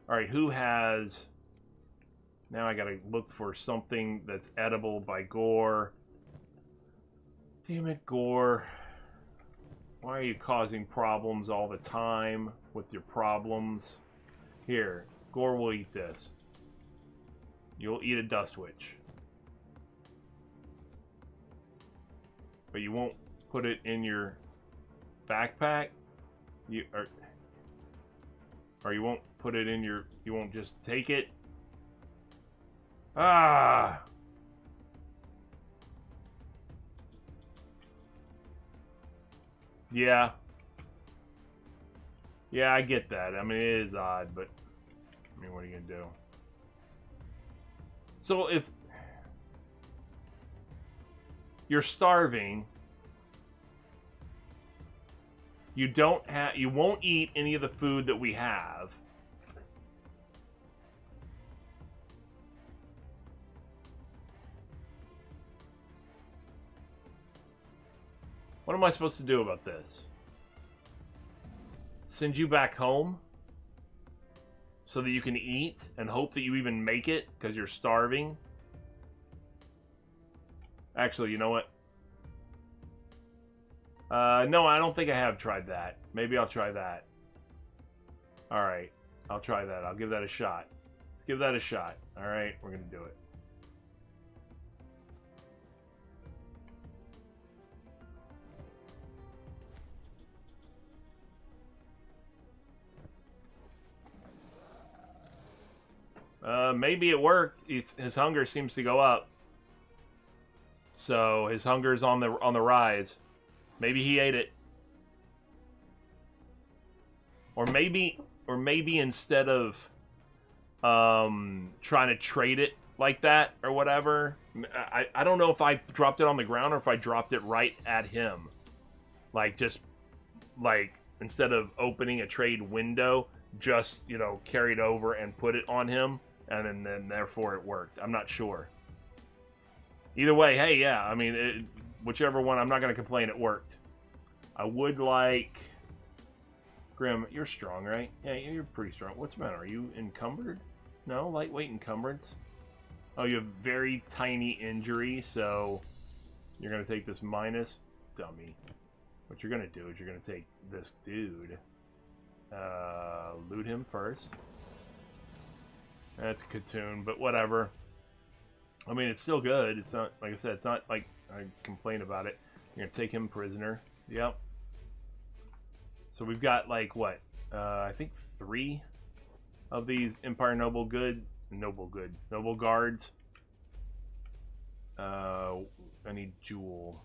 Alright, who has... Now I gotta look for something that's edible by Gore. Damn it, Gore. Why are you causing problems all the time with your problems? Here, Gore will eat this. You'll eat a dust witch. But you won't put it in your backpack? Or you won't put it in your... You won't just take it? Ah! Yeah. Yeah, I get that. I mean, it is odd, but... I mean, what are you gonna do? So, if... you're starving... You don't have... You won't eat any of the food that we have... What am I supposed to do about this? Send you back home? So that you can eat and hope that you even make it because you're starving? Actually, you know what? No, I don't think I have tried that. Maybe I'll try that. Alright, I'll try that. I'll give that a shot. Let's give that a shot. Alright, we're going to do it. Maybe it worked. His hunger seems to go up. So his hunger's on the rise. Maybe he ate it. Or maybe instead of trying to trade it like that or whatever, I don't know if I dropped it on the ground or if I dropped it right at him. Like just like instead of opening a trade window, just, you know, carried over and put it on him, and then therefore it worked. I'm not sure. Either way, hey, yeah, I mean, whichever one, I'm not going to complain, it worked. I would like... Grim, you're strong, right? Yeah, you're pretty strong. What's the matter? Are you encumbered? No? Lightweight encumbrance? Oh, you have very tiny injury, so you're going to take this minus? Dummy. What you're going to do is you're going to take this dude. Loot him first. That's a Katoon, but whatever. I mean, it's still good. It's not, like I said, it's not like I complain about it. You're going to take him prisoner. Yep. So we've got, like, what? I think 3 of these Empire Noble Guards. I need Jewel.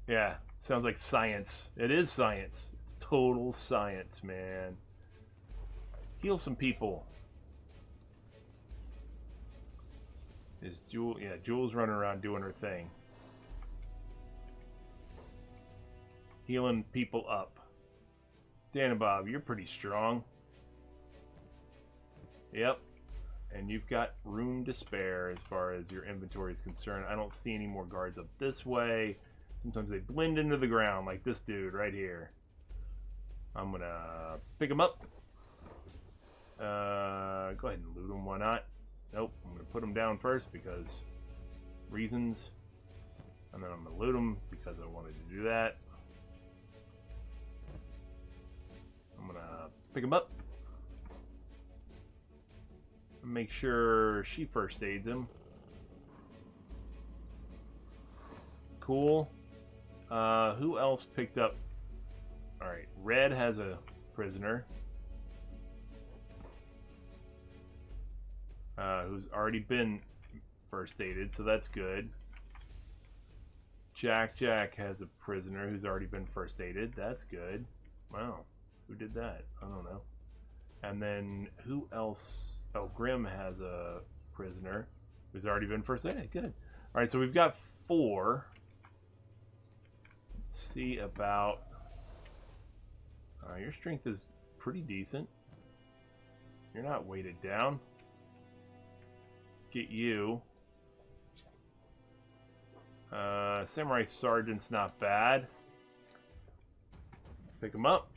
Yeah, Sounds like science. It is science. It's total science, man. Heal some people. Is Jewel? Yeah, Jewel's running around doing her thing. Healing people up. Dan and Bob, you're pretty strong. Yep. And you've got room to spare as far as your inventory is concerned. I don't see any more guards up this way. Sometimes they blend into the ground like this dude right here. I'm gonna pick him up. Go ahead and loot him, why not? Nope, I'm gonna put him down first because reasons. And then I'm gonna loot him because I wanted to do that. I'm gonna pick him up. Make sure she first aids him. Cool. Who else picked up? Alright, Red has a prisoner. Who's already been first aided, so that's good. Jack has a prisoner who's already been first aided. That's good. Wow. Who did that? I don't know. And then who else? Oh, Grim has a prisoner who's already been first aided. Good. Alright, so we've got 4. Let's see about... your strength is pretty decent. You're not weighted down. Let's get you. Samurai Sergeant's not bad. Pick him up.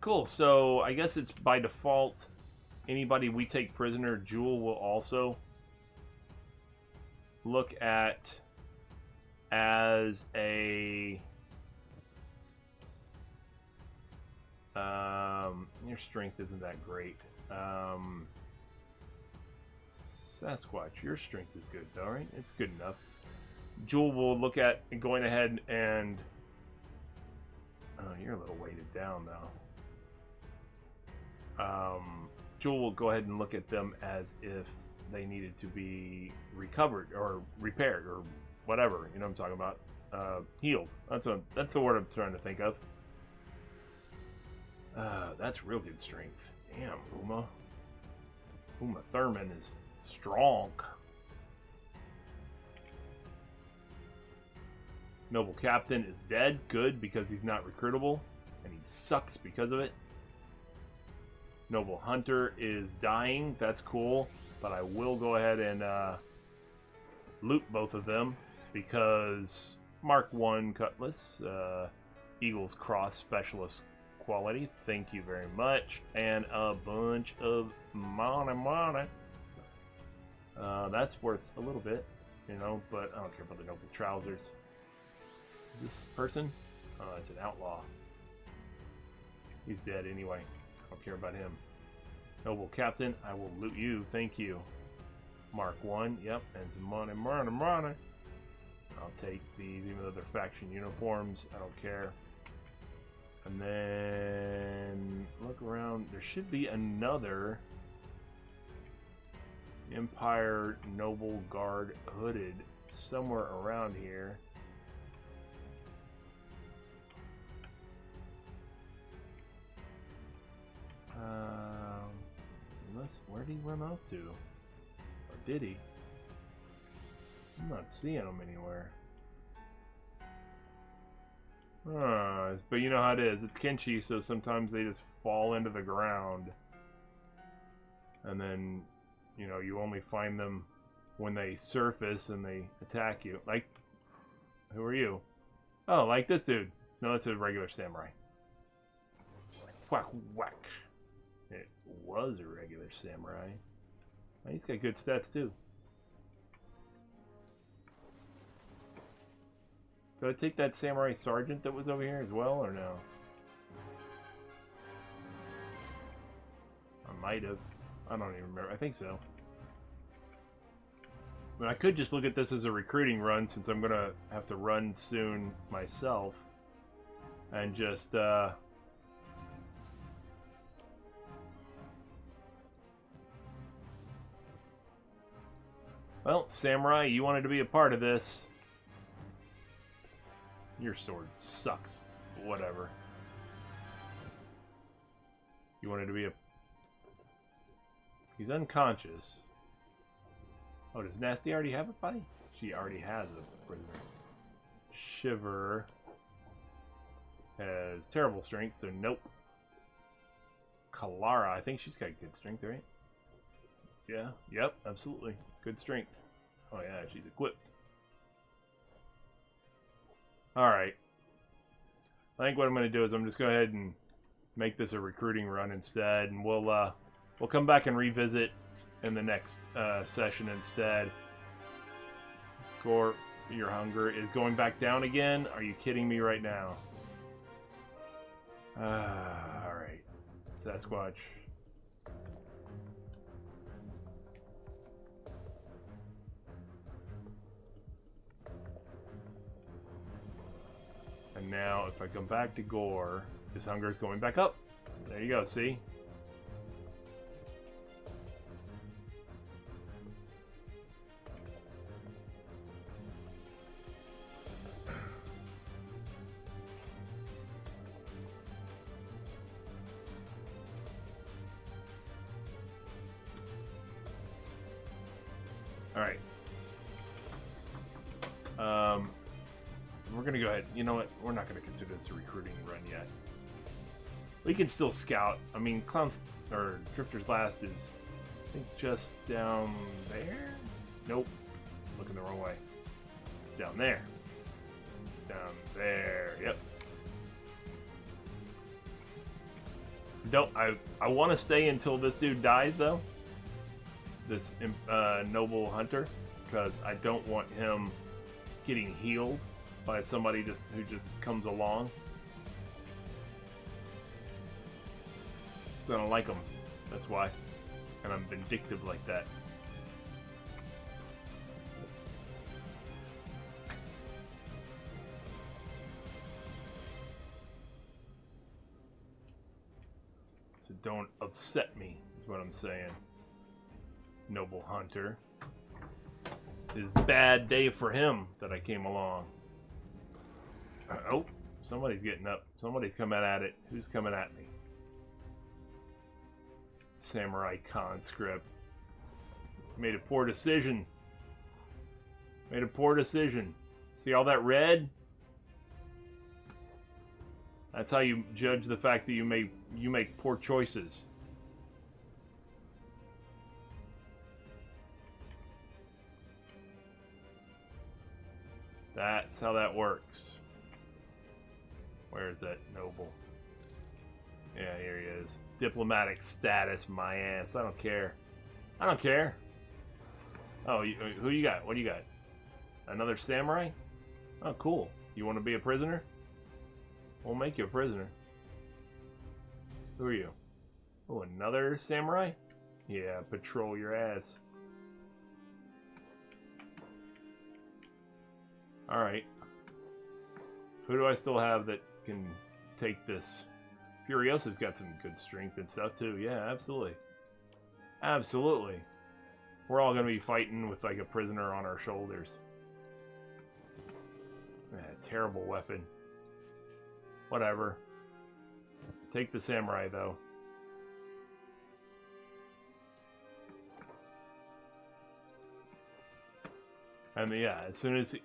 Cool, so I guess it's by default anybody we take prisoner, Jewel will also look at as a your strength isn't that great. Sasquatch, your strength is good though, right? It's good enough. Jewel will look at going ahead and you're a little weighted down though. Jewel will go ahead and look at them as if they needed to be recovered or repaired or whatever. You know what I'm talking about? Healed. That's the word I'm trying to think of. That's real good strength. Damn, Uma Thurman is strong. Noble Captain is dead. Good, because he's not recruitable. And he sucks because of it. Noble Hunter is dying. That's cool. But I will go ahead and loot both of them. Because Mark 1 Cutlass. Eagle's Cross Specialist quality. Thank you very much. And a bunch of money. That's worth a little bit. You know, but I don't care about the Noble Trousers. Is this person? It's an outlaw. He's dead anyway. I don't care about him. Noble Captain, I will loot you. Thank you. Mark 1. Yep. And some money. I'll take these, even though they're faction uniforms. I don't care. And then look around. There should be another Empire Noble Guard hooded somewhere around here. Where did he run off to? Or did he? I'm not seeing him anywhere. But you know how it is. It's Kenshi, so sometimes they just fall into the ground. And then, you know, you only find them when they surface and they attack you. Like, who are you? Oh, like this dude. No, it's a regular samurai. Whack, whack. It was a regular samurai. Oh, he's got good stats too. Did I take that samurai sergeant that was over here as well, or no? I might have. I don't even remember. I think so. I mean, I could just look at this as a recruiting run, since I'm going to have to run soon myself. And just, Well, Samurai, you wanted to be a part of this. Your sword sucks. Whatever. You wanted to be a... He's unconscious. Oh, does Nasty already have a body? She already has a prisoner. Shiver has terrible strength, so nope. Kalara, I think she's got good strength, right? Yeah, yep, absolutely. Good strength. Oh yeah, she's equipped. Alright. I think what I'm going to do is I'm just go ahead and make this a recruiting run instead, and we'll come back and revisit in the next session instead. Gore, your hunger is going back down again? Are you kidding me right now? Alright. Sasquatch. And now, if I come back to Gore, his hunger is going back up. There you go, see? Alright. We're gonna go ahead. You know what? We're not gonna consider this a recruiting run yet. We can still scout. I mean, Clown's or Drifter's Last is, I think, just down there. Nope, looking the wrong way. Down there. Down there. Yep. Don't I want to stay until this dude dies though. This noble hunter, because I don't want him getting healed by somebody who just comes along. I don't like them. That's why. And I'm vindictive like that. So don't upset me, is what I'm saying. Noble hunter. It's a bad day for him that I came along. Oh, somebody's getting up. Somebody's coming at it. Who's coming at me? Samurai conscript. Made a poor decision. Made a poor decision. See all that red? That's how you judge the fact that you make poor choices. That's how that works. Where is that noble? Yeah, here he is. Diplomatic status, my ass. I don't care. I don't care. Oh, who you got? What do you got? Another samurai? Oh, cool. You want to be a prisoner? We'll make you a prisoner. Who are you? Oh, another samurai? Yeah, patrol your ass. Alright. Who do I still have that can take this? Furiosa's got some good strength and stuff too. Yeah, absolutely. Absolutely. We're all going to be fighting with like a prisoner on our shoulders. Terrible weapon. Whatever. Take the samurai though. And yeah, as soon as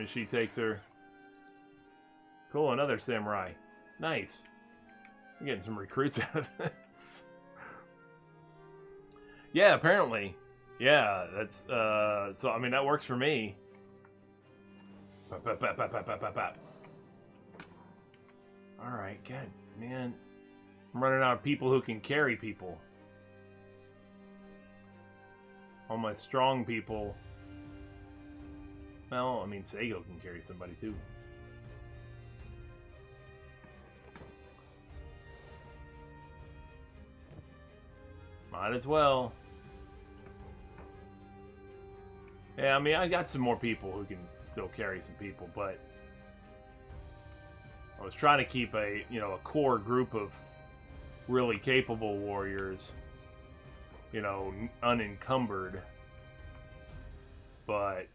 she takes her. Cool, another samurai. Nice. I'm getting some recruits out of this. Yeah, apparently. Yeah, that's so I mean that works for me. Alright, good. Man. I'm running out of people who can carry people. All my strong people. Well, I mean Seigo can carry somebody too. Might as well. Yeah, I mean, I got some more people who can still carry some people, but I was trying to keep a core group of really capable warriors, unencumbered. But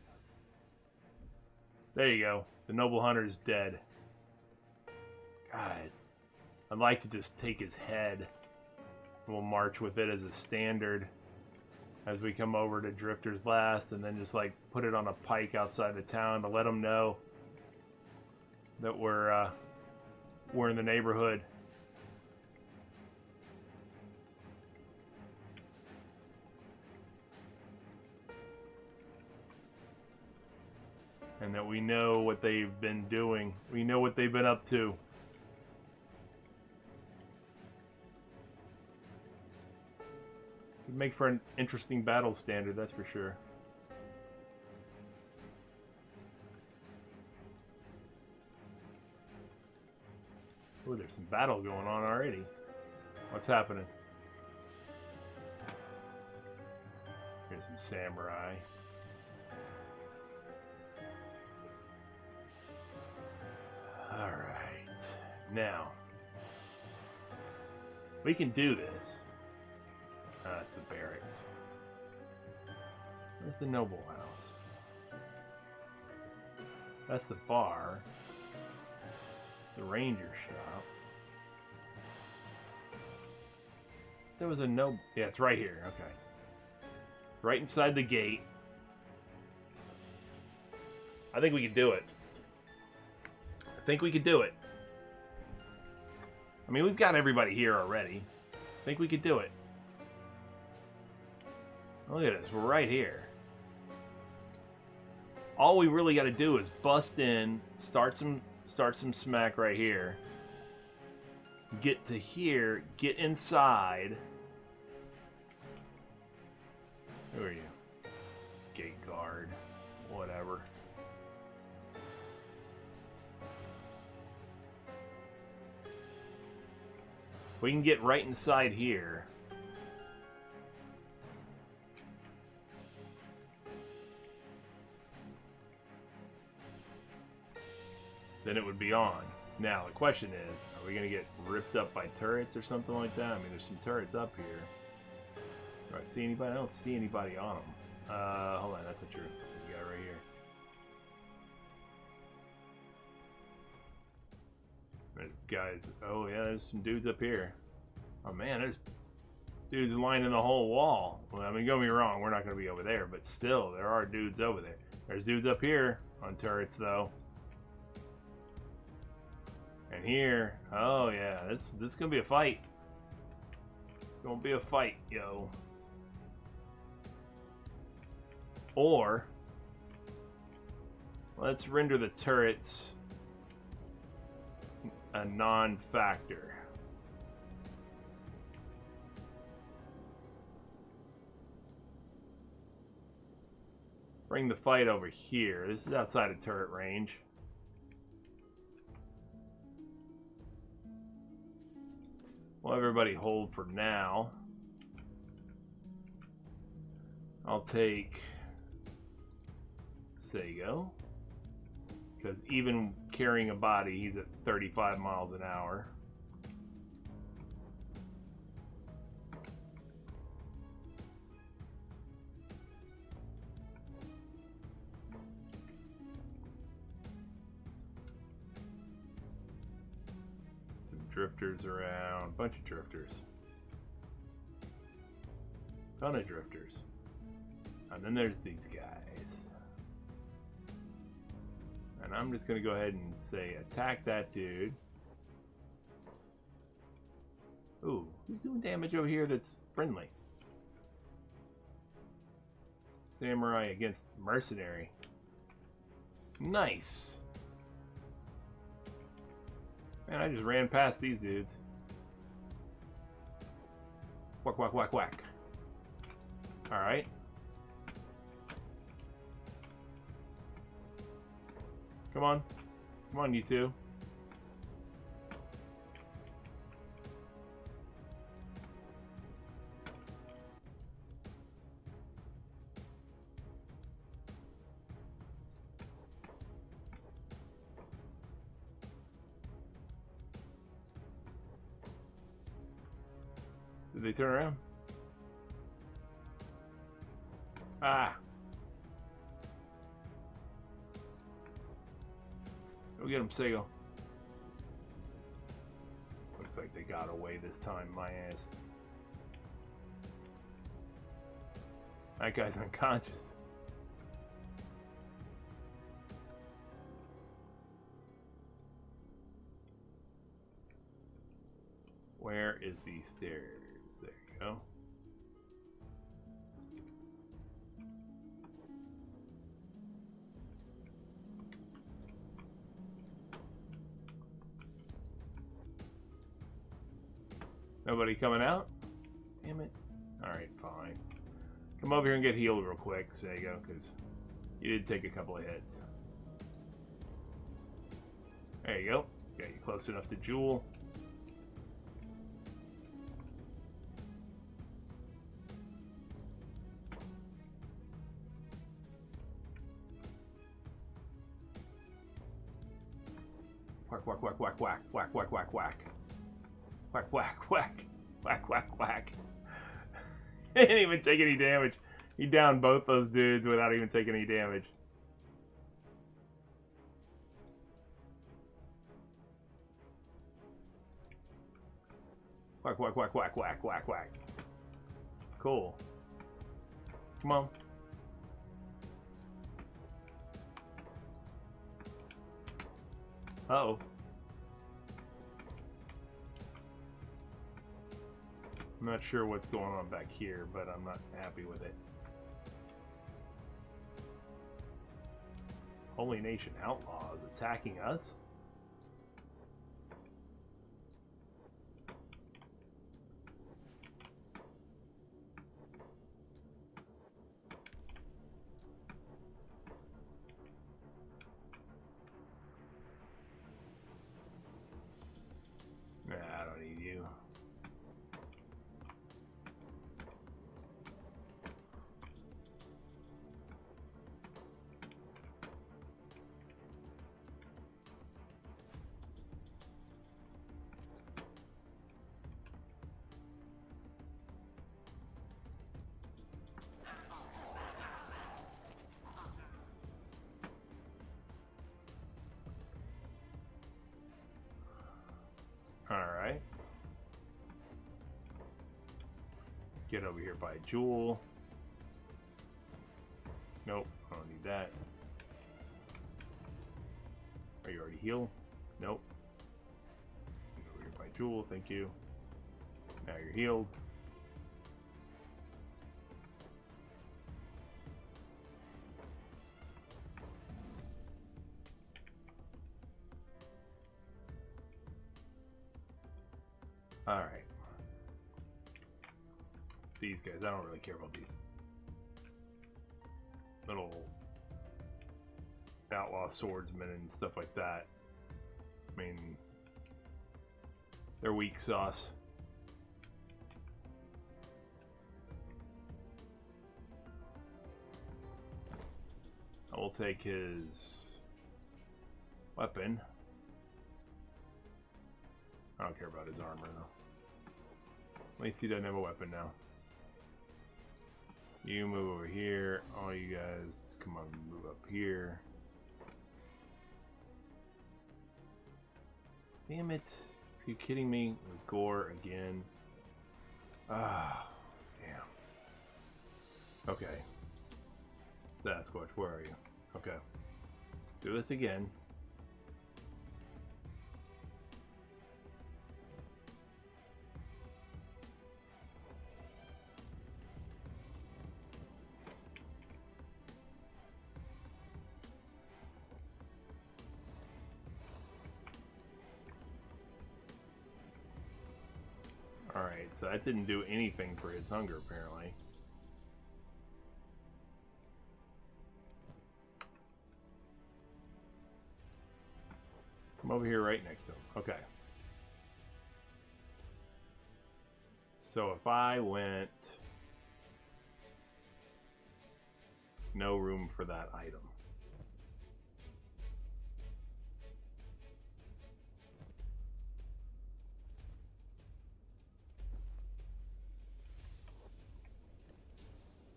there you go. The noble hunter is dead. God, I'd like to just take his head. We'll march with it as a standard as we come over to Drifter's Last, and then just like put it on a pike outside the town to let them know that we're in the neighborhood. And that we know what they've been doing. We know what they've been up to. Would make for an interesting battle standard, that's for sure. Oh, there's some battle going on already. What's happening? Here's some samurai. Alright. Now, we can do this. At the barracks. Where's the noble house? That's the bar. The ranger shop. There was a noble. Yeah, it's right here. Okay. Right inside the gate. I think we can do it. I think we could do it. I mean, we've got everybody here already. I think we could do it. Look at this, we're right here. All we really got to do is bust in, start some smack right here. Get to here, get inside. Who are you? Gate guard, whatever. We can get right inside here. Then it would be on. Now, the question is, are we going to get ripped up by turrets or something like that? I mean, there's some turrets up here. Do I see anybody? I don't see anybody on them. Hold on, that's the truth. This guy right here. There's guys. Oh, yeah, there's some dudes up here. Oh, man, there's dudes lining the whole wall. Well, I mean, don't get me wrong, we're not going to be over there, but still, there are dudes over there. There's dudes up here on turrets, though. And here, oh yeah, this is gonna be a fight. It's gonna be a fight, yo. Or let's render the turrets a non-factor. Bring the fight over here. This is outside of turret range. Well, everybody hold for now. I'll take Sago, because even carrying a body, he's at 35 miles an hour. Drifters around, bunch of drifters, ton of drifters, and then there's these guys, and I'm just gonna go ahead and say attack that dude. Ooh, who's doing damage over here that's friendly? Samurai against mercenary. Nice. Man, I just ran past these dudes. Whack, whack, whack, whack. Alright. Come on. Come on, you two. Did they turn around? Ah. Go get him, Sego. Looks like they got away this time, my ass. That guy's unconscious. Where is the stairs? There you go. Nobody coming out? Damn it. Alright, fine. Come over here and get healed real quick, Sego, because you did take a couple of hits. There you go. Got you close enough to Jewel. Whack, whack, whack, whack, whack, whack, whack, whack, whack. Whack, whack, whack. Whack, whack, whack. He didn't even take any damage. He downed both those dudes without even taking any damage. Whack, whack, whack, whack, whack, whack, whack. Cool. Come on. Uh-oh. I'm not sure what's going on back here, but I'm not happy with it. Holy Nation Outlaws attacking us? Nah, I don't need you. Alright. Get over here by Jewel. Nope, I don't need that. Are you already healed? Nope. Get over here by Jewel, thank you. Now you're healed. Alright. These guys, I don't really care about these little outlaw swordsmen and stuff like that. I mean, they're weak sauce. I will take his weapon. I don't care about his armor though. At least he doesn't have a weapon now. You move over here. All you guys, come on, move up here. Damn it. Are you kidding me? With gore again. Ah, damn. Okay. Sasquatch, where are you? Okay. Do this again. Alright, so that didn't do anything for his hunger, apparently. Come over here right next to him. Okay. So if I went... No room for that item.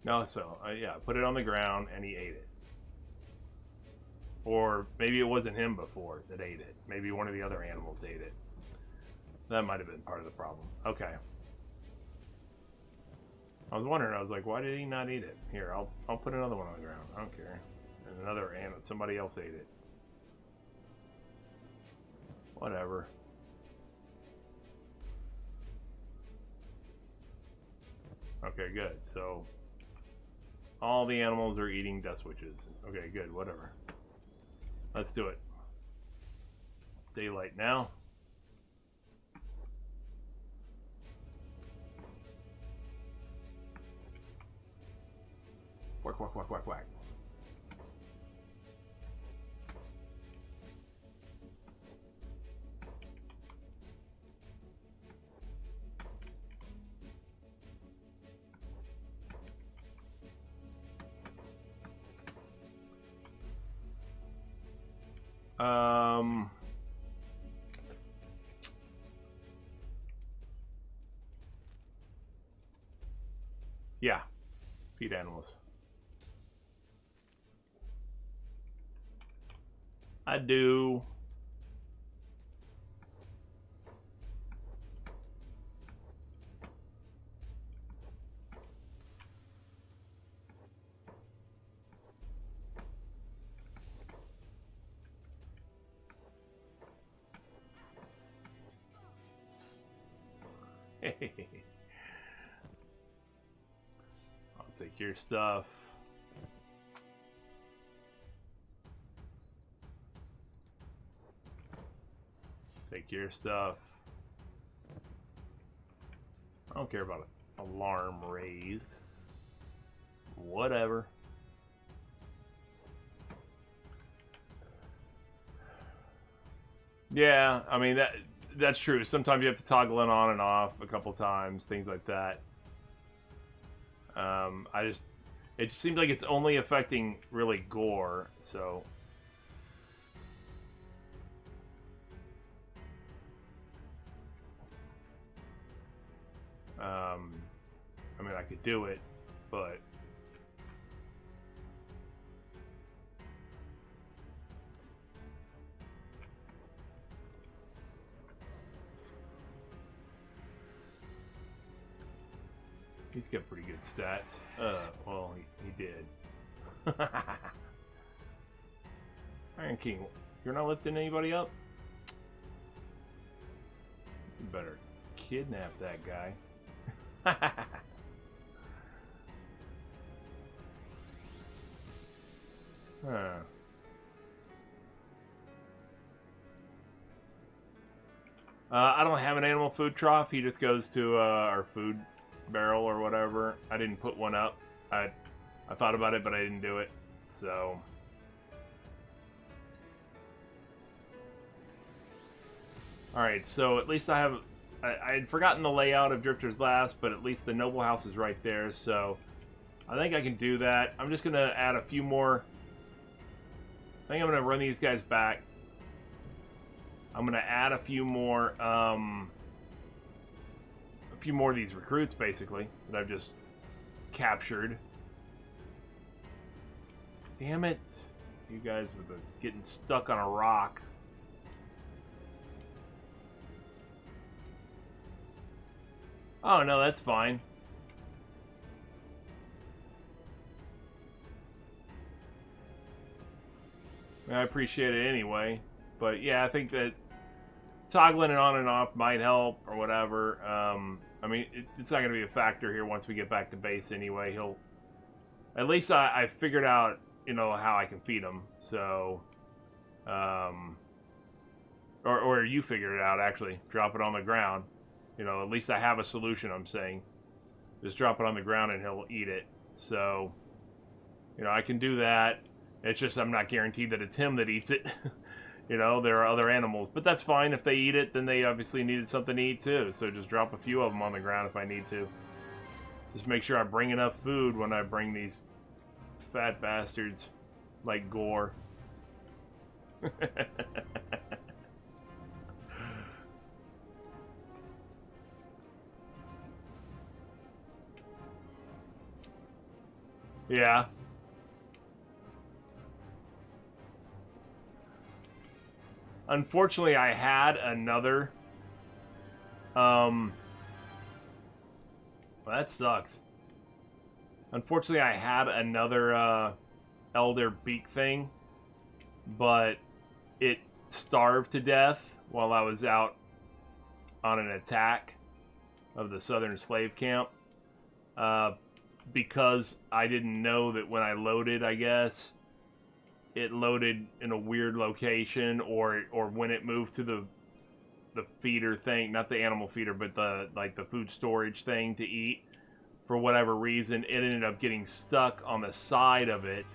No, so, yeah, put it on the ground and he ate it. Or maybe it wasn't him before that ate it. Maybe one of the other animals ate it. That might have been part of the problem. Okay. I was wondering, I was like, why did he not eat it? Here, I'll put another one on the ground. I don't care. And another animal, somebody else ate it. Whatever. Okay, good. So all the animals are eating death switches. Okay, good. Whatever. Let's do it. Daylight now. Whack, whack, whack, whack, whack. Yeah, feed animals. I do. I'll take your stuff. Take your stuff. I don't care about an alarm raised. Whatever. Yeah, I mean that's true. Sometimes you have to toggle it on and off a couple times, things like that. It just seems like it's only affecting really gore, so. I mean, I could do it, but. He's got pretty good stats. Well, he did. Iron King, you're not lifting anybody up? You better kidnap that guy. Huh. I don't have an animal food trough. He just goes to our food barrel or whatever. I didn't put one up. I thought about it, but I didn't do it. So. Alright, so at least I have. I had forgotten the layout of Drifter's Last, but at least the Noble House is right there, so I think I can do that. I'm just going to add a few more. I think I'm going to run these guys back. I'm going to add a few more of these recruits, basically, that I've just captured. Damn it. You guys with getting stuck on a rock. Oh, no, that's fine. I appreciate it anyway. But, yeah, I think that toggling it on and off might help or whatever. I mean, it's not going to be a factor here once we get back to base anyway. He'll... At least I figured out, you know, how I can feed him. So... Or you figured it out, actually. Drop it on the ground. You know, at least I have a solution, I'm saying. Just drop it on the ground and he'll eat it. So, you know, I can do that. It's just I'm not guaranteed that it's him that eats it. You know, there are other animals. But that's fine. If they eat it, then they obviously needed something to eat too. So just drop a few of them on the ground if I need to. Just make sure I bring enough food when I bring these fat bastards like Gore. Yeah. Unfortunately, I had another. Well, that sucks. Unfortunately, I had another elder beak thing, but it starved to death while I was out on an attack of the southern slave camp. Because I didn't know that when I loaded, I guess, it loaded in a weird location, or when it moved to the feeder thing, not the animal feeder, but the food storage thing to eat, for whatever reason, it ended up getting stuck on the side of it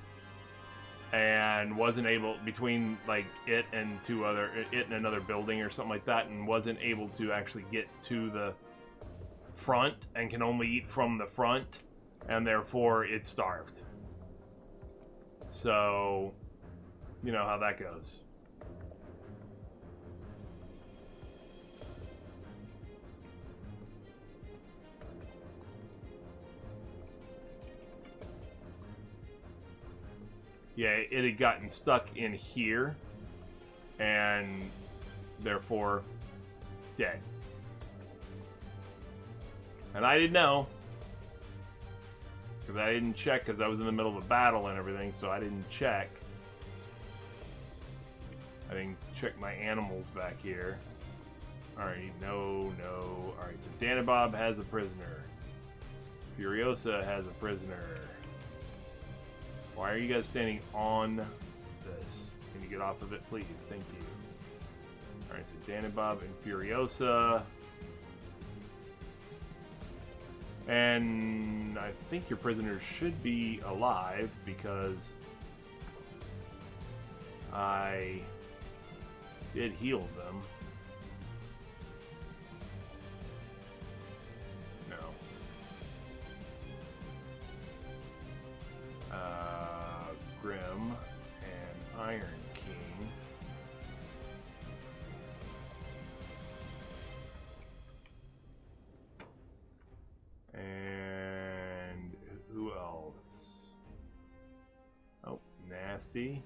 and wasn't able, between like it and another building or something like that, and wasn't able to actually get to the front and can only eat from the front, and therefore it starved. So, you know how that goes. Yeah, it had gotten stuck in here, and therefore dead. And I didn't know, because I didn't check, because I was in the middle of a battle and everything, so I didn't check. I didn't check my animals back here. Alright, no. Alright, so Danabob has a prisoner. Furiosa has a prisoner. Why are you guys standing on this? Can you get off of it, please? Thank you. Alright, so Danabob and Furiosa. And I think your prisoners should be alive, because I did heal them. No. Grim and Iron King. And who else? Oh, Nasty.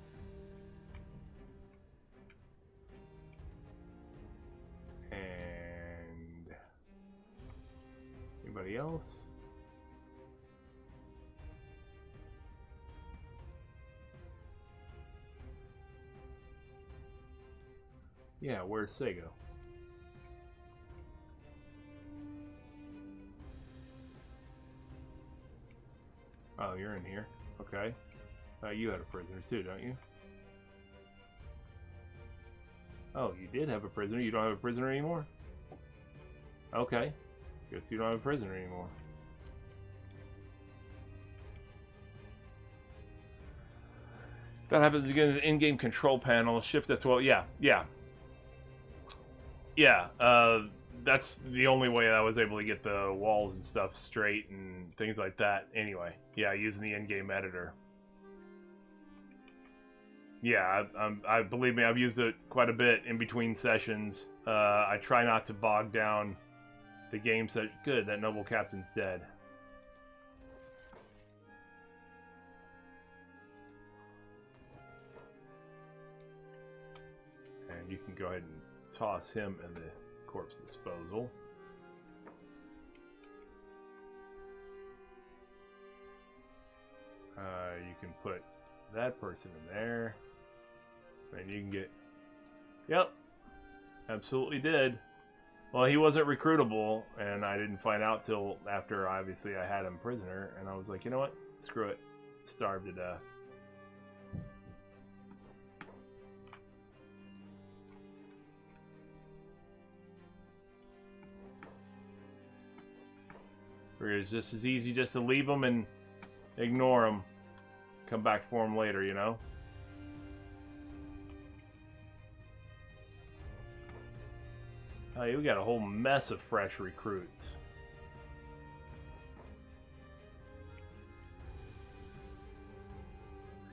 And anybody else? Yeah, where's Sego? Oh, you're in here. Okay. You had a prisoner too, don't you? Oh, you did have a prisoner. You don't have a prisoner anymore? Okay. Guess you don't have a prisoner anymore. That happens again in the in-game control panel. Shift F12. Yeah. That's the only way I was able to get the walls and stuff straight and things like that. Anyway, yeah, using the in-game editor. Yeah, I believe me, I've used it quite a bit in between sessions. I try not to bog down the game set. Good, that noble captain's dead. And you can go ahead and toss him in the corpse disposal. You can put that person in there. And you can get... Yep. Absolutely did. Well, he wasn't recruitable, and I didn't find out till after, obviously, I had him prisoner, and I was like, you know what? Screw it. Starved to death. It's just as easy just to leave them and ignore them. Come back for them later, you know? Oh, we got a whole mess of fresh recruits.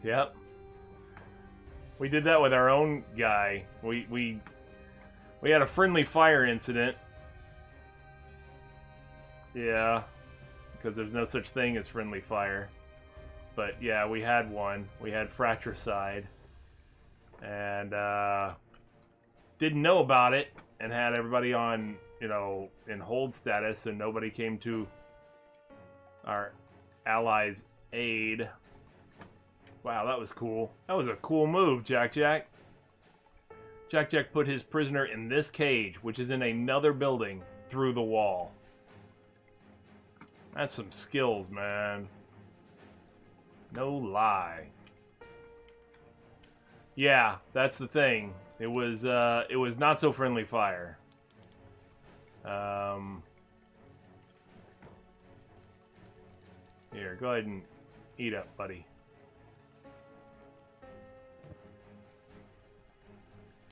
Yep. We did that with our own guy. We had a friendly fire incident. Yeah. Because there's no such thing as friendly fire. But yeah, we had one. We had fratricide. And didn't know about it and had everybody on, you know, in hold status, and nobody came to our allies' aid. Wow, that was cool. That was a cool move, Jack Jack. Jack Jack put his prisoner in this cage, which is in another building, through the wall. That's some skills, man. No lie. Yeah, that's the thing. It was not so friendly fire. Here, go ahead and eat up, buddy.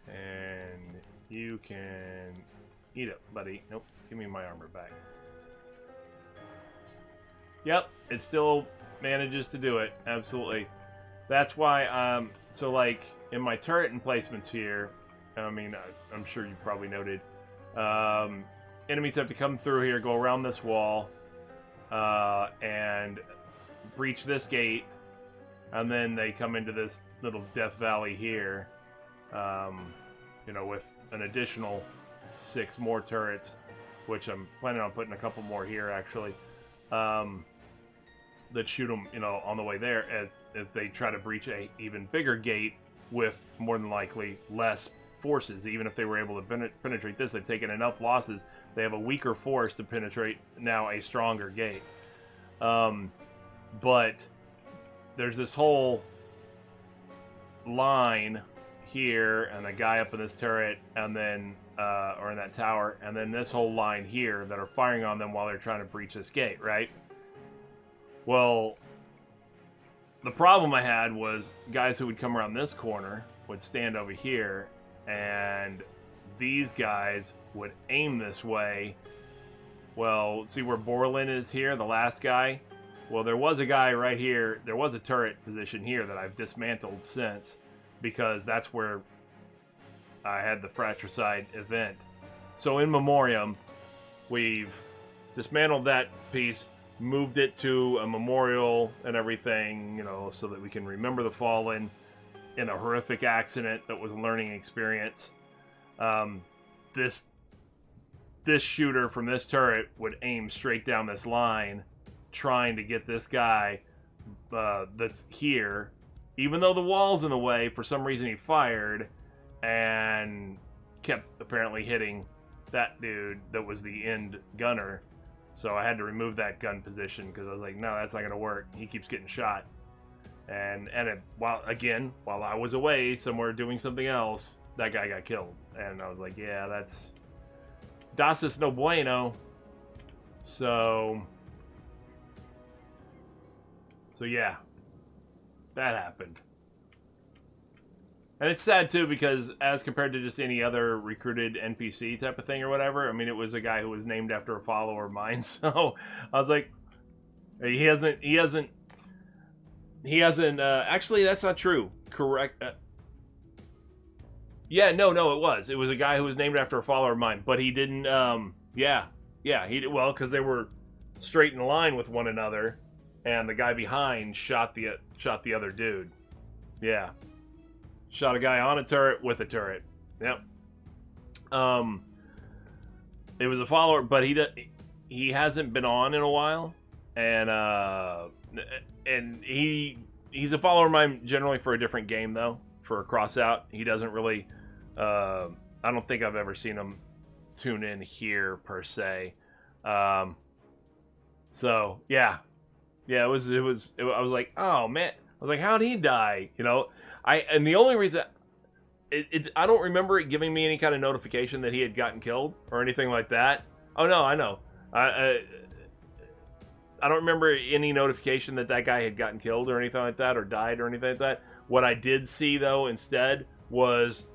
And you can eat up, buddy. Nope, give me my armor back. Yep, it still manages to do it. Absolutely. That's why, so like, in my turret emplacements here, I mean, I'm sure you probably noted, enemies have to come through here, go around this wall, and breach this gate, and then they come into this little death valley here, you know, with an additional 6 more turrets, which I'm planning on putting a couple more here, actually, that shoot them, you know, on the way there as they try to breach a even bigger gate with, more than likely, less forces. Even if they were able to penetrate this, they've taken enough losses. They have a weaker force to penetrate now a stronger gate. But there's this whole line here, and a guy up in this turret, and then, or in that tower, and then this whole line here that are firing on them while they're trying to breach this gate, right? Well, the problem I had was guys who would come around this corner would stand over here, and these guys would aim this way. Well, see where Borlin is here, the last guy? Well, there was a guy right here. There was a turret position here that I've dismantled since, because that's where I had the fratricide event. So in memoriam, we've dismantled that piece, moved it to a memorial and everything, you know, so that we can remember the fallen in a horrific accident that was a learning experience. This shooter from this turret would aim straight down this line, trying to get this guy that's here. Even though the wall's in the way, for some reason he fired and kept apparently hitting that dude that was the end gunner. So I had to remove that gun position because I was like, no, that's not going to work. He keeps getting shot. And while I was away somewhere doing something else, that guy got killed. And I was like, yeah, das ist no bueno. So yeah, that happened. And it's sad too, because as compared to just any other recruited NPC type of thing or whatever, I mean, it was a guy who was named after a follower of mine. So I was like, he hasn't, actually, that's not true. Correct. Yeah, no, it was a guy who was named after a follower of mine, but he didn't, well, because they were straight in line with one another, and the guy behind shot the other dude. Yeah. Shot a guy on a turret with a turret. Yep. It was a follower, but he hasn't been on in a while, and he's a follower of mine generally for a different game though, for a crossout. He doesn't really. I don't think I've ever seen him tune in here per se. So yeah, it was. I was like, oh man. I was like, how'd he die? You know. And the only reason I don't remember it giving me any kind of notification that he had gotten killed or anything like that. Oh no, I know. I don't remember any notification that guy had gotten killed or anything like that, or died or anything like that. What I did see though instead was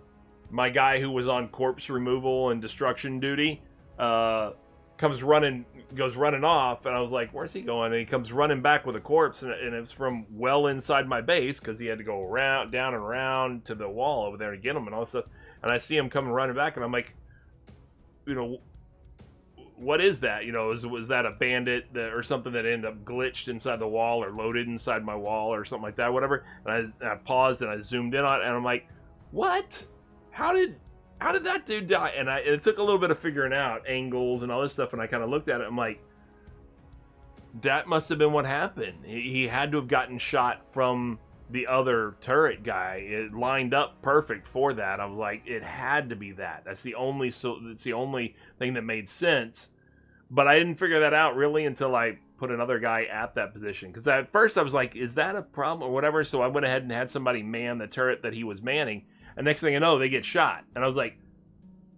my guy who was on corpse removal and destruction duty goes running off, and I was like, where's he going? And he comes running back with a corpse, and it's from well inside my base, because he had to go around, down and around to the wall over there to get him and all this stuff. And I see him coming running back, and I'm like, you know, what is that? You know, was that a bandit or something that ended up glitched inside the wall or loaded inside my wall or something like that, whatever. And I paused and I zoomed in on it, and I'm like, what? How did how did that dude die? And it took a little bit of figuring out angles and all this stuff, and I kind of looked at it. I'm like, that must have been what happened. He had to have gotten shot from the other turret guy. It lined up perfect for that. I was like, it had to be that. That's the only thing that made sense. But I didn't figure that out really until I put another guy at that position. Because at first I was like, is that a problem or whatever? So I went ahead and had somebody man the turret that he was manning. And next thing you know, they get shot. And I was like,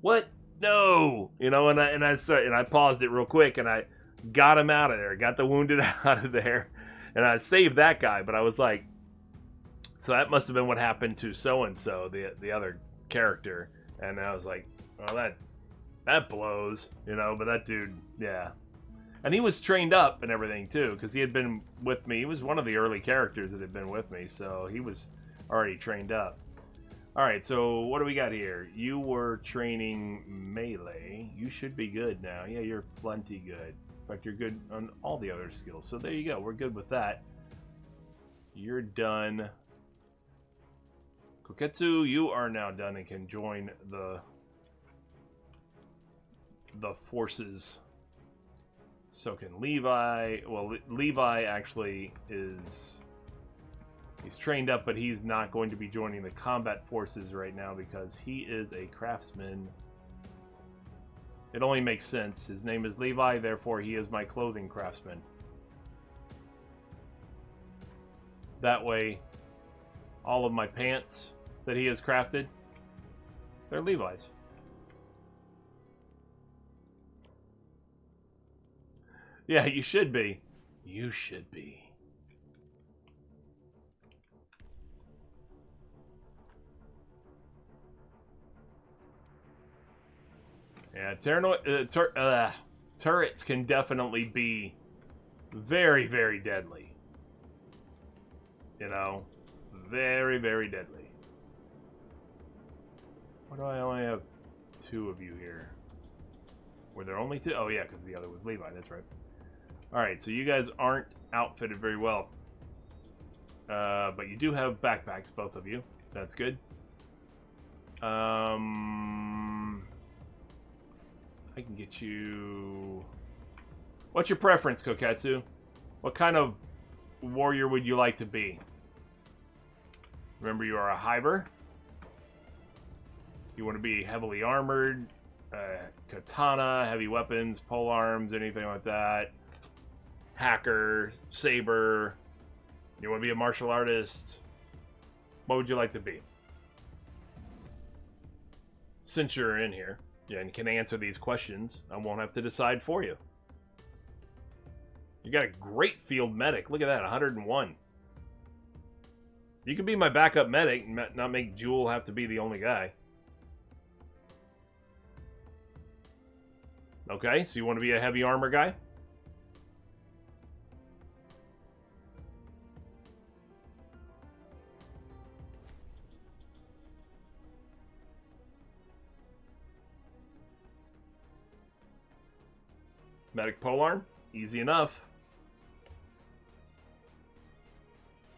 what? No. You know, and I paused it real quick and I got him out of there. Got the wounded out of there. And I saved that guy. But I was like, so that must have been what happened to so-and-so, the other character. And I was like, well, that blows, you know, but that dude, yeah. And he was trained up and everything, too, because he had been with me. He was one of the early characters that had been with me, so he was already trained up. All right, so what do we got here? You were training melee. You should be good now. Yeah, you're plenty good. In fact, you're good on all the other skills. So there you go. We're good with that. You're done. Koketsu, you are now done and can join the forces. So can Levi. Well, Levi actually he's trained up, but he's not going to be joining the combat forces right now because he is a craftsman. It only makes sense. His name is Levi, therefore he is my clothing craftsman. That way, all of my pants that he has crafted, they're Levi's. Yeah, you should be. You should be. Yeah, turrets can definitely be very, very deadly. You know? Very, very deadly. Why do I only have 2 of you here? Were there only 2? Oh, yeah, because the other was Levi. That's right. Alright, so you guys aren't outfitted very well. But you do have backpacks, both of you. That's good. I can get you... What's your preference, Koketsu? What kind of warrior would you like to be? Remember, you are a Hyber. You want to be heavily armored, katana, heavy weapons, polearms, anything like that. Hacker, saber. You want to be a martial artist. What would you like to be? Since you're in here, yeah, and can answer these questions, I won't have to decide for you. You got a great field medic. Look at that, 101. You can be my backup medic and not make Jewel have to be the only guy. Okay, so you want to be a heavy armor guy? Medic polearm? Easy enough.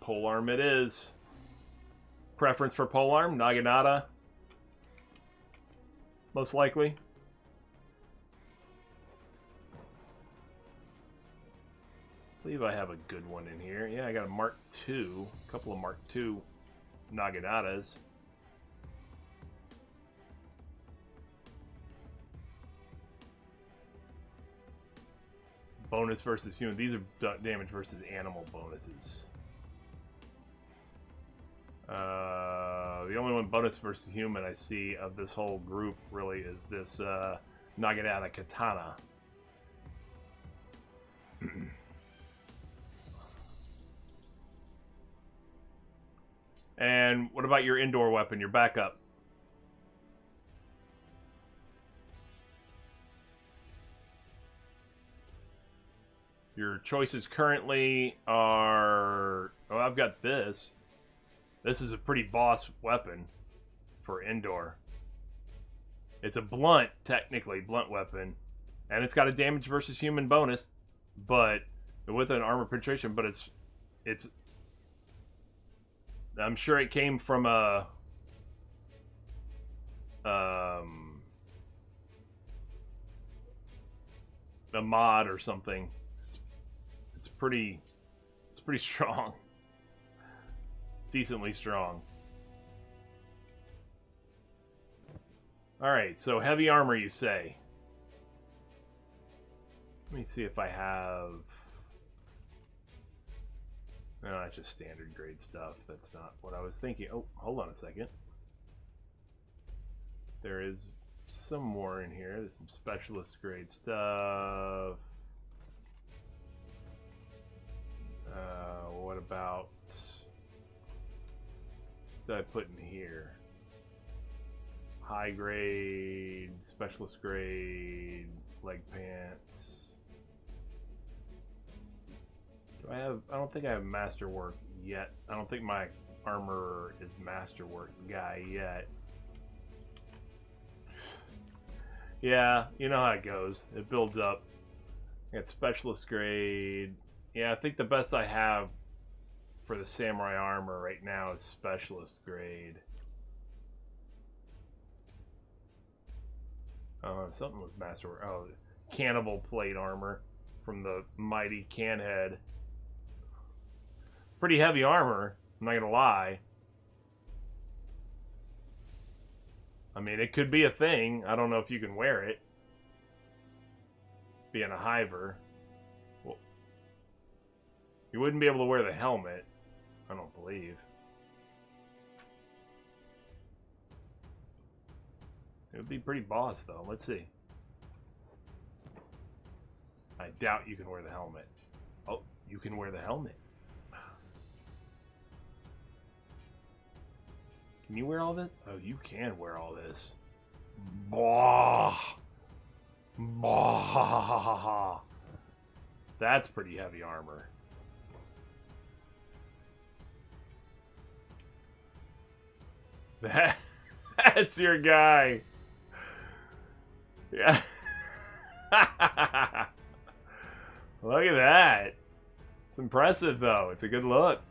Polearm it is. Preference for polearm? Naginata? Most likely. I believe I have a good one in here. Yeah, I got a Mark II. A couple of Mark II Naginatas. Bonus versus human. These are damage versus animal bonuses. The only one bonus versus human I see of this whole group really is this Naginata Katana. And what about your indoor weapon, your backup? Your choices currently are... Oh, I've got this. This is a pretty boss weapon for indoor. It's a blunt, technically, blunt weapon. And it's got a damage versus human bonus, but with an armor penetration, but it's I'm sure it came from a a mod or something. It's pretty strong. It's decently strong. All right, so heavy armor, you say? Let me see if I have. No, that's just standard grade stuff. That's not what I was thinking. Oh, hold on a second. There is some more in here. There's some specialist grade stuff. What about... What did I put in here? High grade, specialist grade, leg pants. Do I have... I don't think I have masterwork yet. I don't think my armor is masterwork guy yet. Yeah, you know how it goes. It builds up. I got specialist grade. Yeah, I think the best I have for the samurai armor right now is specialist grade. Something with masterwork. Oh, cannibal plate armor from the mighty Canhead. It's pretty heavy armor, I'm not gonna lie. I mean, it could be a thing. I don't know if you can wear it. Being a hiver. Well, you wouldn't be able to wear the helmet, I don't believe. It would be pretty boss, though. Let's see. I doubt you can wear the helmet. Oh, you can wear the helmet. Can you wear all this? Oh, you can wear all this. Bah. Bah. That's pretty heavy armor. That's your guy. Yeah. Look at that. It's impressive, though. It's a good look.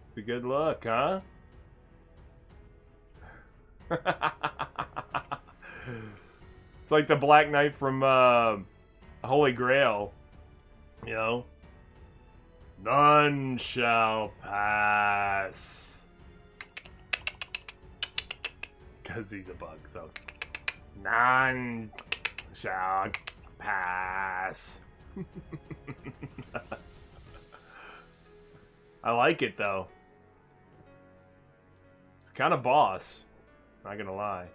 It's a good look, huh? It's like the Black Knight from Holy Grail. You know? None shall pass. Because he's a bug, so. None shall pass. I like it, though. It's kind of boss. Not gonna lie.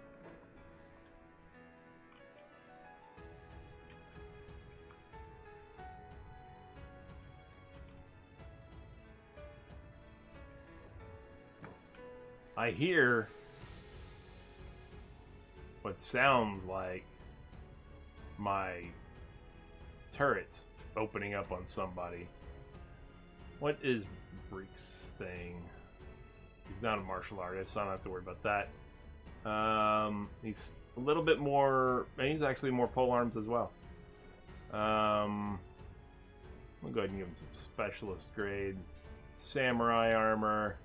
I hear what sounds like my turrets opening up on somebody. What is Breek's thing? He's not a martial artist, so I don't have to worry about that. He's a little bit more... He's actually more polearms as well. We'll go ahead and give him some specialist grade samurai armor.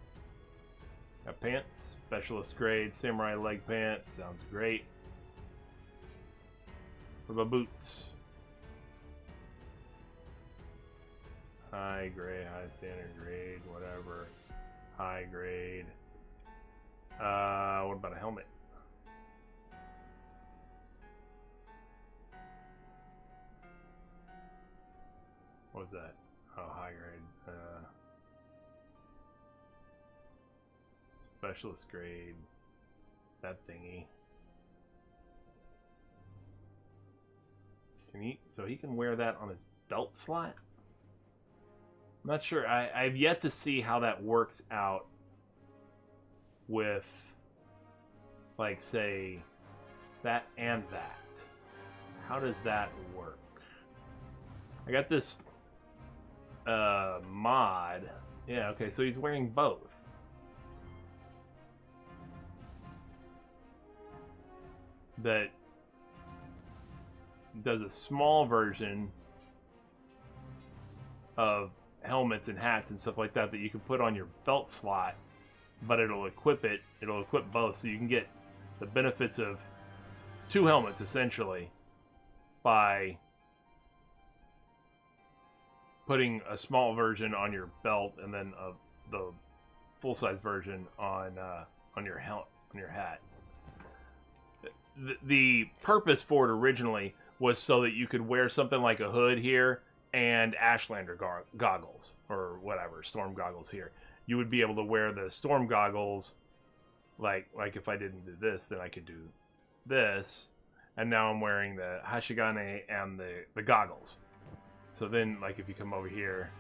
Got pants, specialist grade samurai leg pants. Sounds great. What about boots? High grade, high standard grade, whatever. High grade. What about a helmet? What was that? Oh, high grade. Specialist grade. That thingy. Can he? So he can wear that on his belt slot? I'm not sure. I've yet to see how that works out with, like, say, that and that. How does that work? I got this mod. Yeah, okay, so he's wearing both. That does a small version of helmets and hats and stuff like that that you can put on your belt slot, but it'll equip both, so you can get the benefits of 2 helmets essentially by putting a small version on your belt and then the full-size version on your hat. The purpose for it originally was so that you could wear something like a hood here and Ashlander goggles or whatever, storm goggles here. You would be able to wear the storm goggles, like if I didn't do this, then I could do this, and now I'm wearing the Hashigane and the goggles. So then, like, if you come over here,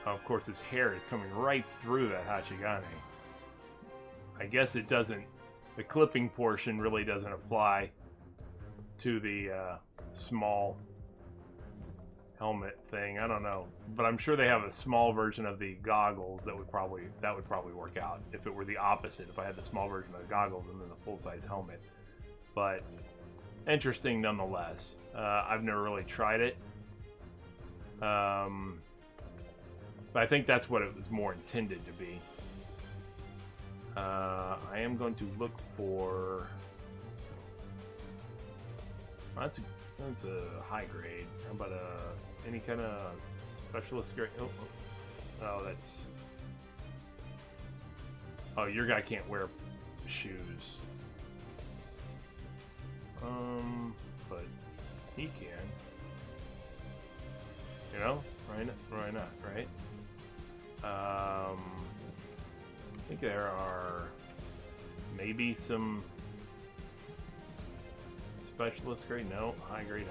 of course, his hair is coming right through that Hashigane. I guess it doesn't, the clipping portion really doesn't apply to the small helmet thing. I don't know, but I'm sure they have a small version of the goggles that would probably work out if it were the opposite, if I had the small version of the goggles and then the full-size helmet. But interesting nonetheless. I've never really tried it, but I think that's what it was more intended to be. I am going to look for, that's a high grade. How about any kind of specialist grade? Oh, that's, oh, your guy can't wear shoes. But he can. You know, why not, right? I think there are maybe some specialist grade. No, high grade.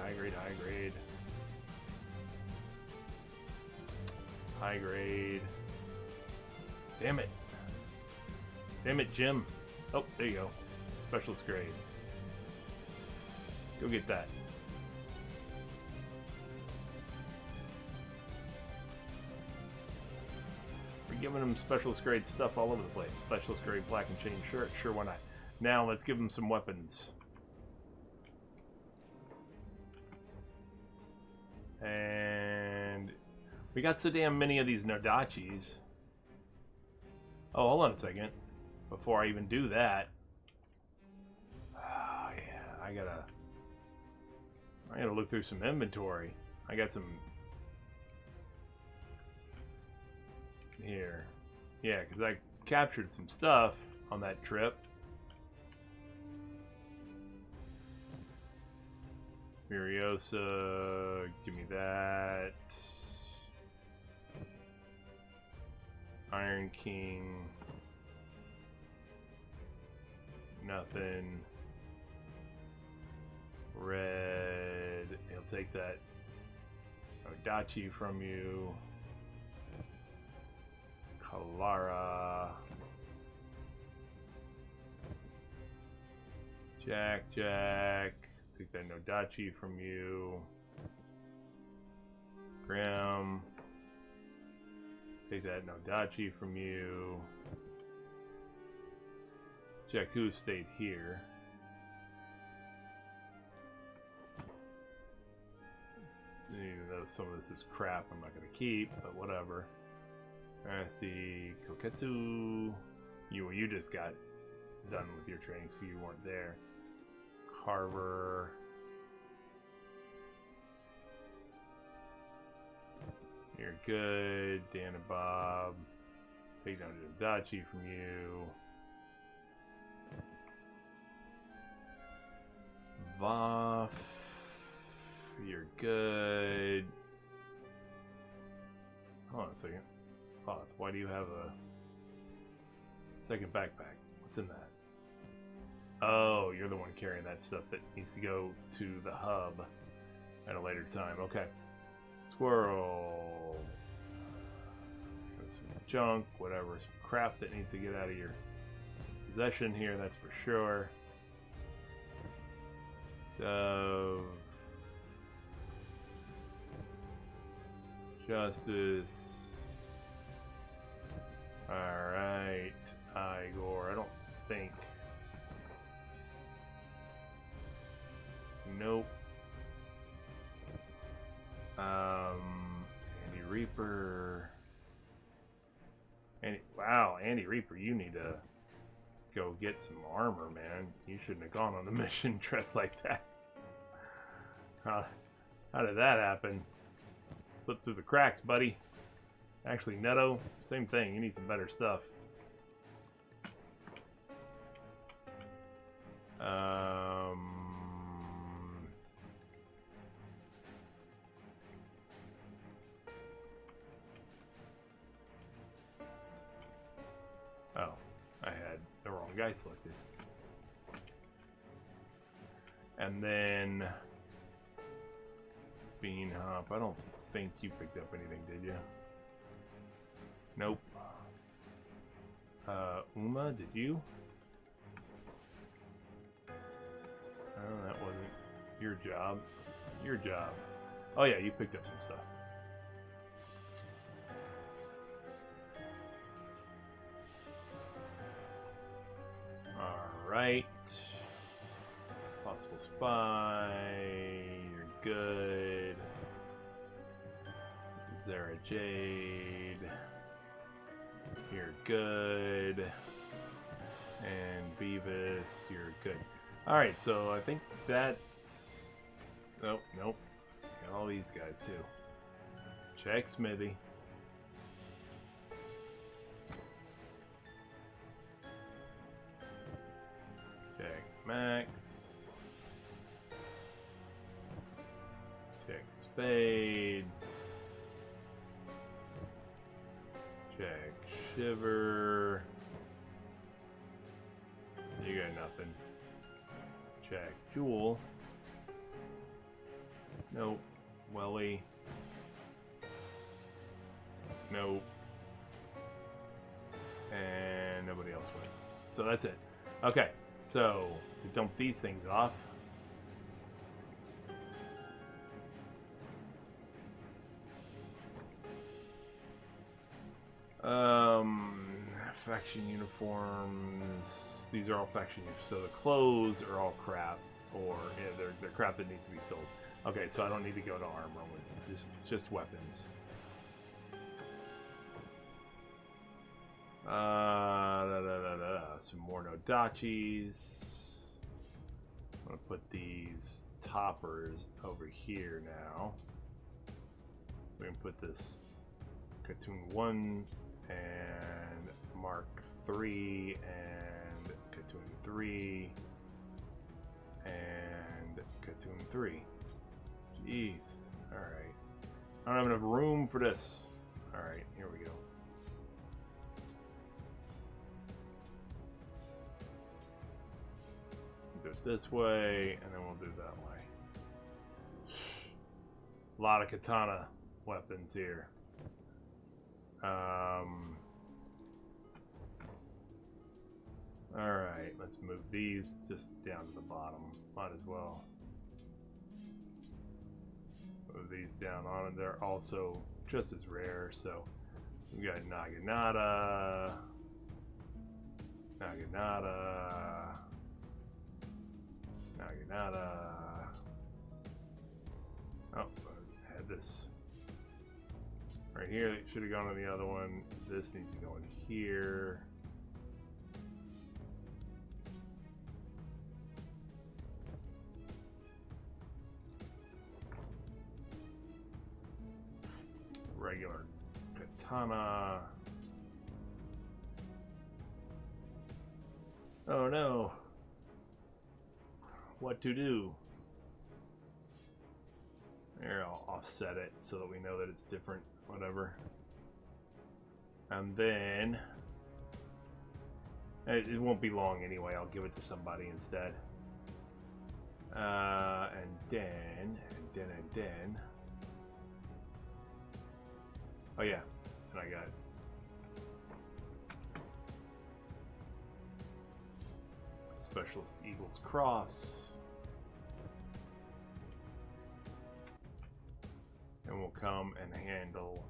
High grade. Damn it, Jim. Oh, there you go. Specialist grade. Go get that. We're giving them specialist grade stuff all over the place. Specialist grade black and chain shirt. Sure, why not? Now let's give them some weapons. And we got so damn many of these Nodachis. Oh, hold on a second. Before I even do that. Oh, yeah, I gotta look through some inventory. I got some here. Yeah, because I captured some stuff on that trip. Furiosa, give me that. Iron King. Nothing. Red. He'll take that Odachi from you. Kalara. Jack. Take that Nodachi from you. Grim. Take that Nodachi from you. Jakku stayed here. Even though some of this is crap, I'm not going to keep, but whatever. Nasty Koketsu. You just got done with your training, so you weren't there. Carver. You're good. Dan and Bob. Take down Dachi from you. Voff. You're good. Hold on a second. Voff, why do you have a second backpack? What's in that? Oh, you're the one carrying that stuff that needs to go to the hub at a later time. Okay. Squirrel. Some junk, whatever. Some crap that needs to get out of your possession here, that's for sure. Justice. Alright. Igor, I don't think. Nope. Andy Reaper. Wow, Andy Reaper, you need to go get some armor, man. You shouldn't have gone on a mission dressed like that. How did that happen? Slipped through the cracks, buddy. Actually, Netto, same thing. You need some better stuff. Oh, I had the wrong guy selected. And then Bean Hop. I don't think you picked up anything, did you? Nope. Uma, did you? Oh, that wasn't your job. Your job. Oh yeah, you picked up some stuff. Alright. Possible spy. You're good. Zara Jade. You're good. And Beavis, you're good. Alright, so I think that's... Oh, nope. Got all these guys too. Check Smithy. Check Max. Check Spade. Check Shiver. You got nothing. Check Jewel. Nope. Welly. Nope. And nobody else went. So that's it. Okay, so to dump these things off. Faction uniforms. These are all faction uniforms. So the clothes are all crap, or yeah, they're crap that needs to be sold. Okay, so I don't need to go to armor ones. Just weapons. Some more Nodachis. I'm gonna put these toppers over here now. So we can put this Cartoon 1 and Mark 3 and Cartoon 3 and Cartoon 3. Jeez. Alright. I don't have enough room for this. Alright, here we go. Do it this way, and then we'll do it that way. A lot of katana weapons here. Alright, let's move these just down to the bottom. Might as well. Move these down on it. They're also just as rare, so we got Naginata. Naginata. Naginata. Oh, I had this right here. It should have gone on the other one. This needs to go in here. Regular katana. Oh no. What to do? Here, I'll offset it so that we know that it's different. Whatever. And then it won't be long anyway. I'll give it to somebody instead. And then. Oh yeah, and I got Specialist Eagle's Cross. And we'll come and handle.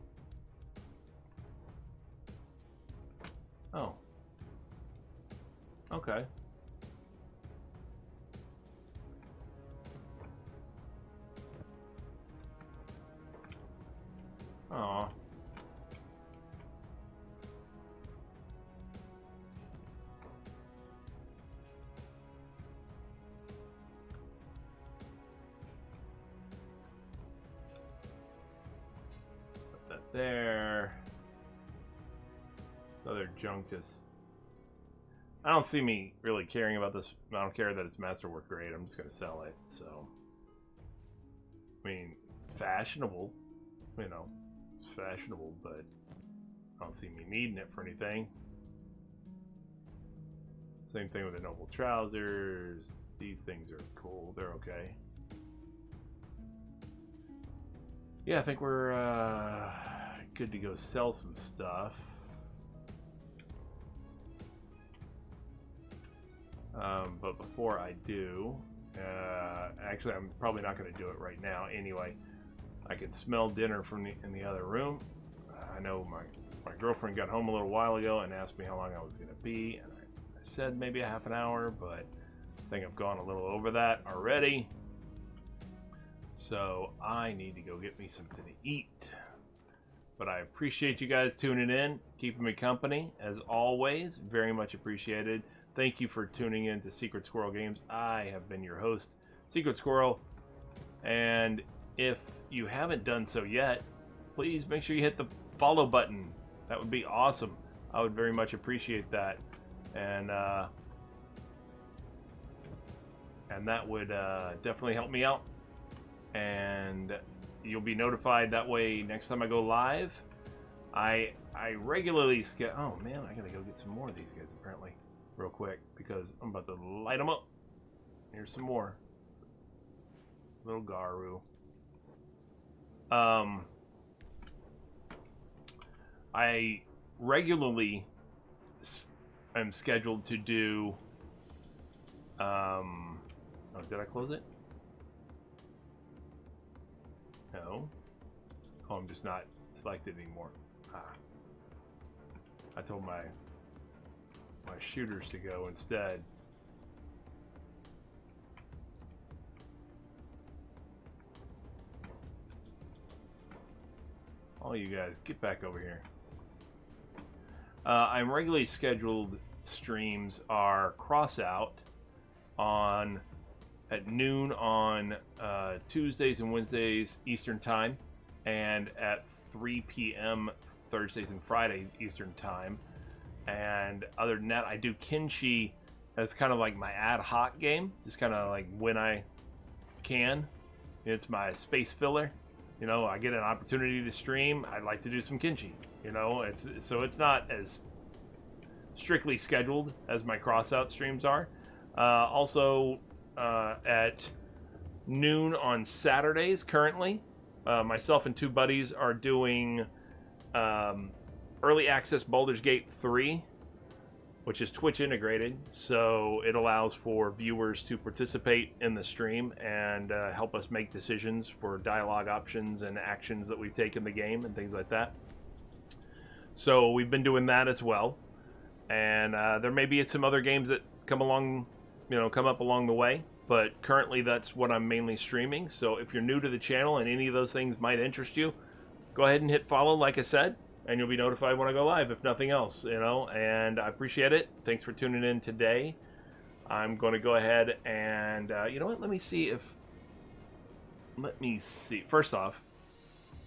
Oh. Okay. Aw. there. Other junk just... I don't see me really caring about this. I don't care that it's masterwork grade. I'm just going to sell it. So, I mean, it's fashionable. You know, it's fashionable, but I don't see me needing it for anything. Same thing with the noble trousers. These things are cool. They're okay. Yeah, I think we're good to go sell some stuff. But before I do, actually, I'm probably not going to do it right now. Anyway, I can smell dinner from in the other room. I know my girlfriend got home a little while ago and asked me how long I was going to be, and I said maybe a half an hour, but I think I've gone a little over that already. So I need to go get me something to eat. But I appreciate you guys tuning in, keeping me company, as always. Very much appreciated. Thank you for tuning in to Secret Squirrel Games. I have been your host, Secret Squirrel. And if you haven't done so yet, please make sure you hit the follow button. That would be awesome. I would very much appreciate that. And that would definitely help me out. And you'll be notified that way next time I go live. I regularly oh man, I gotta go get some more of these guys apparently real quick because I'm about to light them up. Here's some more. Little Garu. I regularly am scheduled to do oh, did I close it? No. Oh, I'm just not selected anymore. I told my shooters to go instead. All you guys, get back over here. I'm regularly scheduled streams are Crossout at noon on Tuesdays and Wednesdays Eastern Time, and at 3 p.m. Thursdays and Fridays Eastern Time. And other than that, I do Kenshi as kind of like my ad hoc game, just kind of like when I can. It's my space filler. You know, I get an opportunity to stream, I'd like to do some Kenshi. You know, it's not as strictly scheduled as my Crossout streams are. Also, at noon on Saturdays currently, myself and two buddies are doing early access Baldur's Gate 3, which is Twitch integrated, so it allows for viewers to participate in the stream and help us make decisions for dialogue options and actions that we take in the game and things like that. So we've been doing that as well, and there may be some other games that come up along the way, but currently that's what I'm mainly streaming. So if you're new to the channel and any of those things might interest you, go ahead and hit follow, like I said, and you'll be notified when I go live, if nothing else, and I appreciate it. Thanks for tuning in today. I'm going to go ahead and, you know what, let me see. First off,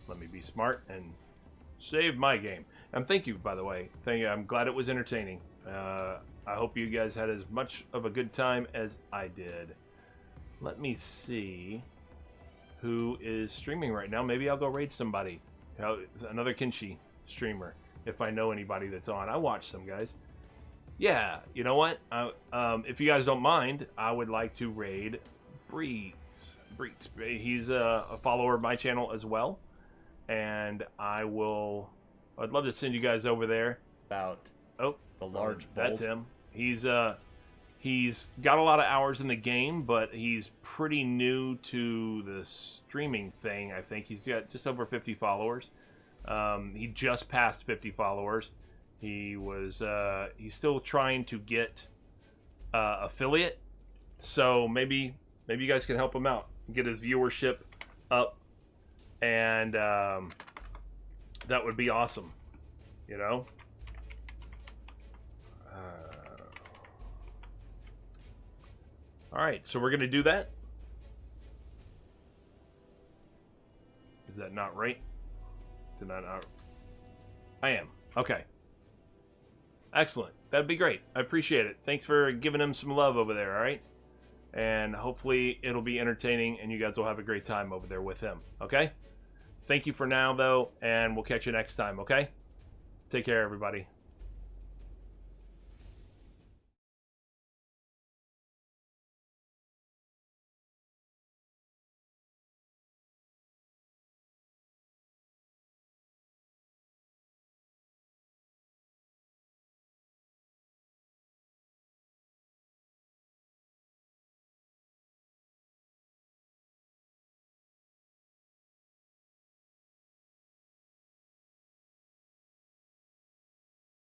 let me be smart and save my game. And thank you, by the way. I'm glad it was entertaining. I hope you guys had as much of a good time as I did. Let me see who is streaming right now. Maybe I'll go raid somebody. Another Kenshi streamer, if I know anybody that's on. I watch some guys. Yeah, you know what? If you guys don't mind, I would like to raid Breeks. He's a follower of my channel as well, and I'd love to send you guys over there. About the large bolt. That's him. He's got a lot of hours in the game, but he's pretty new to the streaming thing. I think he's got just over 50 followers. He just passed 50 followers. He's still trying to get affiliate, so maybe you guys can help him out, get his viewership up, and that would be awesome, all right, so we're gonna do that. Is that not right? Did I not I am. Okay. Excellent. That'd be great. I appreciate it. Thanks for giving him some love over there, all right? And hopefully it'll be entertaining and you guys will have a great time over there with him, okay? Thank you for now, though, and we'll catch you next time, okay? Take care, everybody.